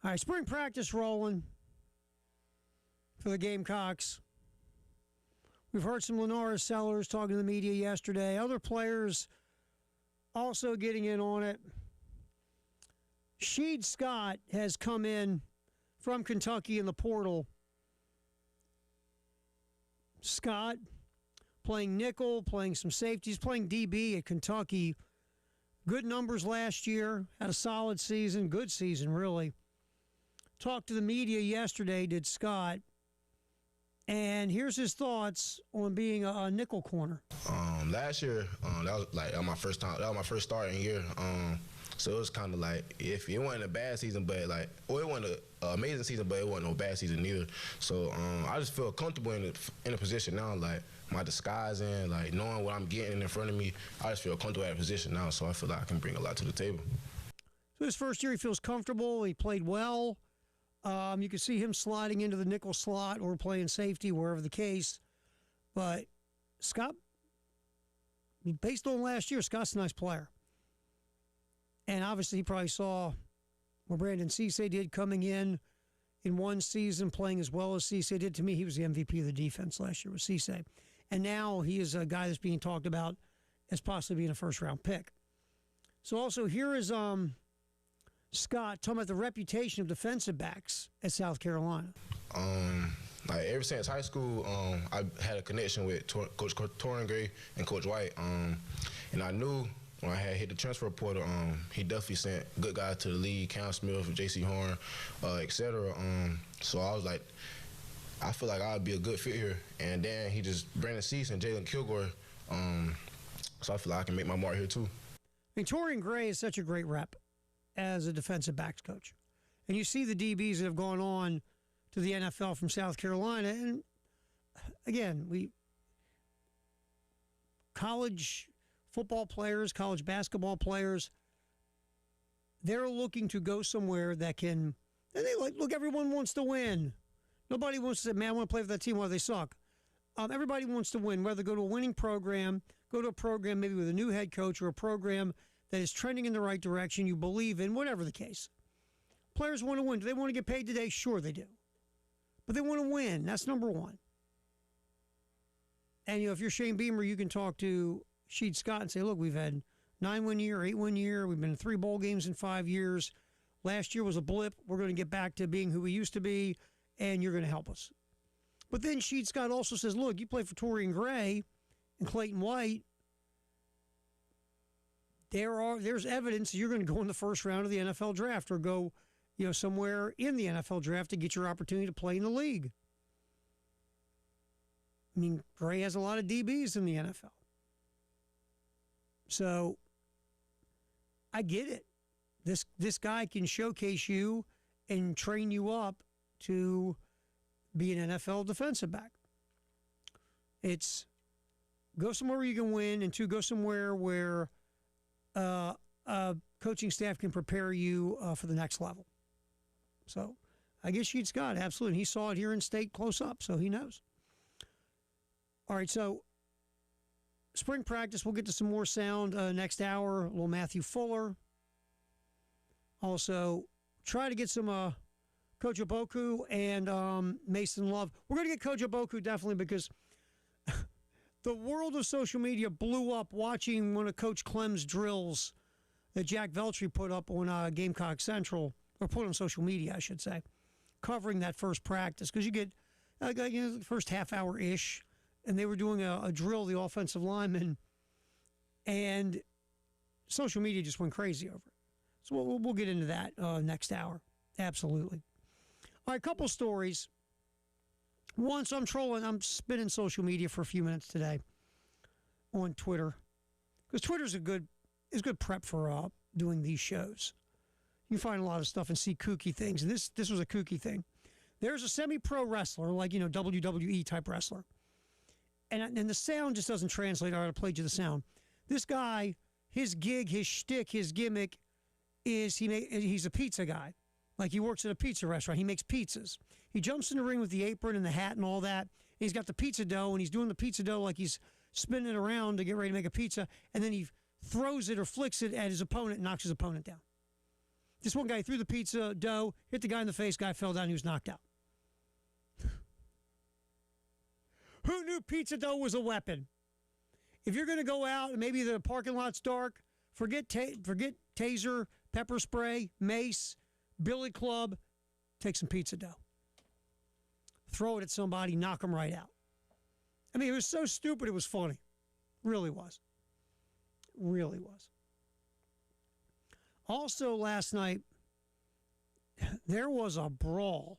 All right, spring practice rolling for the Gamecocks. We've heard some Linares Sellers talking to the media yesterday. Other players also getting in on it. Sheed Scott has come in from Kentucky in the portal. Scott playing nickel, playing some safeties, playing DB at Kentucky. Good numbers last year, had a solid season, good season really. Talked to the media yesterday, did Scott. And here's his thoughts on being a nickel corner. Last year, that was like my first time. That was my first starting year. So it was kind of like, if it wasn't a bad season, but like, or it wasn't an amazing season, but it wasn't no bad season either. So I just feel comfortable in the position now, like my disguising, like knowing what I'm getting in front of me. I just feel comfortable at a position now, so I feel like I can bring a lot to the table. So his first year, he feels comfortable. He played well. You can see him sliding into the nickel slot or playing safety, wherever the case. But Scott, based on last year, Scott's a nice player. And obviously he probably saw what Brandon Cisse did coming in one season, playing as well as Cisse did. To me, he was the MVP of the defense last year with Cisse. And now he is a guy that's being talked about as possibly being a first-round pick. So also here is Scott talking about the reputation of defensive backs at South Carolina. Like ever since high school, I had a connection with Coach Torin Gray and Coach White, and I knew when I had hit the transfer portal, he definitely sent good guys to the league, Cam Smith, J.C. Horn, etc. So I was like, I feel like I'd be a good fit here. And then he just Brandon Cease and Jalen Kilgore, so I feel like I can make my mark here too. I mean, Torin Gray is such a great rep as a defensive backs coach. And you see the DBs that have gone on to the NFL from South Carolina. And again, college football players, college basketball players, they're looking to go somewhere that can, and they like, look, everyone wants to win. Nobody wants to say, man, I want to play for that team while they suck. Everybody wants to win, whether go to a winning program, go to a program maybe with a new head coach, or a program that is trending in the right direction, you believe in, whatever the case. Players want to win. Do they want to get paid today? Sure they do. But they want to win. That's number one. And, if you're Shane Beamer, you can talk to Sheed Scott and say, look, we've had 9-win year, 8-win year. We've been in 3 bowl games in 5 years. Last year was a blip. We're going to get back to being who we used to be, and you're going to help us. But then Sheed Scott also says, look, you play for Torian Gray and Clayton White. There's evidence you're going to go in the first round of the NFL draft or go, somewhere in the NFL draft to get your opportunity to play in the league. I mean, Gray has a lot of DBs in the NFL. So I get it. This guy can showcase you and train you up to be an NFL defensive back. It's go somewhere where you can win, and 2, go somewhere where coaching staff can prepare you for the next level. So I guess Sheed Scott, absolutely. He saw it here in state close up, so he knows. All right, so spring practice, we'll get to some more sound next hour. A little Matthew Fuller. Also, try to get some Coach Oboku and Mason Love. We're going to get Coach Oboku definitely because the world of social media blew up watching one of Coach Clem's drills that Jack Veltri put up on Gamecock Central, or put on social media, I should say, covering that first practice. Because you get the first half hour-ish, and they were doing a drill, the offensive linemen, and social media just went crazy over it. So we'll get into that next hour. Absolutely. All right, a couple stories. One, so I'm spinning social media for a few minutes today on Twitter, because Twitter's good prep for doing these shows. You find a lot of stuff and see kooky things, and this was a kooky thing. There's a semi-pro wrestler, like WWE type wrestler, and the sound just doesn't translate. All right, I played you the sound. This guy, his gig, his shtick, his gimmick is he's a pizza guy. Like he works at a pizza restaurant. He makes pizzas. He jumps in the ring with the apron and the hat and all that. And he's got the pizza dough, and he's doing the pizza dough like he's spinning it around to get ready to make a pizza. And then he throws it or flicks it at his opponent and knocks his opponent down. This one guy threw the pizza dough, hit the guy in the face, guy fell down, he was knocked out. Who knew pizza dough was a weapon? If you're going to go out and maybe the parking lot's dark, forget taser, pepper spray, mace, billy club, take some pizza dough. Throw it at somebody, knock them right out. I mean, it was so stupid, it was funny. Really was. Really was. Also, last night, there was a brawl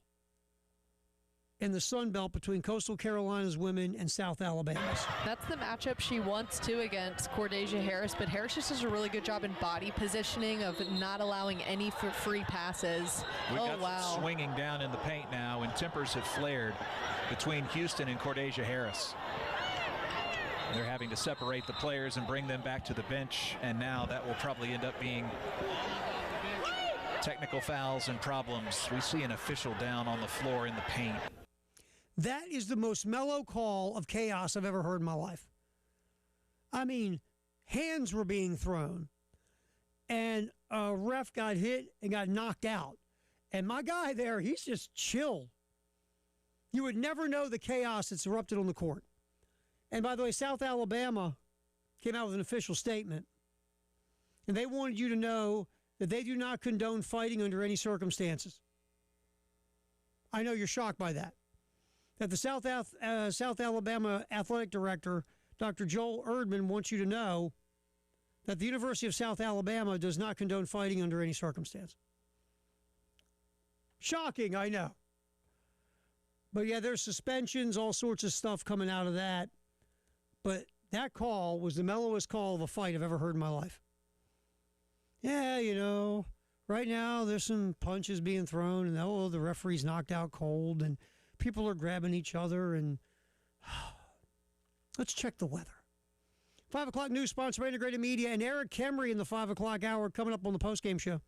in the Sun Belt between Coastal Carolina's women and South Alabama's. That's the matchup she wants to against Cordesia Harris, but Harris just does a really good job in body positioning of not allowing any free passes. We've got swinging down in the paint now, and tempers have flared between Houston and Cordesia Harris. They're having to separate the players and bring them back to the bench, and now that will probably end up being technical fouls and problems. We see an official down on the floor in the paint. That is the most mellow call of chaos I've ever heard in my life. I mean, hands were being thrown, and a ref got hit and got knocked out. And my guy there, he's just chill. You would never know the chaos that's erupted on the court. And by the way, South Alabama came out with an official statement, and they wanted you to know that they do not condone fighting under any circumstances. I know you're shocked by that. That the South Alabama athletic director, Dr. Joel Erdman, wants you to know that the University of South Alabama does not condone fighting under any circumstance. Shocking, I know. But yeah, there's suspensions, all sorts of stuff coming out of that. But that call was the mellowest call of a fight I've ever heard in my life. Yeah, you know, right now there's some punches being thrown, and the referee's knocked out cold, and people are grabbing each other, and let's check the weather. 5 o'clock news sponsored by Integrated Media, and Eric Kemry in the 5 o'clock hour coming up on the postgame show.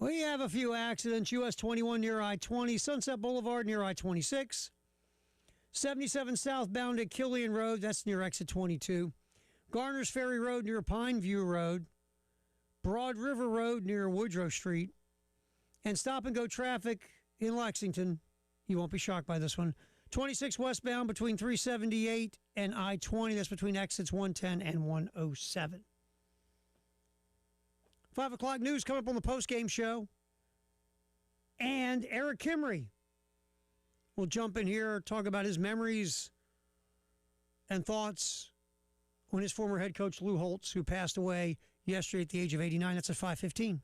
We have a few accidents. US 21 near I-20, Sunset Boulevard near I-26, 77 southbound at Killian Road, that's near exit 22, Garner's Ferry Road near Pineview Road, Broad River Road near Woodrow Street, and stop-and-go traffic in Lexington. You won't be shocked by this one. 26 westbound between 378 and I-20. That's between exits 110 and 107. 5 o'clock news coming up on the post-game show. And Eric Kimry will jump in here, talk about his memories and thoughts on his former head coach, Lou Holtz, who passed away yesterday at the age of 89. That's at 5:15.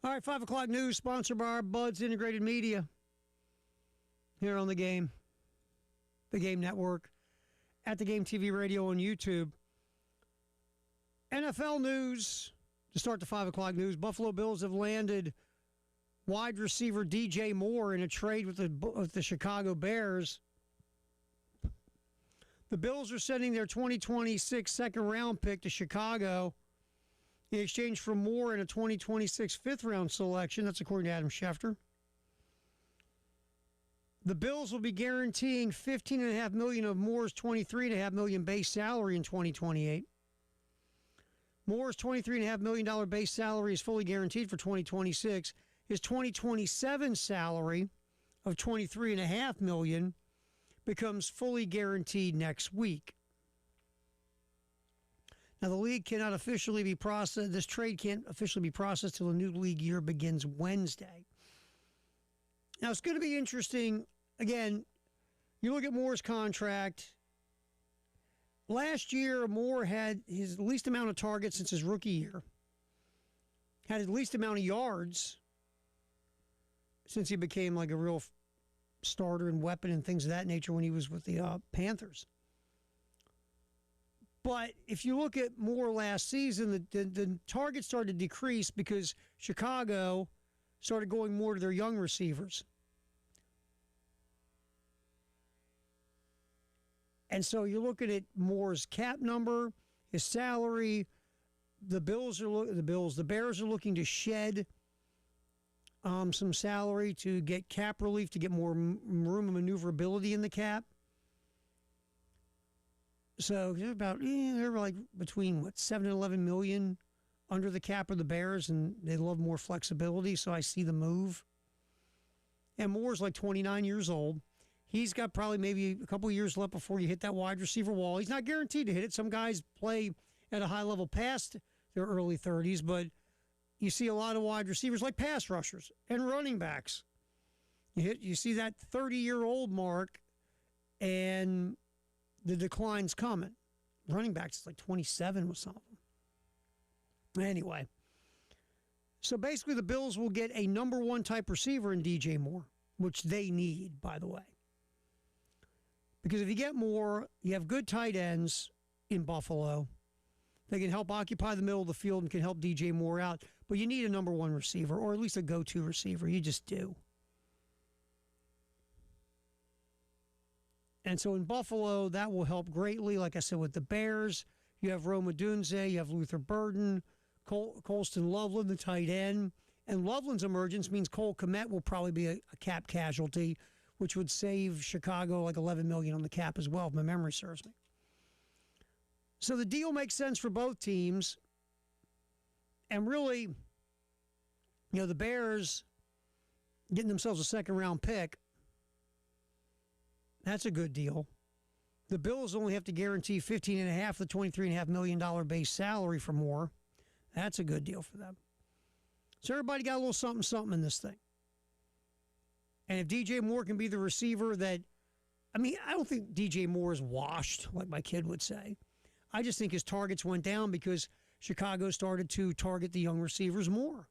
All right, 5 o'clock news, sponsored by our Buds Integrated Media here on The Game Network, at The Game TV Radio on YouTube. NFL news, to start the 5 o'clock news, Buffalo Bills have landed wide receiver DJ Moore in a trade with the Chicago Bears. The Bills are sending their 2026 second-round pick to Chicago in exchange for Moore and a 2026 fifth-round selection. That's according to Adam Schefter. The Bills will be guaranteeing $15.5 million of Moore's $23.5 million base salary in 2028. Moore's $23.5 million base salary is fully guaranteed for 2026. His 2027 salary of $23.5 million becomes fully guaranteed next week. Now, the league cannot officially be processed. This trade can't officially be processed till the new league year begins Wednesday. Now, it's going to be interesting. Again, you look at Moore's contract. Last year, Moore had his least amount of targets since his rookie year. Had his least amount of yards since he became like a real starter and weapon and things of that nature when he was with the Panthers. But if you look at Moore last season, the targets started to decrease because Chicago started going more to their young receivers. And so you're looking at Moore's cap number, his salary. The Bears are looking to shed some salary to get cap relief, to get more room and maneuverability in the cap. So they're like between 7 and 11 million under the cap of the Bears, and they love more flexibility. So I see the move. And Moore's like 29 years old. He's got probably maybe a couple of years left before you hit that wide receiver wall. He's not guaranteed to hit it. Some guys play at a high level past their early 30s, but you see a lot of wide receivers like pass rushers and running backs. You see that 30-year-old mark, and the decline's coming. Running backs is like 27 with some of them. Anyway, so basically the Bills will get a number one type receiver in DJ Moore, which they need, by the way. Because if you get Moore, you have good tight ends in Buffalo. They can help occupy the middle of the field and can help DJ Moore out. But you need a number one receiver, or at least a go-to receiver. You just do. And so in Buffalo, that will help greatly. Like I said, with the Bears, you have Rome Odunze, you have Luther Burden, Colston Loveland, the tight end. And Loveland's emergence means Cole Kmet will probably be a cap casualty, which would save Chicago like $11 million on the cap as well, if my memory serves me. So the deal makes sense for both teams. And really, the Bears getting themselves a second-round pick, that's a good deal. The Bills only have to guarantee $15.5 to $23.5 million base salary for Moore. That's a good deal for them. So everybody got a little something in this thing. And if DJ Moore can be the receiver that, I don't think DJ Moore is washed, like my kid would say. I just think his targets went down because Chicago started to target the young receivers more.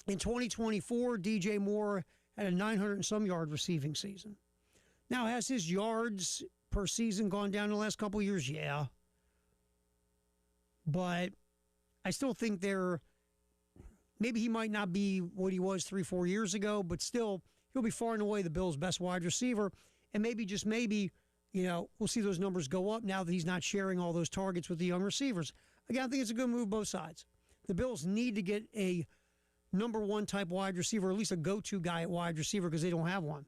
In 2024, DJ Moore had a 900 and some yard receiving season. Now, has his yards per season gone down in the last couple of years? Yeah. But I still think maybe he might not be what he was 3-4 years ago, but still, he'll be far and away the Bills' best wide receiver. And maybe, we'll see those numbers go up now that he's not sharing all those targets with the young receivers. Again, I think it's a good move both sides. The Bills need to get a number one type wide receiver, or at least a go-to guy at wide receiver, because they don't have one.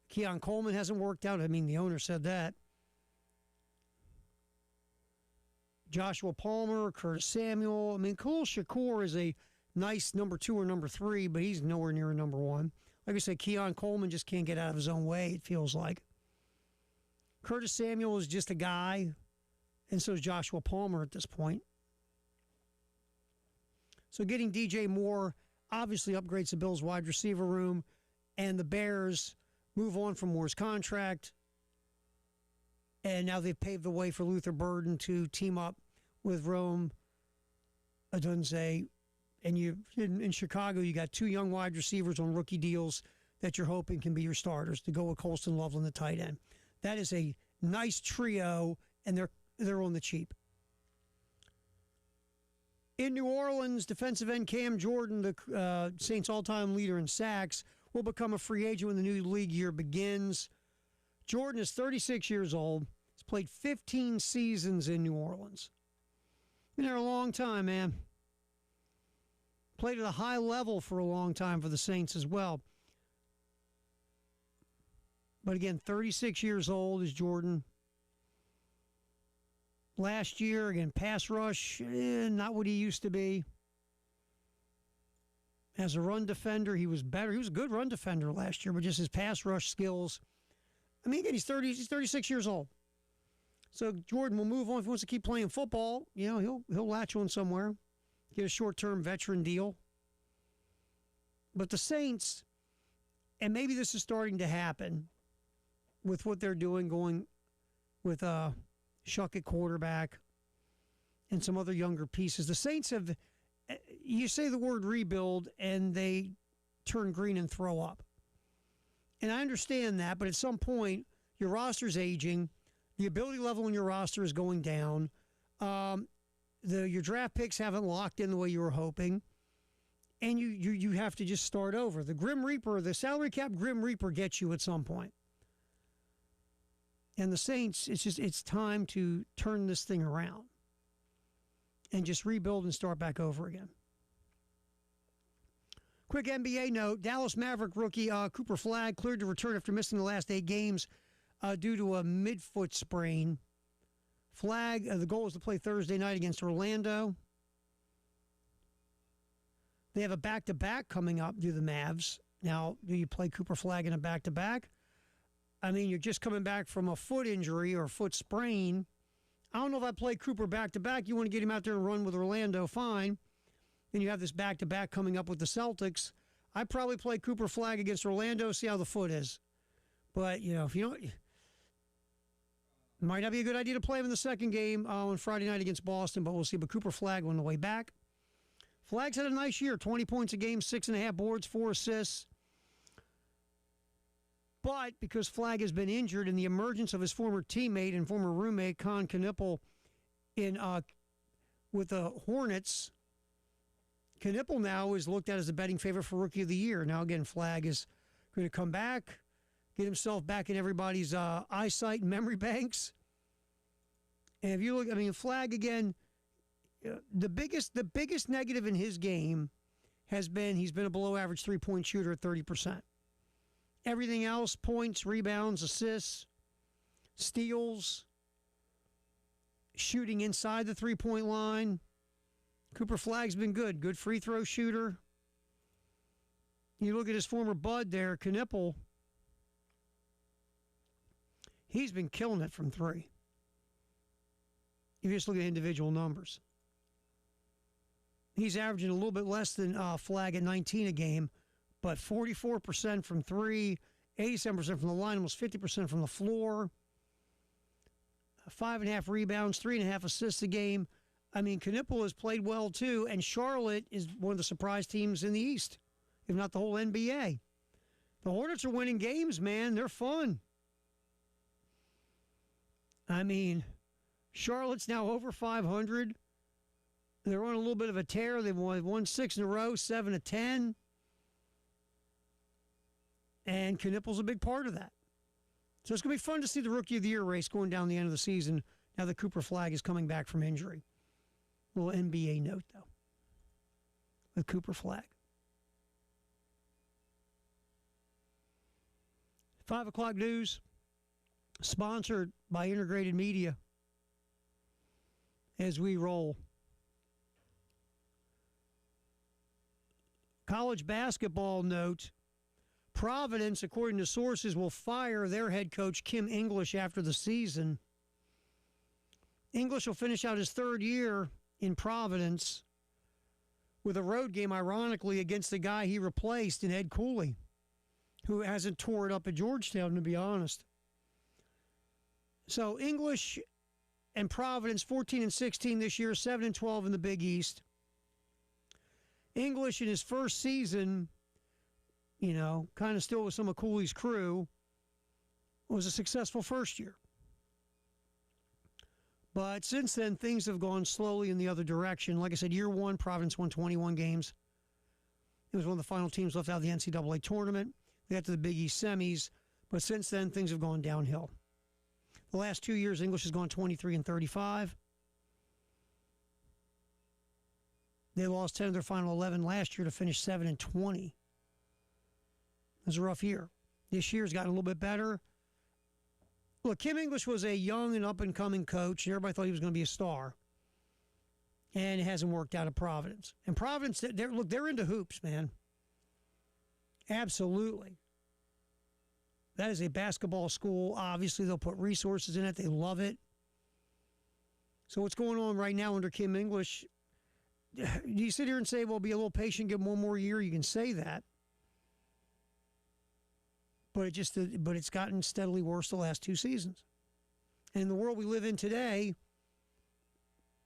Keon Coleman hasn't worked out. The owner said that. Joshua Palmer, Curtis Samuel. Khalil Shakur is a nice number 2 or number 3, but he's nowhere near a number 1. Like I said, Keon Coleman just can't get out of his own way, it feels like. Curtis Samuel is just a guy, and so is Joshua Palmer at this point. So getting DJ Moore obviously upgrades the Bills' wide receiver room, and the Bears move on from Moore's contract. And now they've paved the way for Luther Burden to team up with Rome Odunze. And in Chicago, you got 2 young wide receivers on rookie deals that you're hoping can be your starters to go with Colston Loveland, the tight end. That is a nice trio, and they're on the cheap. In New Orleans, defensive end Cam Jordan, the Saints' all-time leader in sacks, will become a free agent when the new league year begins. Jordan is 36 years old. He's played 15 seasons in New Orleans. Been there a long time, man. Played at a high level for a long time for the Saints as well. But again, 36 years old is Jordan. Last year, again, pass rush, not what he used to be. As a run defender, he was better. He was a good run defender last year, but just his pass rush skills. Again, he's 36 years old. So Jordan will move on if he wants to keep playing football. He'll latch on somewhere, get a short-term veteran deal. But the Saints, and maybe this is starting to happen with what they're doing, going with Shuck at quarterback and some other younger pieces. The Saints have, you say the word rebuild, and they turn green and throw up. And I understand that, but at some point, your roster's aging. The ability level in your roster is going down. Your draft picks haven't locked in the way you were hoping. And you have to just start over. The Grim Reaper, the salary cap Grim Reaper gets you at some point. And the Saints, it's time to turn this thing around and just rebuild and start back over again. Quick NBA note, Dallas Maverick rookie Cooper Flagg cleared to return after missing the last 8 games due to a midfoot sprain. Flagg, the goal is to play Thursday night against Orlando. They have a back-to-back coming up, do the Mavs. Now, do you play Cooper Flagg in a back-to-back? You're just coming back from a foot injury or a foot sprain. I don't know if I play Cooper back-to-back. You want to get him out there and run with Orlando, fine. Then you have this back-to-back coming up with the Celtics. I'd probably play Cooper Flagg against Orlando, see how the foot is. But, if you don't, it might not be a good idea to play him in the second game on Friday night against Boston, but we'll see. But Cooper Flagg on the way back. Flagg's had a nice year, 20 points a game, 6.5 boards, 4 assists. But because Flagg has been injured and the emergence of his former teammate and former roommate, Con Knippel, with the Hornets, Knippel now is looked at as the betting favorite for Rookie of the Year. Now, again, Flagg is going to come back, get himself back in everybody's eyesight and memory banks. And if you look, Flagg, again, the biggest negative in his game has been he's been a below-average three-point shooter at 30%. Everything else, points, rebounds, assists, steals, shooting inside the three-point line. Cooper Flagg's been good free throw shooter. You look at his former bud there, Knippel, He's been killing it from three. If you just look at individual numbers. He's averaging a little bit less than Flag at 19 a game, but 44% from three, 87% from the line, almost 50% from the floor. 5.5 rebounds, 3.5 assists a game. I mean, Knipple has played well too, and Charlotte is one of the surprise teams in the East, if not the whole NBA. The Hornets are winning games, man. They're fun. I mean, Charlotte's now over 500. They're on a little bit of a tear. They've won 6 in a row, 7 of 10. And Knipple's a big part of that. So it's going to be fun to see the Rookie of the Year race going down the end of the season now that Cooper Flag is coming back from injury. A little NBA note, though, with Cooper Flag. 5 o'clock news, sponsored by Integrated Media as we roll. College basketball note. Providence, according to sources, will fire their head coach, Kim English, after the season. English will finish out his third year in Providence with a road game, ironically, against the guy he replaced in Ed Cooley, who hasn't tore it up at Georgetown, to be honest. So English and Providence, 14-16 this year, 7-12 in the Big East. English in his first season, you know, kind of still with some of Cooley's crew, was a successful first year. But since then, things have gone slowly in the other direction. Like I said, year one, Providence won 21 games. It was one of the final teams left out of the NCAA tournament. They got to the Big East semis. But since then, things have gone downhill. The last 2 years, English has gone 23-35. They lost 10 of their final 11 last year to finish 7-20. It was a rough year. This year's gotten a little bit better. Look, Kim English was a young and up-and-coming coach, and everybody thought he was going to be a star. And it hasn't worked out at Providence. And Providence, they're into hoops, man. Absolutely. That is a basketball school. Obviously, they'll put resources in it. They love it. So what's going on right now under Kim English? You sit here and say, well, be a little patient, give him one more year. You can say that. But it's gotten steadily worse the last 2 seasons. And in the world we live in today,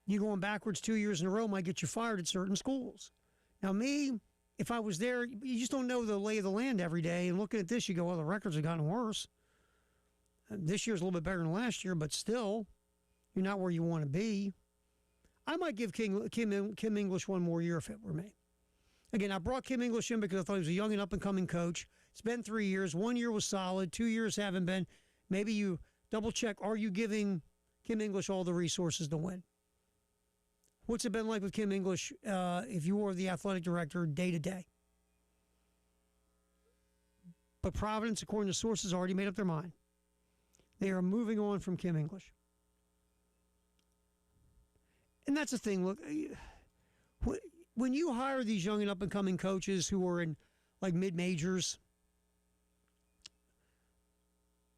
you going backwards 2 years in a row might get you fired at certain schools. Now, me, if I was there, you just don't know the lay of the land every day. And looking at this, you go, well, the records have gotten worse. This year's a little bit better than last year, but still, you're not where you want to be. I might give Kim English one more year if it were me. Again, I brought Kim English in because I thought he was a young and up-and-coming coach. It's been 3 years. 1 year was solid. 2 years haven't been. Maybe you double-check, are you giving Kim English all the resources to win? What's it been like with Kim English if you were the athletic director day-to-day? But Providence, according to sources, already made up their mind. They are moving on from Kim English. And that's the thing. Look, when you hire these young and up-and-coming coaches who are in, like, mid-majors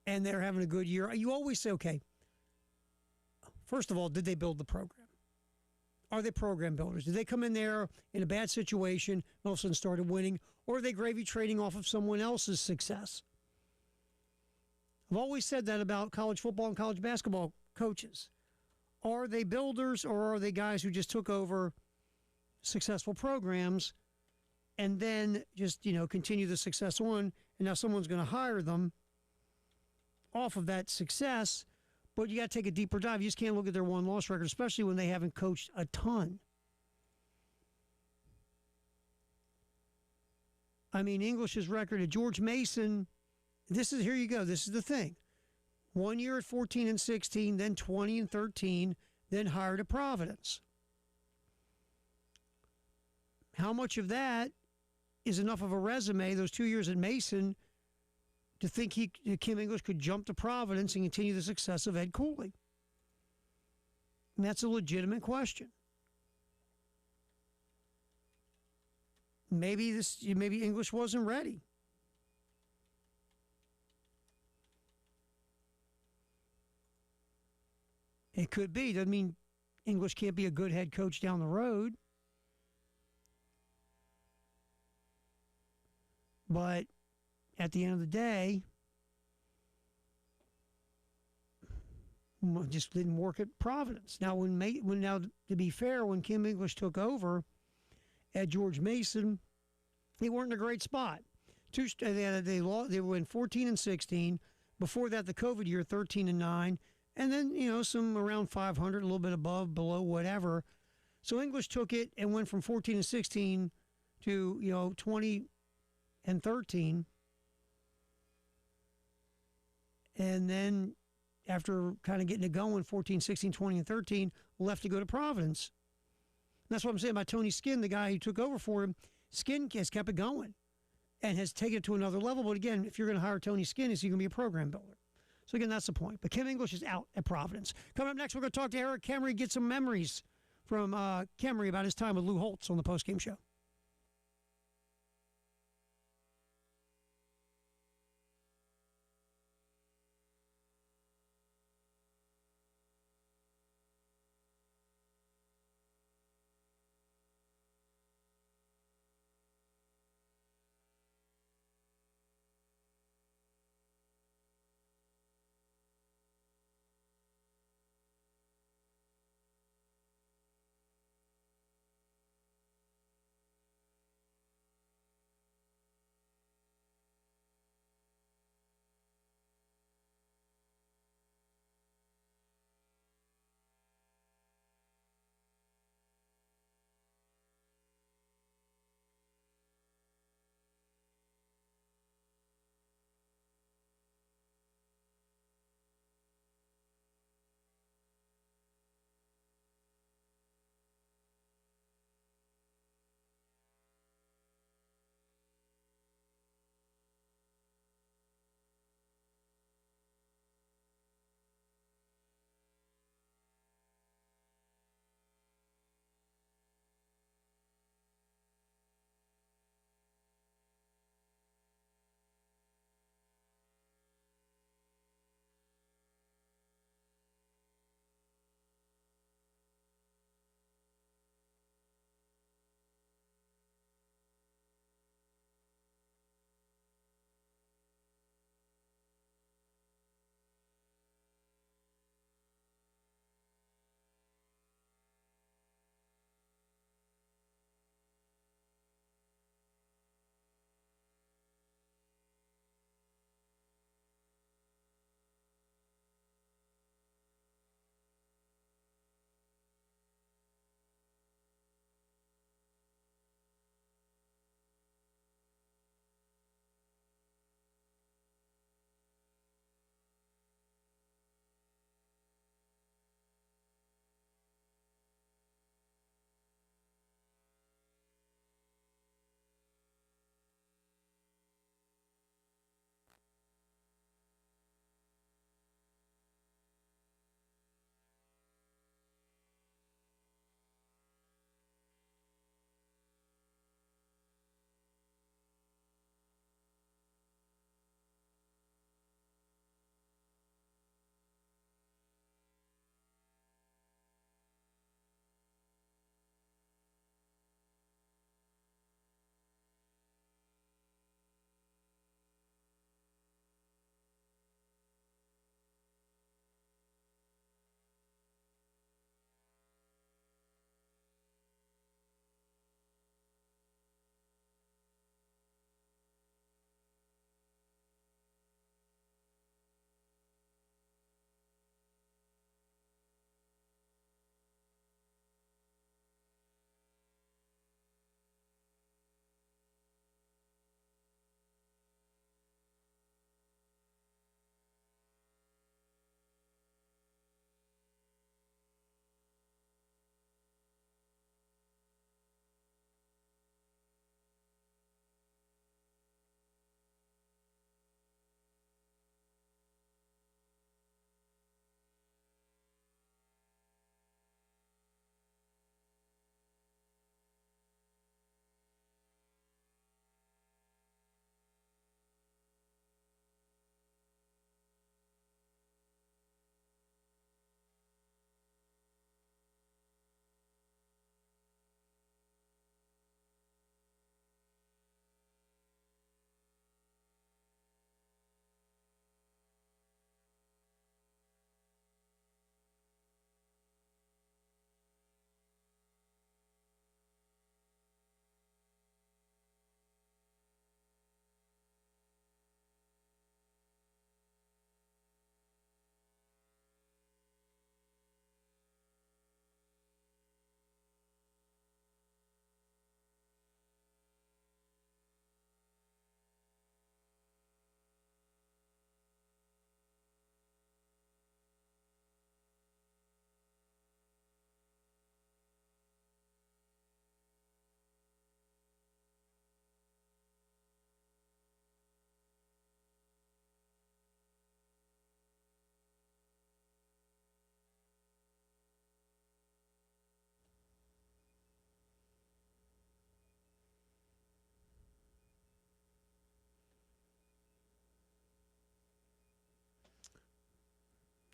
and they're having a good year, you always say, okay, first of all, did they build the program? Are they program builders? Did they come in there in a bad situation and all of a sudden started winning? Or are they gravy trading off of someone else's success? I've always said that about college football and college basketball coaches. Are they builders, or are they guys who just took over successful programs and then just, continue the success on, and now someone's going to hire them off of that success, but you got to take a deeper dive. You just can't look at their one-loss record, especially when they haven't coached a ton. I mean, English's record at George Mason, here you go, this is the thing. 1 year at 14-16, then 20-13, then hired at Providence. How much of that is enough of a resume, those 2 years at Mason, to think Kim English could jump to Providence and continue the success of Ed Cooley? And that's a legitimate question. Maybe English wasn't ready. It could be. Doesn't mean English can't be a good head coach down the road. But at the end of the day, just didn't work at Providence. Now, to be fair, when Kim English took over at George Mason, they weren't in a great spot. They went 14-16. Before that, the COVID year, 13-9, and then some around 500, a little bit above, below, whatever. So English took it and went from 14-16 to 20-13, and then after kind of getting it going, 14, 16, 20, and 13, left to go to Providence. And that's what I'm saying about Tony Skinn, the guy who took over for him. Skinn has kept it going and has taken it to another level. But again, if you're going to hire Tony Skinn, is he going to be a program builder? So again, that's the point. But Kim English is out at Providence. Coming up next, we're going to talk to Eric Kemery, get some memories from Kemery about his time with Lou Holtz on the postgame show.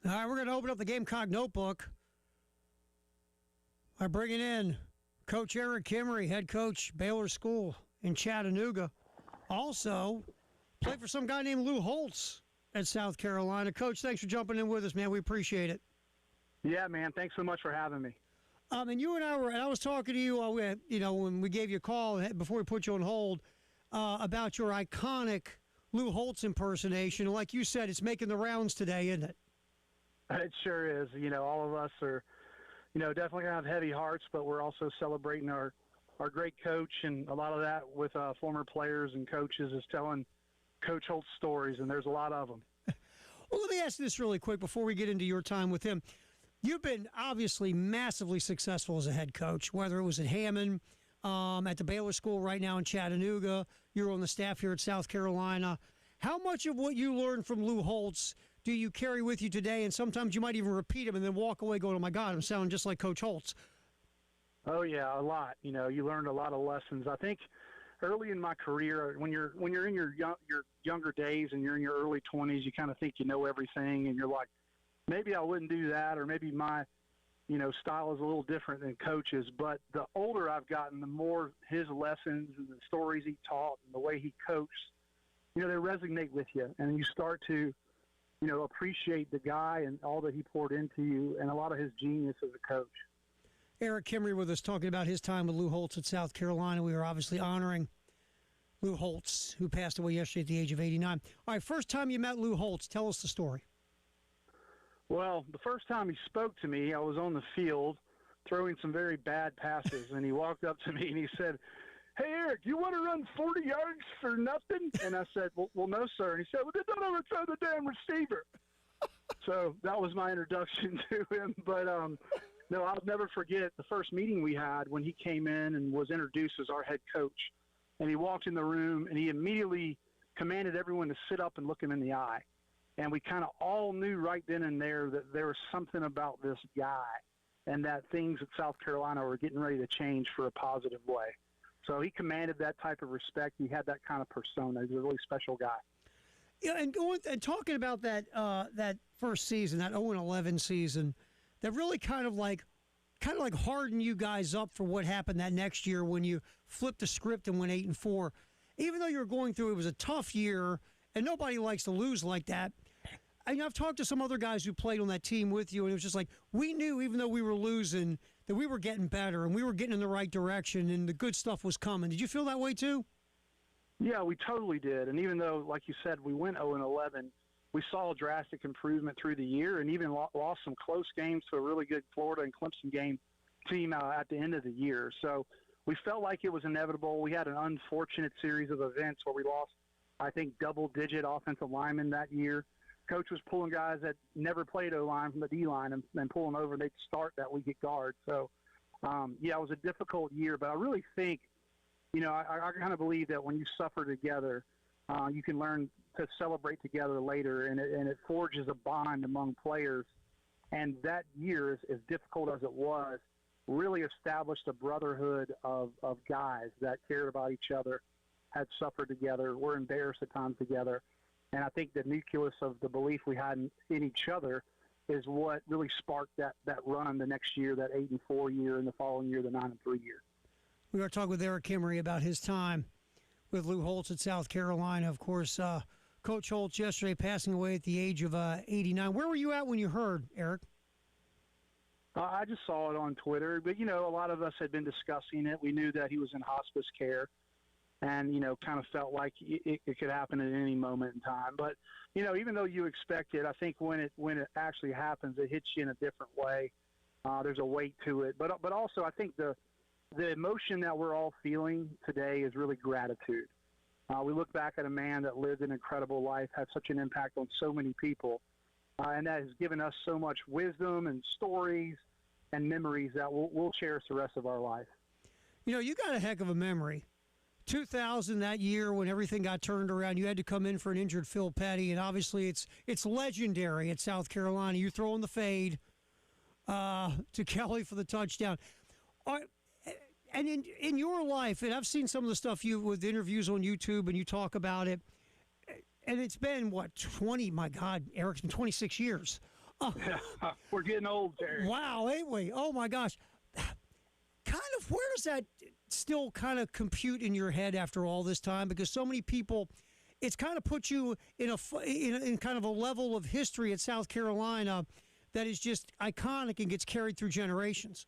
All right, we're going to open up the Gamecock notebook by bringing in Coach Eric Kimmery, head coach, Baylor School in Chattanooga. Also, played for some guy named Lou Holtz at South Carolina. Coach, thanks for jumping in with us, man. We appreciate it. Yeah, man. Thanks so much for having me. And you and I was talking to you, when we gave you a call before we put you on hold, about your iconic Lou Holtz impersonation. Like you said, it's making the rounds today, isn't it? It sure is. All of us are, definitely have heavy hearts, but we're also celebrating our great coach, and a lot of that with former players and coaches is telling Coach Holtz stories, and there's a lot of them. Well, let me ask you this really quick before we get into your time with him. You've been obviously massively successful as a head coach, whether it was at Hammond, at the Baylor School right now in Chattanooga. You're on the staff here at South Carolina. How much of what you learned from Lou Holtz do you carry with you today? And sometimes you might even repeat them and then walk away going, oh, my God, I'm sounding just like Coach Holtz. Oh, yeah, a lot. You learned a lot of lessons. I think early in my career, when you're in your younger days and you're in your early 20s, you kind of think you know everything, and you're like, maybe I wouldn't do that, or maybe my, style is a little different than Coach's. But the older I've gotten, the more his lessons and the stories he taught and the way he coached, they resonate with you. And you start to, appreciate the guy and all that he poured into you and a lot of his genius as a coach. Eric Kimmery with us talking about his time with Lou Holtz at South Carolina. We are obviously honoring Lou Holtz, who passed away yesterday at the age of 89. All right, first time you met Lou Holtz, tell us the story. Well, the first time he spoke to me, I was on the field throwing some very bad passes, and he walked up to me and he said, "Hey, Eric, you want to run 40 yards for nothing?" And I said, well, no, sir. And he said, "Well, then don't overthrow the damn receiver." So that was my introduction to him. But, no, I'll never forget the first meeting we had when he came in and was introduced as our head coach. And he walked in the room, and he immediately commanded everyone to sit up and look him in the eye. And we kind of all knew right then and there that there was something about this guy and that things at South Carolina were getting ready to change for a positive way. So he commanded that type of respect. He had that kind of persona. He was a really special guy. Yeah, and talking about that first season, that 0-11 season, that really kind of like hardened you guys up for what happened that next year when you flipped the script and went 8-4. Even though you were going through, it was a tough year, and nobody likes to lose like that. I've talked to some other guys who played on that team with you, and it was just like, we knew even though we were losing that we were getting better and we were getting in the right direction and the good stuff was coming. Did you feel that way too? Yeah, we totally did. And even though, like you said, we went 0-11, we saw a drastic improvement through the year and even lost some close games to a really good Florida and Clemson team at the end of the year. So we felt like it was inevitable. We had an unfortunate series of events where we lost, I think, double-digit offensive linemen that year. Coach was pulling guys that never played O-line from the D-line and pulling over, and they'd start that week at guard. So, it was a difficult year, but I really think, I kind of believe that when you suffer together, you can learn to celebrate together later, and it forges a bond among players. And that year, as difficult as it was, really established a brotherhood of guys that cared about each other, had suffered together, were embarrassed at times together. And I think the nucleus of the belief we had in each other is what really sparked that run the next year, that 8-4 year, and the following year, the 9-3 year. We are talking with Eric Kimmery about his time with Lou Holtz at South Carolina. Of course, Coach Holtz yesterday passing away at the age of 89. Where were you at when you heard, Eric? I just saw it on Twitter, but, a lot of us had been discussing it. We knew that he was in hospice care. And, kind of felt like it could happen at any moment in time. But, even though you expect it, I think when it actually happens, it hits you in a different way. There's a weight to it. But also I think the emotion that we're all feeling today is really gratitude. We look back at a man that lived an incredible life, had such an impact on so many people, and that has given us so much wisdom and stories and memories that we'll cherish the rest of our life. You got a heck of a memory. 2000, that year when everything got turned around, you had to come in for an injured Phil Petty, and obviously it's legendary at South Carolina. You throwing the fade to Kelly for the touchdown. And in your life, and I've seen some of the stuff with interviews on YouTube, and you talk about it, and it's been, 20, my God, Eric, it's been 26 years. Oh. We're getting old, Terry. Wow, ain't we? Oh, my gosh. Kind of, where does that still kind of compute in your head after all this time? Because so many people, it's kind of put you in kind of a level of history at South Carolina that is just iconic and gets carried through generations.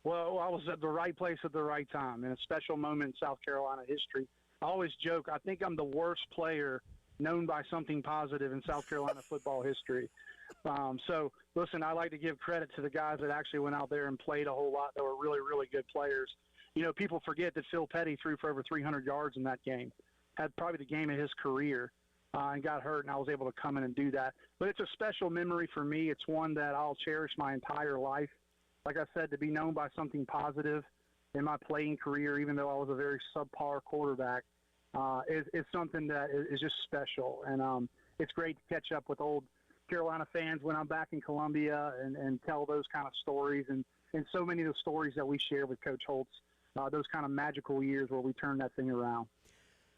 Well, I was at the right place at the right time in a special moment in South Carolina history. I always joke, I think I'm the worst player known by something positive in South Carolina football history. So, listen, I like to give credit to the guys that actually went out there and played a whole lot that were really, really good players. You know, people forget that Phil Petty threw for over 300 yards in that game, had probably the game of his career, and got hurt, and I was able to come in and do that. But it's a special memory for me. It's one that I'll cherish my entire life. Like I said, to be known by something positive in my playing career, even though I was a very subpar quarterback, is something that is just special. And it's great to catch up with old Carolina fans when I'm back in Columbia and tell those kind of stories. And so many of the stories that we share with Coach Holtz, those kind of magical years where we turn that thing around.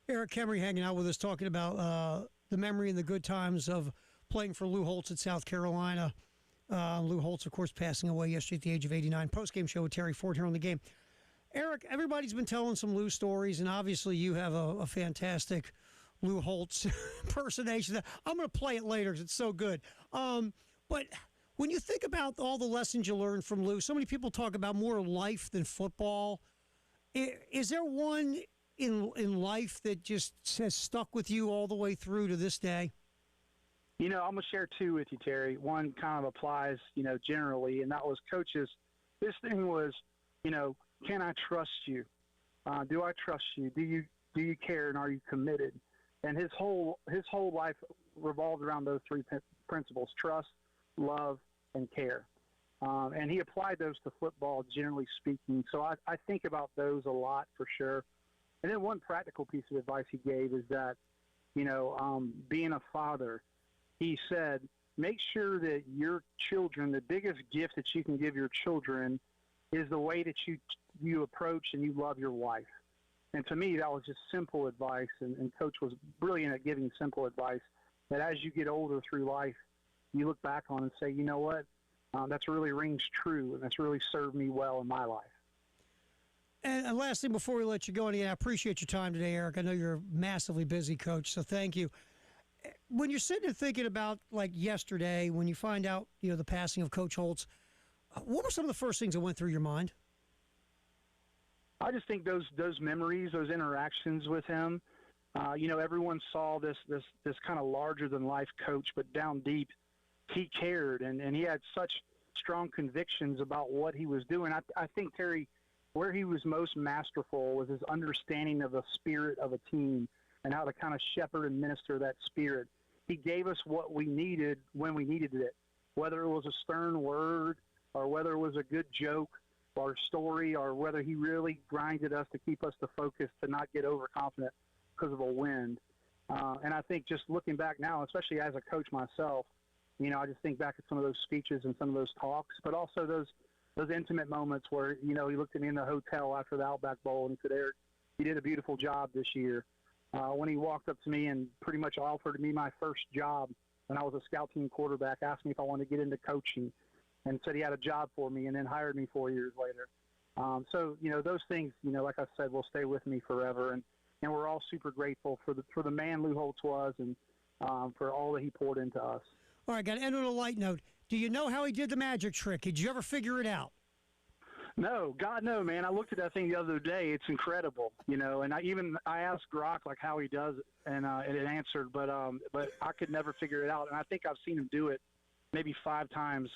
Eric Kemry hanging out with us, talking about the memory and the good times of playing for Lou Holtz at South Carolina. Lou Holtz, of course, passing away yesterday at the age of 89. Post-game show with Terry Ford here on The Game. Eric, everybody's been telling some Lou stories, and obviously you have a fantastic Lou Holtz impersonation. I'm going to play it later because it's so good. But when you think about all the lessons you learned from Lou, so many people talk about more life than football. Is there one in life that just has stuck with you all the way through to this day? You know, I'm going to share two with you, Terry. One kind of applies, generally, and that was coaches. This thing was, can I trust you? Do I trust you? Do you care, and are you committed? And his whole life revolved around those three principles: trust, love, and care. And he applied those to football, generally speaking. So I think about those a lot for sure. And then one practical piece of advice he gave is that, being a father, he said, make sure that your children, the biggest gift that you can give your children is the way that you approach and you love your wife. And to me, that was just simple advice. And Coach was brilliant at giving simple advice that as you get older through life, you look back on and say, you know what, that's really rings true, and that's really served me well in my life. And last thing before we let you go, and again, I appreciate your time today, Eric. I know you're massively busy, Coach, so thank you. When you're sitting and thinking about, like, yesterday, when you find out, the passing of Coach Holtz, what were some of the first things that went through your mind? I just think those memories, those interactions with him, everyone saw this kind of larger-than-life coach, but down deep, he cared, and he had such strong convictions about what he was doing. I think, Terry, where he was most masterful was his understanding of the spirit of a team and how to kind of shepherd and minister that spirit. He gave us what we needed when we needed it, whether it was a stern word or whether it was a good joke or story or whether he really grinded us to keep us to focus, to not get overconfident because of a wind. And I think just looking back now, especially as a coach myself, I just think back at some of those speeches and some of those talks, but also those intimate moments where, he looked at me in the hotel after the Outback Bowl and he said, Eric, you did a beautiful job this year. When he walked up to me and pretty much offered me my first job when I was a scout team quarterback, asked me if I wanted to get into coaching and said he had a job for me and then hired me 4 years later. So, those things, like I said, will stay with me forever. And we're all super grateful for the man Lou Holtz was and for all that he poured into us. All right, got to end on a light note. Do you know how he did the magic trick? Did you ever figure it out? No, God, no, man. I looked at that thing the other day. It's incredible, and I asked Grok how he does it, and it answered, but I could never figure it out. And I think I've seen him do it maybe 5 times,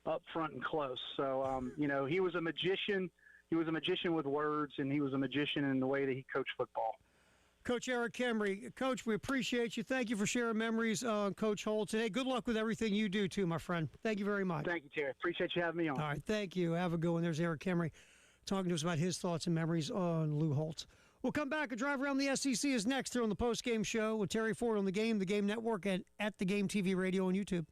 up front and close. So, he was a magician. He was a magician with words, and he was a magician in the way that he coached football. Coach Eric Kemry. Coach, we appreciate you. Thank you for sharing memories on Coach Holtz today. Good luck with everything you do, too, my friend. Thank you very much. Thank you, Terry. Appreciate you having me on. All right, thank you. Have a good one. There's Eric Kemry talking to us about his thoughts and memories on Lou Holtz. We'll come back. A drive around the SEC is next here on the post-game show with Terry Ford on The Game Network, and at The Game TV Radio on YouTube.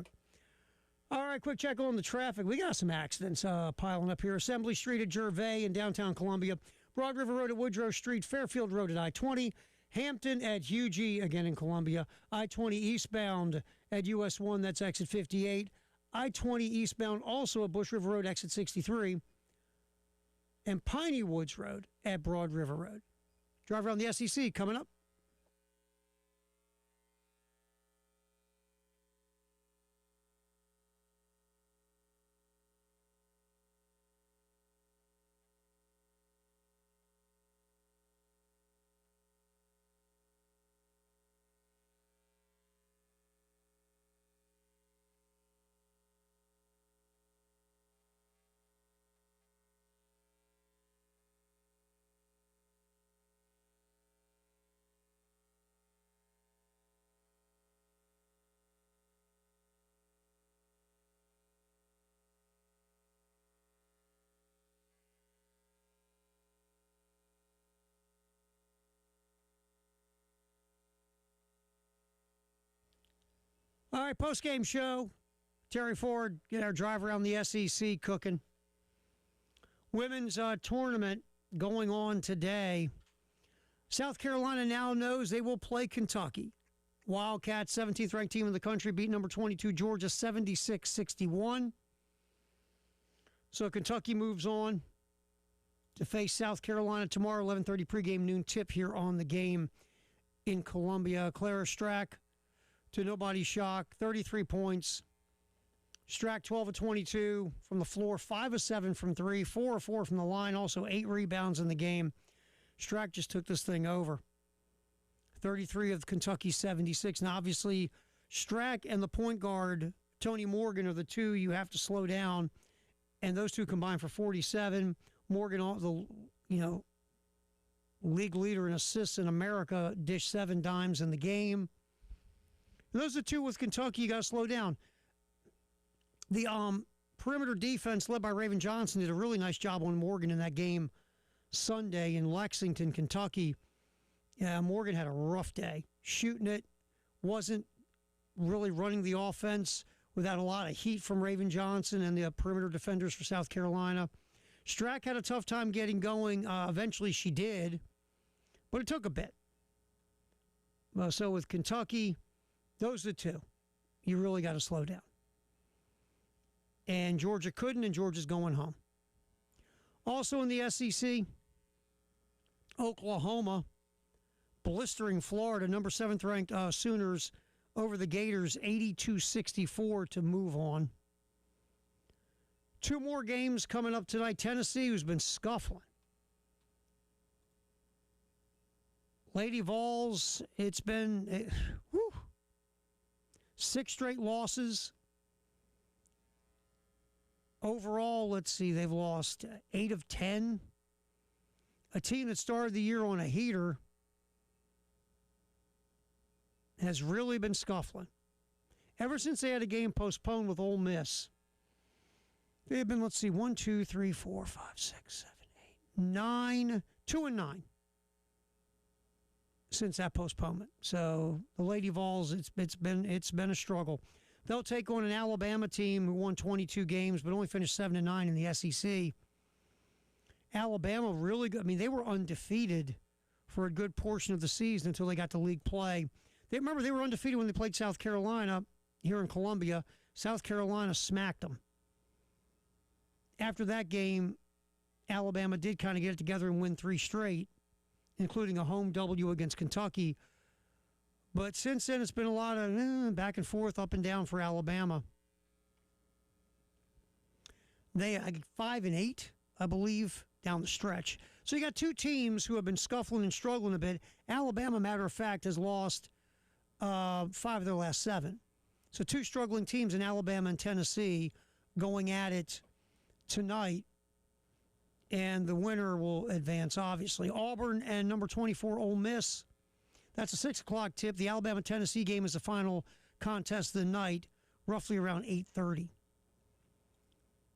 quick. All right, quick check on the traffic. We got some accidents piling up here. Assembly Street at Gervais in downtown Columbia. Broad River Road at Woodrow Street. Fairfield Road at I-20. Hampton at Hugie, again in Columbia. I-20 eastbound at US 1, that's exit 58. I-20 eastbound also at Bush River Road, exit 63. And Piney Woods Road at Broad River Road. Drive around the SEC coming up. All right, post-game show. Terry Ford, get our drive around the SEC cooking. Women's tournament going on today. South Carolina now knows they will play Kentucky. Wildcats, 17th ranked team in the country, beat number 22 Georgia 76-61. So Kentucky moves on to face South Carolina tomorrow, 11:30 pregame, noon tip here on the Game in Columbia. Clara Strack, to nobody's shock, 33 points. Strack 12 of 22 from the floor, 5 of 7 from 3, 4 of 4 from the line, also 8 rebounds in the game. Strack just took this thing over. 33 of Kentucky's 76. Now, obviously, Strack and the point guard, Tony Morgan, are the two you have to slow down, and those two combined for 47. Morgan, the league leader in assists in America, dished 7 dimes in the game. And those are two with Kentucky you got to slow down. The perimeter defense led by Raven Johnson did a really nice job on Morgan in that game Sunday in Lexington, Kentucky. Yeah, Morgan had a rough day. Shooting it, wasn't really running the offense without a lot of heat from Raven Johnson and the perimeter defenders for South Carolina. Strack had a tough time getting going. Eventually she did, but it took a bit. So with Kentucky, those are the two. You really got to slow down. And Georgia couldn't, and Georgia's going home. Also in the SEC, Oklahoma blistering Florida, number 7th ranked Sooners over the Gators, 82-64 to move on. 2 more games coming up tonight. Tennessee, who's been scuffling. Lady Vols, it's been 6 straight losses. Overall, let's see, they've lost 8 of 10. A team that started the year on a heater has really been scuffling. Ever since they had a game postponed with Ole Miss, they've been, 1, 2, 3, 4, 5, 6, 7, 8, 9, 2-9 since that postponement. So the Lady Vols, it's been a struggle. They'll take on an Alabama team who won 22 games but only finished 7-9 in the SEC. Alabama really good. I mean, they were undefeated for a good portion of the season until they got to league play. They were undefeated when they played South Carolina here in Columbia. South Carolina smacked them. After that game, Alabama did kind of get it together and win 3 straight, including a home W against Kentucky. But since then, it's been a lot of back and forth, up and down for Alabama. They 5-8, I believe, down the stretch. So you got 2 teams who have been scuffling and struggling a bit. Alabama, matter of fact, has lost 5 of their last 7. So 2 struggling teams in Alabama and Tennessee going at it tonight. And the winner will advance, obviously. Auburn and number 24, Ole Miss. That's a 6 o'clock tip. The Alabama-Tennessee game is the final contest of the night, roughly around 8:30.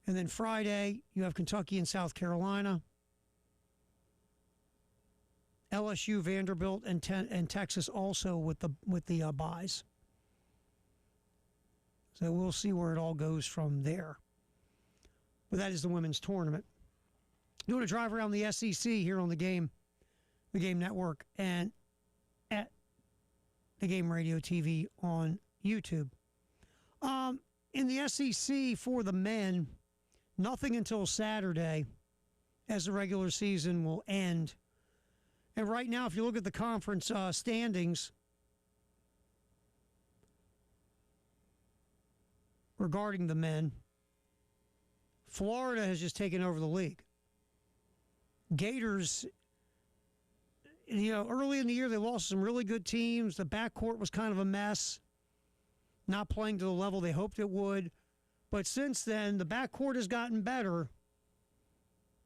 And then Friday, you have Kentucky and South Carolina. LSU, Vanderbilt, and Texas also with the buys. So we'll see where it all goes from there. But that is the women's tournament. Doing a drive around the SEC here on the Game Network, and at the Game Radio TV on YouTube. In the SEC for the men, nothing until Saturday as the regular season will end. And right now, if you look at the conference standings regarding the men, Florida has just taken over the league. Gators, early in the year, they lost some really good teams. The backcourt was kind of a mess, not playing to the level they hoped it would. But since then, the backcourt has gotten better.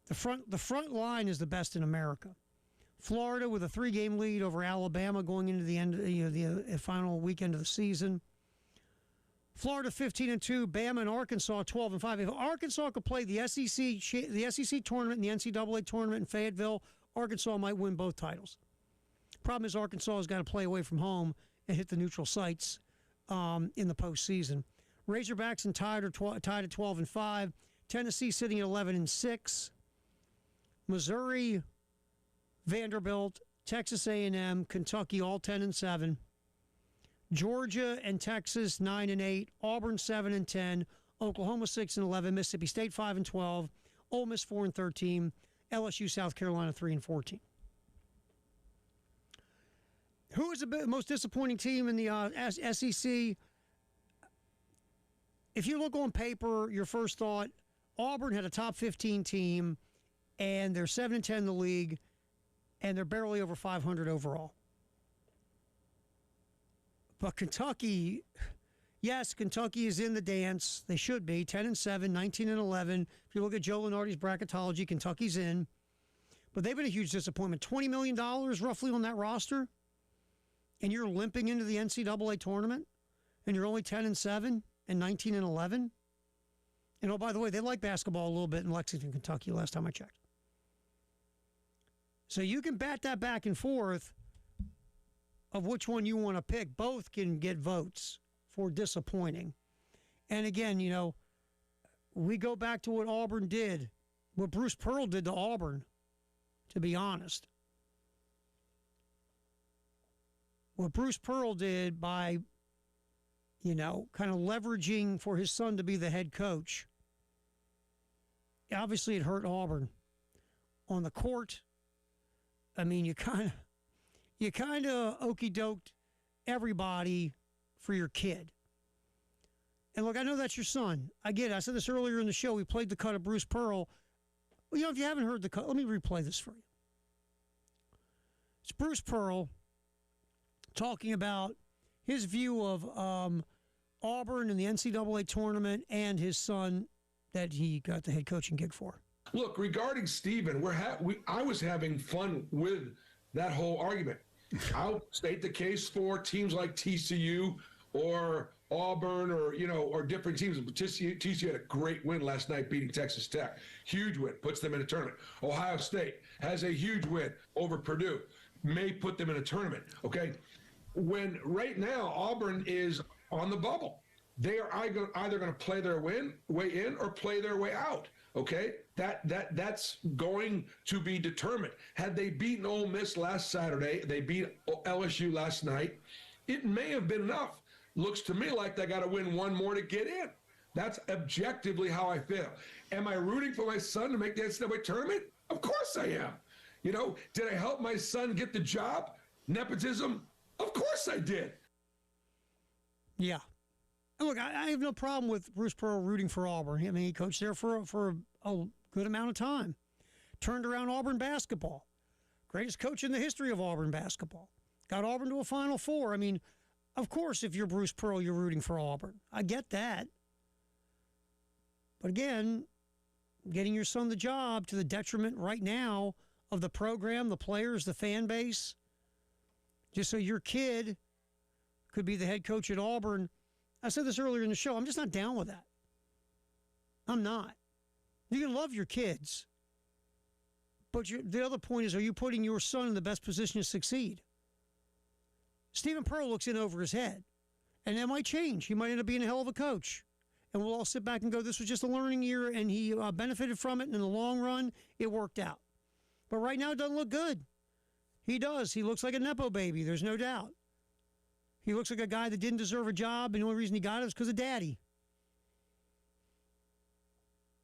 The front line is the best in America. Florida with a 3-game lead over Alabama going into the end, the final weekend of the season. Florida 15-2, Bama and Arkansas 12-5. If Arkansas could play the SEC tournament and the NCAA tournament in Fayetteville, Arkansas might win both titles. Problem is Arkansas has got to play away from home and hit the neutral sites in the postseason. Razorbacks and tied at 12-5. Tennessee sitting at 11-6. Missouri, Vanderbilt, Texas A&M, Kentucky all 10-7. Georgia and Texas 9-8, Auburn 7-10, Oklahoma 6-11, Mississippi State 5-12, Ole Miss 4-13, LSU, South Carolina 3-14. Who is the most disappointing team in the SEC? If you look on paper, your first thought, Auburn had a top 15 team, and they're 7-10 in the league, and they're barely over 500 overall. But Kentucky, yes, Kentucky is in the dance. They should be 10-7, 19-11. If you look at Joe Lunardi's bracketology, Kentucky's in. But they've been a huge disappointment. $20 million roughly on that roster, and you're limping into the NCAA tournament, and you're only 10-7 and 19-11. And oh, by the way, they like basketball a little bit in Lexington, Kentucky, last time I checked. So you can bat that back and forth of which one you want to pick. Both can get votes for disappointing. And again, we go back to what Auburn did, what Bruce Pearl did to Auburn, to be honest. What Bruce Pearl did by, kind of leveraging for his son to be the head coach, obviously it hurt Auburn. On the court, I mean, you kind of okey-doked everybody for your kid. And look, I know that's your son. I get it. I said this earlier in the show. We played the cut of Bruce Pearl. Well, if you haven't heard the cut, let me replay this for you. It's Bruce Pearl talking about his view of Auburn and the NCAA tournament and his son that he got the head coaching gig for. Look, regarding Stephen, I was having fun with that whole argument. I'll state the case for teams like TCU or Auburn or different teams. TCU had a great win last night beating Texas Tech. Huge win, puts them in a tournament. Ohio State has a huge win over Purdue, may put them in a tournament, okay? When right now Auburn is on the bubble. They are either going to play their way in or play their way out. Okay, that's going to be determined. Had they beaten Ole Miss last Saturday, they beat LSU last night, it may have been enough. Looks to me like they got to win one more to get in. That's objectively how I feel. Am I rooting for my son to make the NCAA tournament? Of course I am. Did I help my son get the job? Nepotism? Of course I did. Yeah. Look, I have no problem with Bruce Pearl rooting for Auburn. I mean, he coached there for a good amount of time. Turned around Auburn basketball. Greatest coach in the history of Auburn basketball. Got Auburn to a Final Four. I mean, of course, if you're Bruce Pearl, you're rooting for Auburn. I get that. But again, getting your son the job to the detriment right now of the program, the players, the fan base, just so your kid could be the head coach at Auburn. I said this earlier in the show. I'm just not down with that. I'm not. You can love your kids. But the other point is, are you putting your son in the best position to succeed? Stephen Pearl looks in over his head. And that might change. He might end up being a hell of a coach. And we'll all sit back and go, this was just a learning year, and he benefited from it, and in the long run, it worked out. But right now, it doesn't look good. He does. He looks like a Nepo baby. There's no doubt. He looks like a guy that didn't deserve a job, and the only reason he got it was because of daddy.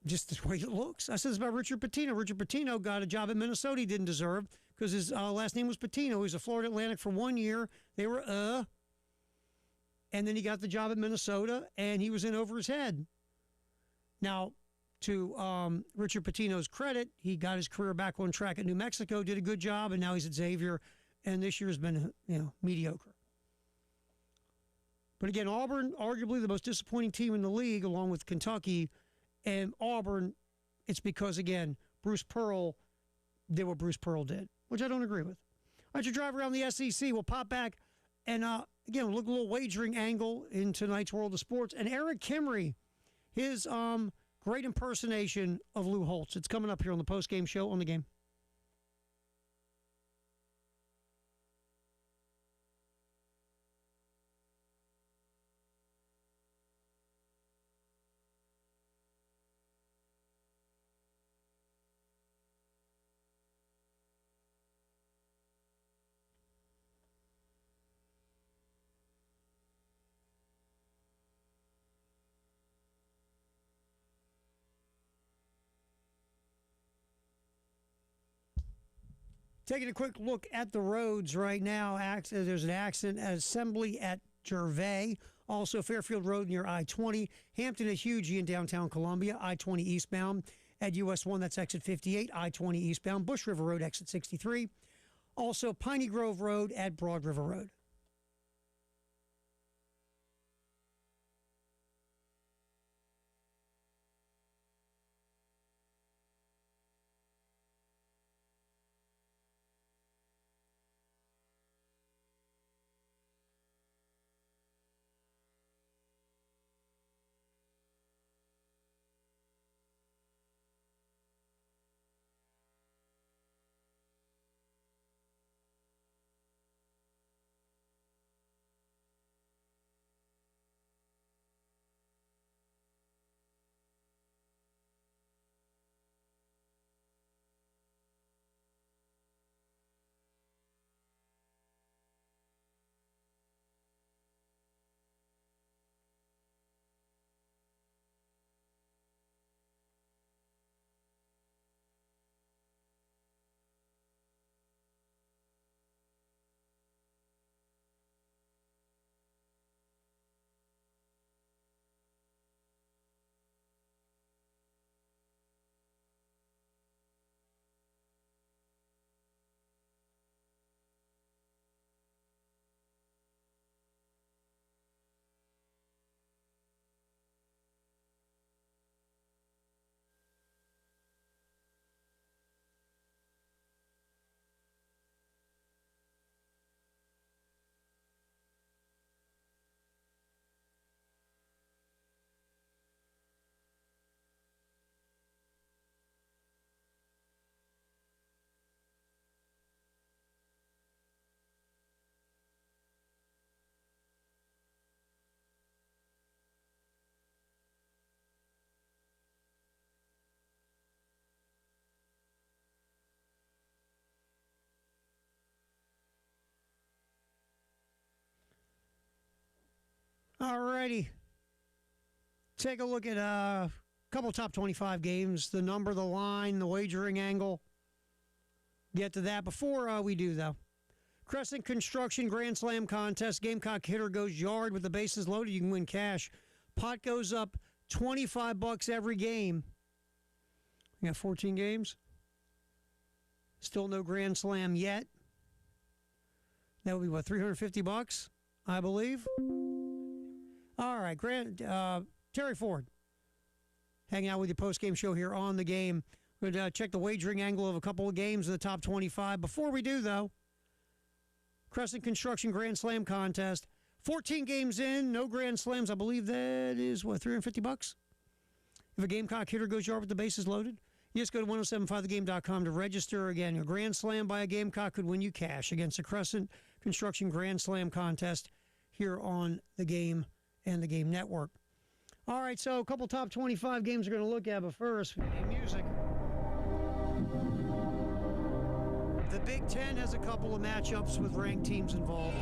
Just the way it looks. I said this about Richard Pitino. Richard Pitino got a job at Minnesota he didn't deserve because his last name was Pitino. He was a Florida Atlantic for 1 year. They were, and then he got the job at Minnesota, and he was in over his head. Now, to Richard Pitino's credit, he got his career back on track at New Mexico, did a good job, and now he's at Xavier, and this year has been, mediocre. But again, Auburn, arguably the most disappointing team in the league, along with Kentucky, and Auburn, it's because, again, Bruce Pearl did what Bruce Pearl did, which I don't agree with. All right, you drive around the SEC. We'll pop back and, again, we'll look at a little wagering angle in tonight's World of Sports. And Eric Kimry, his great impersonation of Lou Holtz. It's coming up here on the postgame show on the Game. Taking a quick look at the roads right now. There's an accident at Assembly at Gervais. Also, Fairfield Road near I-20. Hampton at Hughie in downtown Columbia. I-20 eastbound at US 1. That's exit 58. I-20 eastbound. Bush River Road, exit 63. Also, Piney Grove Road at Broad River Road. All righty. Take a look at a couple top 25 games, the number, the line, the wagering angle. Get to that. Before we do, though, Crescent Construction Grand Slam Contest. Gamecock hitter goes yard with the bases loaded. You can win cash. Pot goes up $25 every game. We got 14 games. Still no Grand Slam yet. That would be, what, $350, I believe? All right, Terry Ford, hanging out with your post-game show here on the Game. We're going to check the wagering angle of a couple of games in the top 25. Before we do, though, Crescent Construction Grand Slam Contest. 14 games in, no Grand Slams. I believe that is, what, $350? If a Gamecock hitter goes yard with the bases loaded, you just go to 1075thegame.com to register. Again, a Grand Slam by a Gamecock could win you cash against the Crescent Construction Grand Slam Contest here on the Game and the Game Network. All right, so a couple top 25 games we're going to look at, but first, music. The Big Ten has a couple of matchups with ranked teams involved.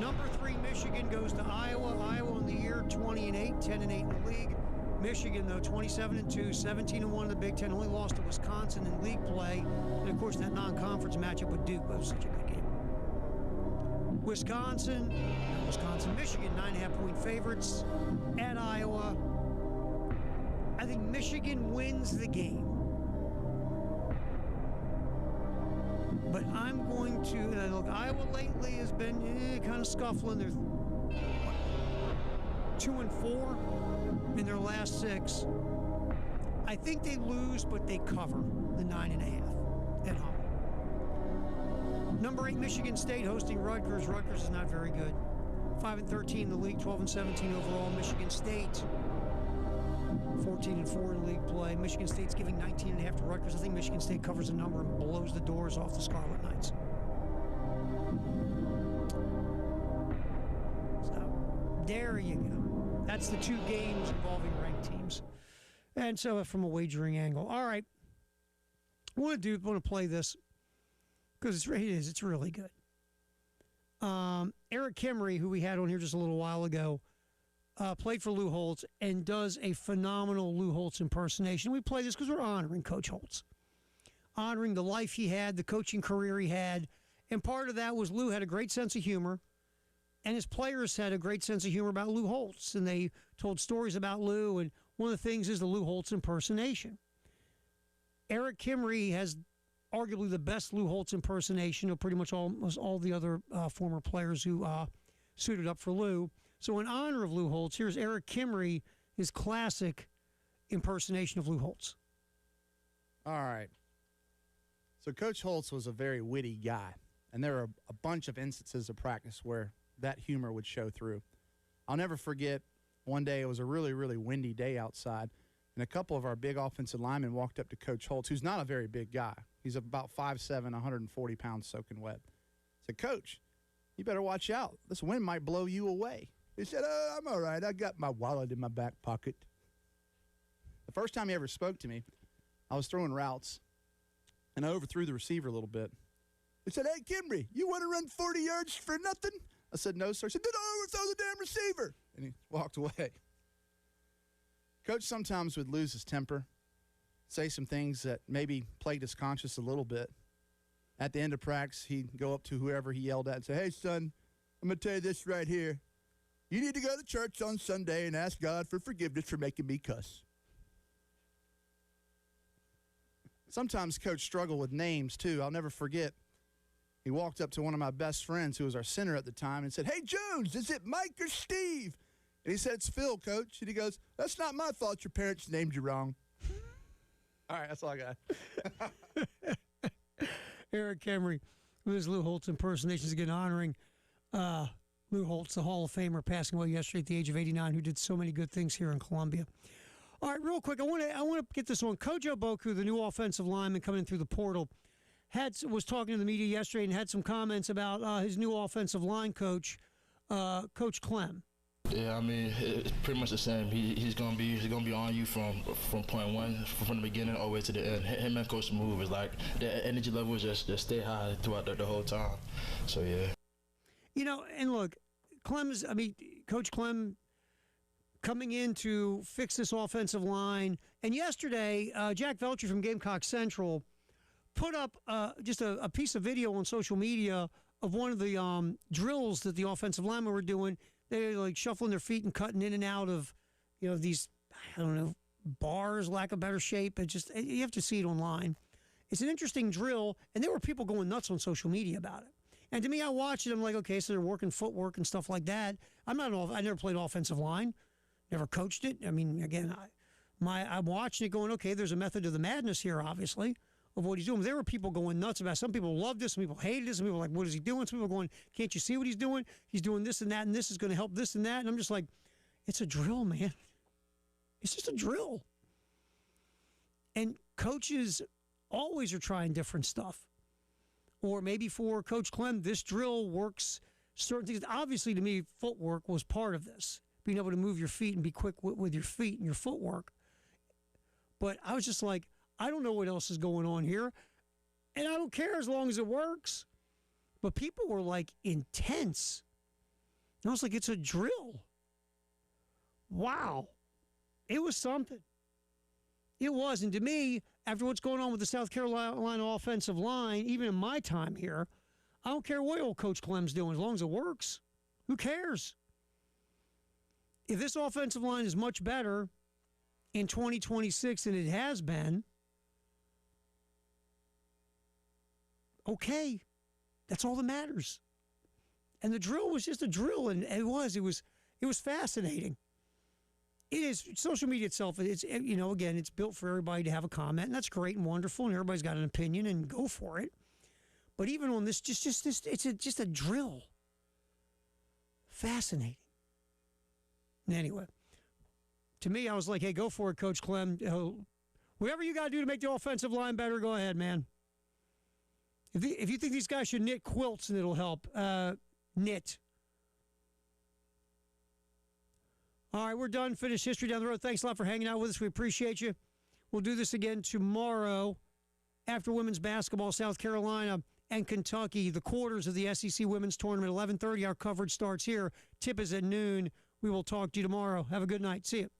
Number 3, Michigan goes to Iowa. Iowa in the year 20-8, 10-8 in the league. Michigan, though, 27-2, 17-1 in the Big Ten. Only lost to Wisconsin in league play. And, of course, that non-conference matchup with Duke was such a good game. Wisconsin, Michigan, 9.5-point favorites at Iowa. I think Michigan wins the game. But I'm going to look. Iowa lately has been kind of scuffling. They're 2-4 in their last 6. I think they lose, but they cover the 9.5 at home. Number 8, Michigan State hosting Rutgers. Rutgers is not very good. 5-13 in the league, 12-17 overall. Michigan State 14-4 in league play. Michigan State's giving 19.5 to Rutgers. I think Michigan State covers the number and blows the doors off the Scarlet Knights. So, there you go. That's the 2 games involving ranked teams. And so, from a wagering angle. All right. I want to play this because it's really good. Eric Kimry, who we had on here just a little while ago, played for Lou Holtz and does a phenomenal Lou Holtz impersonation. We play this because we're honoring Coach Holtz, honoring the life he had, the coaching career he had. And part of that was Lou had a great sense of humor, and his players had a great sense of humor about Lou Holtz, and they told stories about Lou, and one of the things is the Lou Holtz impersonation. Eric Kimry has arguably the best Lou Holtz impersonation of pretty much almost all the other former players who suited up for Lou. So in honor of Lou Holtz, here's Eric Kimry, his classic impersonation of Lou Holtz. All right. So Coach Holtz was a very witty guy, and there are a bunch of instances of practice where that humor would show through. I'll never forget one day, it was a really, really windy day outside, and a couple of our big offensive linemen walked up to Coach Holtz, who's not a very big guy. He's about 5'7", 140 pounds soaking wet. Said, "Coach, you better watch out. This wind might blow you away." He said, "I'm all right. I got my wallet in my back pocket." The first time he ever spoke to me, I was throwing routes, and I overthrew the receiver a little bit. He said, "Hey, Kimry, you want to run 40 yards for nothing?" I said, "No, sir." He said, "Then overthrow the damn receiver." And he walked away. Coach sometimes would lose his temper, say some things that maybe plagued his conscience a little bit. At the end of practice, he'd go up to whoever he yelled at and say, "Hey, son, I'm going to tell you this right here. You need to go to church on Sunday and ask God for forgiveness for making me cuss." Sometimes Coach struggled with names, too. I'll never forget. He walked up to one of my best friends, who was our center at the time, and said, "Hey, Jones, is it Mike or Steve?" And he said, "It's Phil, Coach." And he goes, "That's not my fault your parents named you wrong." All right, that's all I got. Eric Kimry, with his Lou Holtz impersonations, again honoring Lou Holtz, the Hall of Famer, passing away yesterday at the age of 89, who did so many good things here in Columbia. All right, real quick, I want to get this on. Kojo Boku, the new offensive lineman coming in through the portal, was talking to the media yesterday and had some comments about his new offensive line coach, Coach Clem. Yeah, I mean, it's pretty much the same. He's gonna be on you from point one, from the beginning all the way to the end. Him and Coach Move is like the energy level just stay high throughout the whole time. So yeah. You know, and look, Coach Clem coming in to fix this offensive line. And yesterday, Jack Velcher from Gamecock Central put up just a piece of video on social media of one of the drills that the offensive linemen were doing. They're like shuffling their feet and cutting in and out of, these, I don't know, bars, lack of better shape. You have to see it online. It's an interesting drill, and there were people going nuts on social media about it. And to me, I watched it. I'm like, okay, so they're working footwork and stuff like that. I never played offensive line, never coached it. I mean, again, I'm watching it going, okay, there's a method to the madness here, obviously, of what he's doing. There were people going nuts about it. Some people loved it. Some people hated it. Some people were like, what is he doing? Some people going, can't you see what he's doing? He's doing this and that, and this is going to help this and that. And I'm just like, it's a drill, man. It's just a drill. And coaches always are trying different stuff. Or maybe for Coach Clem, this drill works certain things. Obviously, to me, footwork was part of this, being able to move your feet and be quick with your feet and your footwork. But I was just like, I don't know what else is going on here, and I don't care as long as it works. But people were like intense. And I was like, it's a drill. Wow. It was something. It was. And to me, after what's going on with the South Carolina offensive line, even in my time here, I don't care what old Coach Clem's doing as long as it works. Who cares? If this offensive line is much better in 2026 than it has been, okay. That's all that matters. And the drill was just a drill, and it was fascinating. It is social media itself. It's again, it's built for everybody to have a comment, and that's great and wonderful, and everybody's got an opinion, and go for it. But even on this, it's just a drill. Fascinating. Anyway, to me, I was like, hey, go for it, Coach Clem. Whatever you got to do to make the offensive line better, go ahead, man. If you think these guys should knit quilts and it'll help, knit. All right, we're done. Finish history down the road. Thanks a lot for hanging out with us. We appreciate you. We'll do this again tomorrow after women's basketball, South Carolina and Kentucky, the quarters of the SEC Women's Tournament, 11:30. Our coverage starts here. Tip is at noon. We will talk to you tomorrow. Have a good night. See you.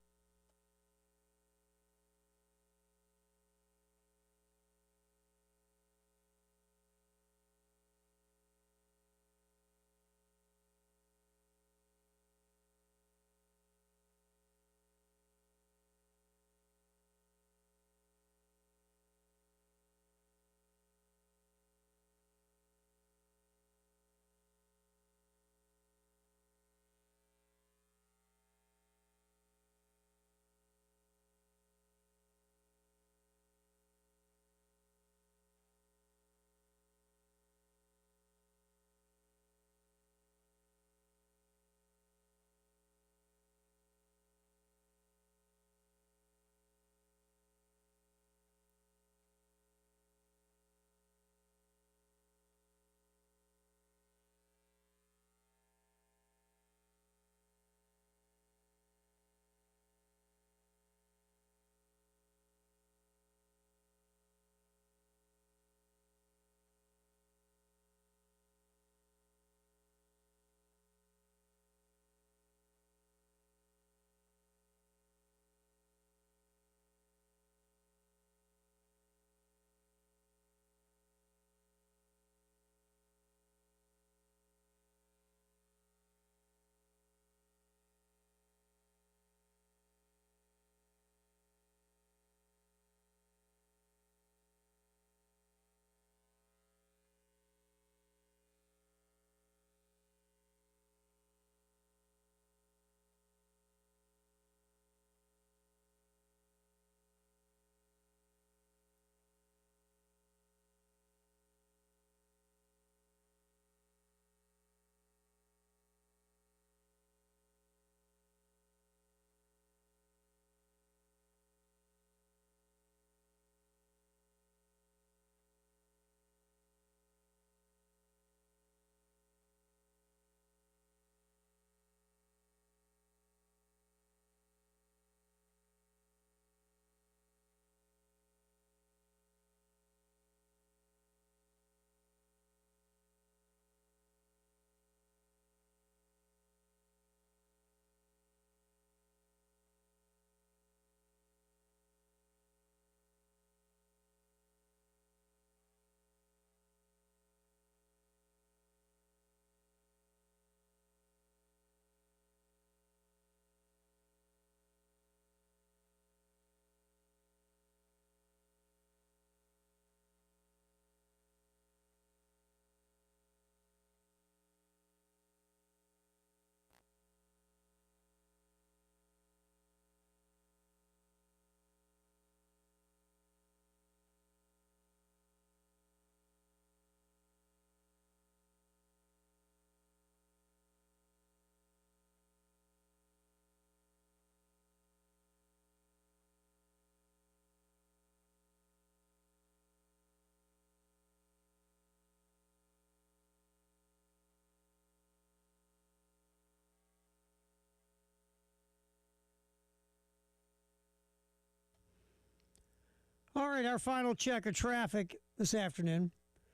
All right, our final check of traffic this afternoon.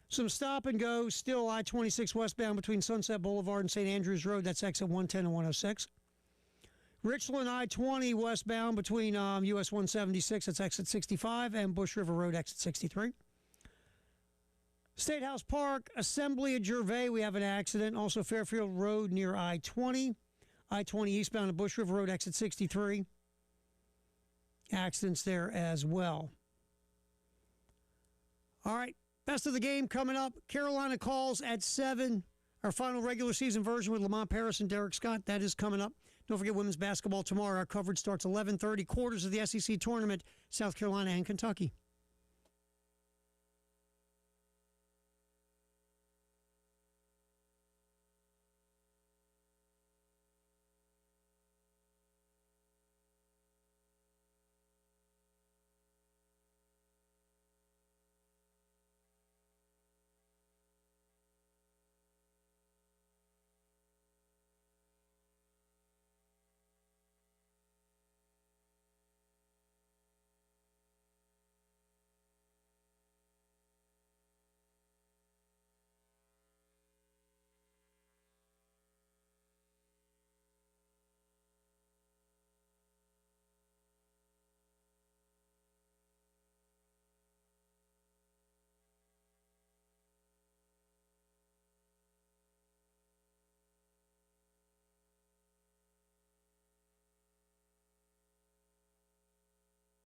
Some stop and go, still I-26 westbound between Sunset Boulevard and St. Andrews Road. That's exit 110 and 106. Richland I-20 westbound between US 176, that's exit 65, and Bush River Road, exit 63. State House Park, Assembly at Gervais, we have an accident. Also Fairfield Road near I-20. I-20 eastbound at Bush River Road, exit 63. Accidents there as well. All right, best of the game coming up. Carolina calls at 7. Our final regular season version with Lamont Paris and Derek Scott. That is coming up. Don't forget women's basketball tomorrow. Our coverage starts 11:30. Quarters of the SEC tournament, South Carolina and Kentucky.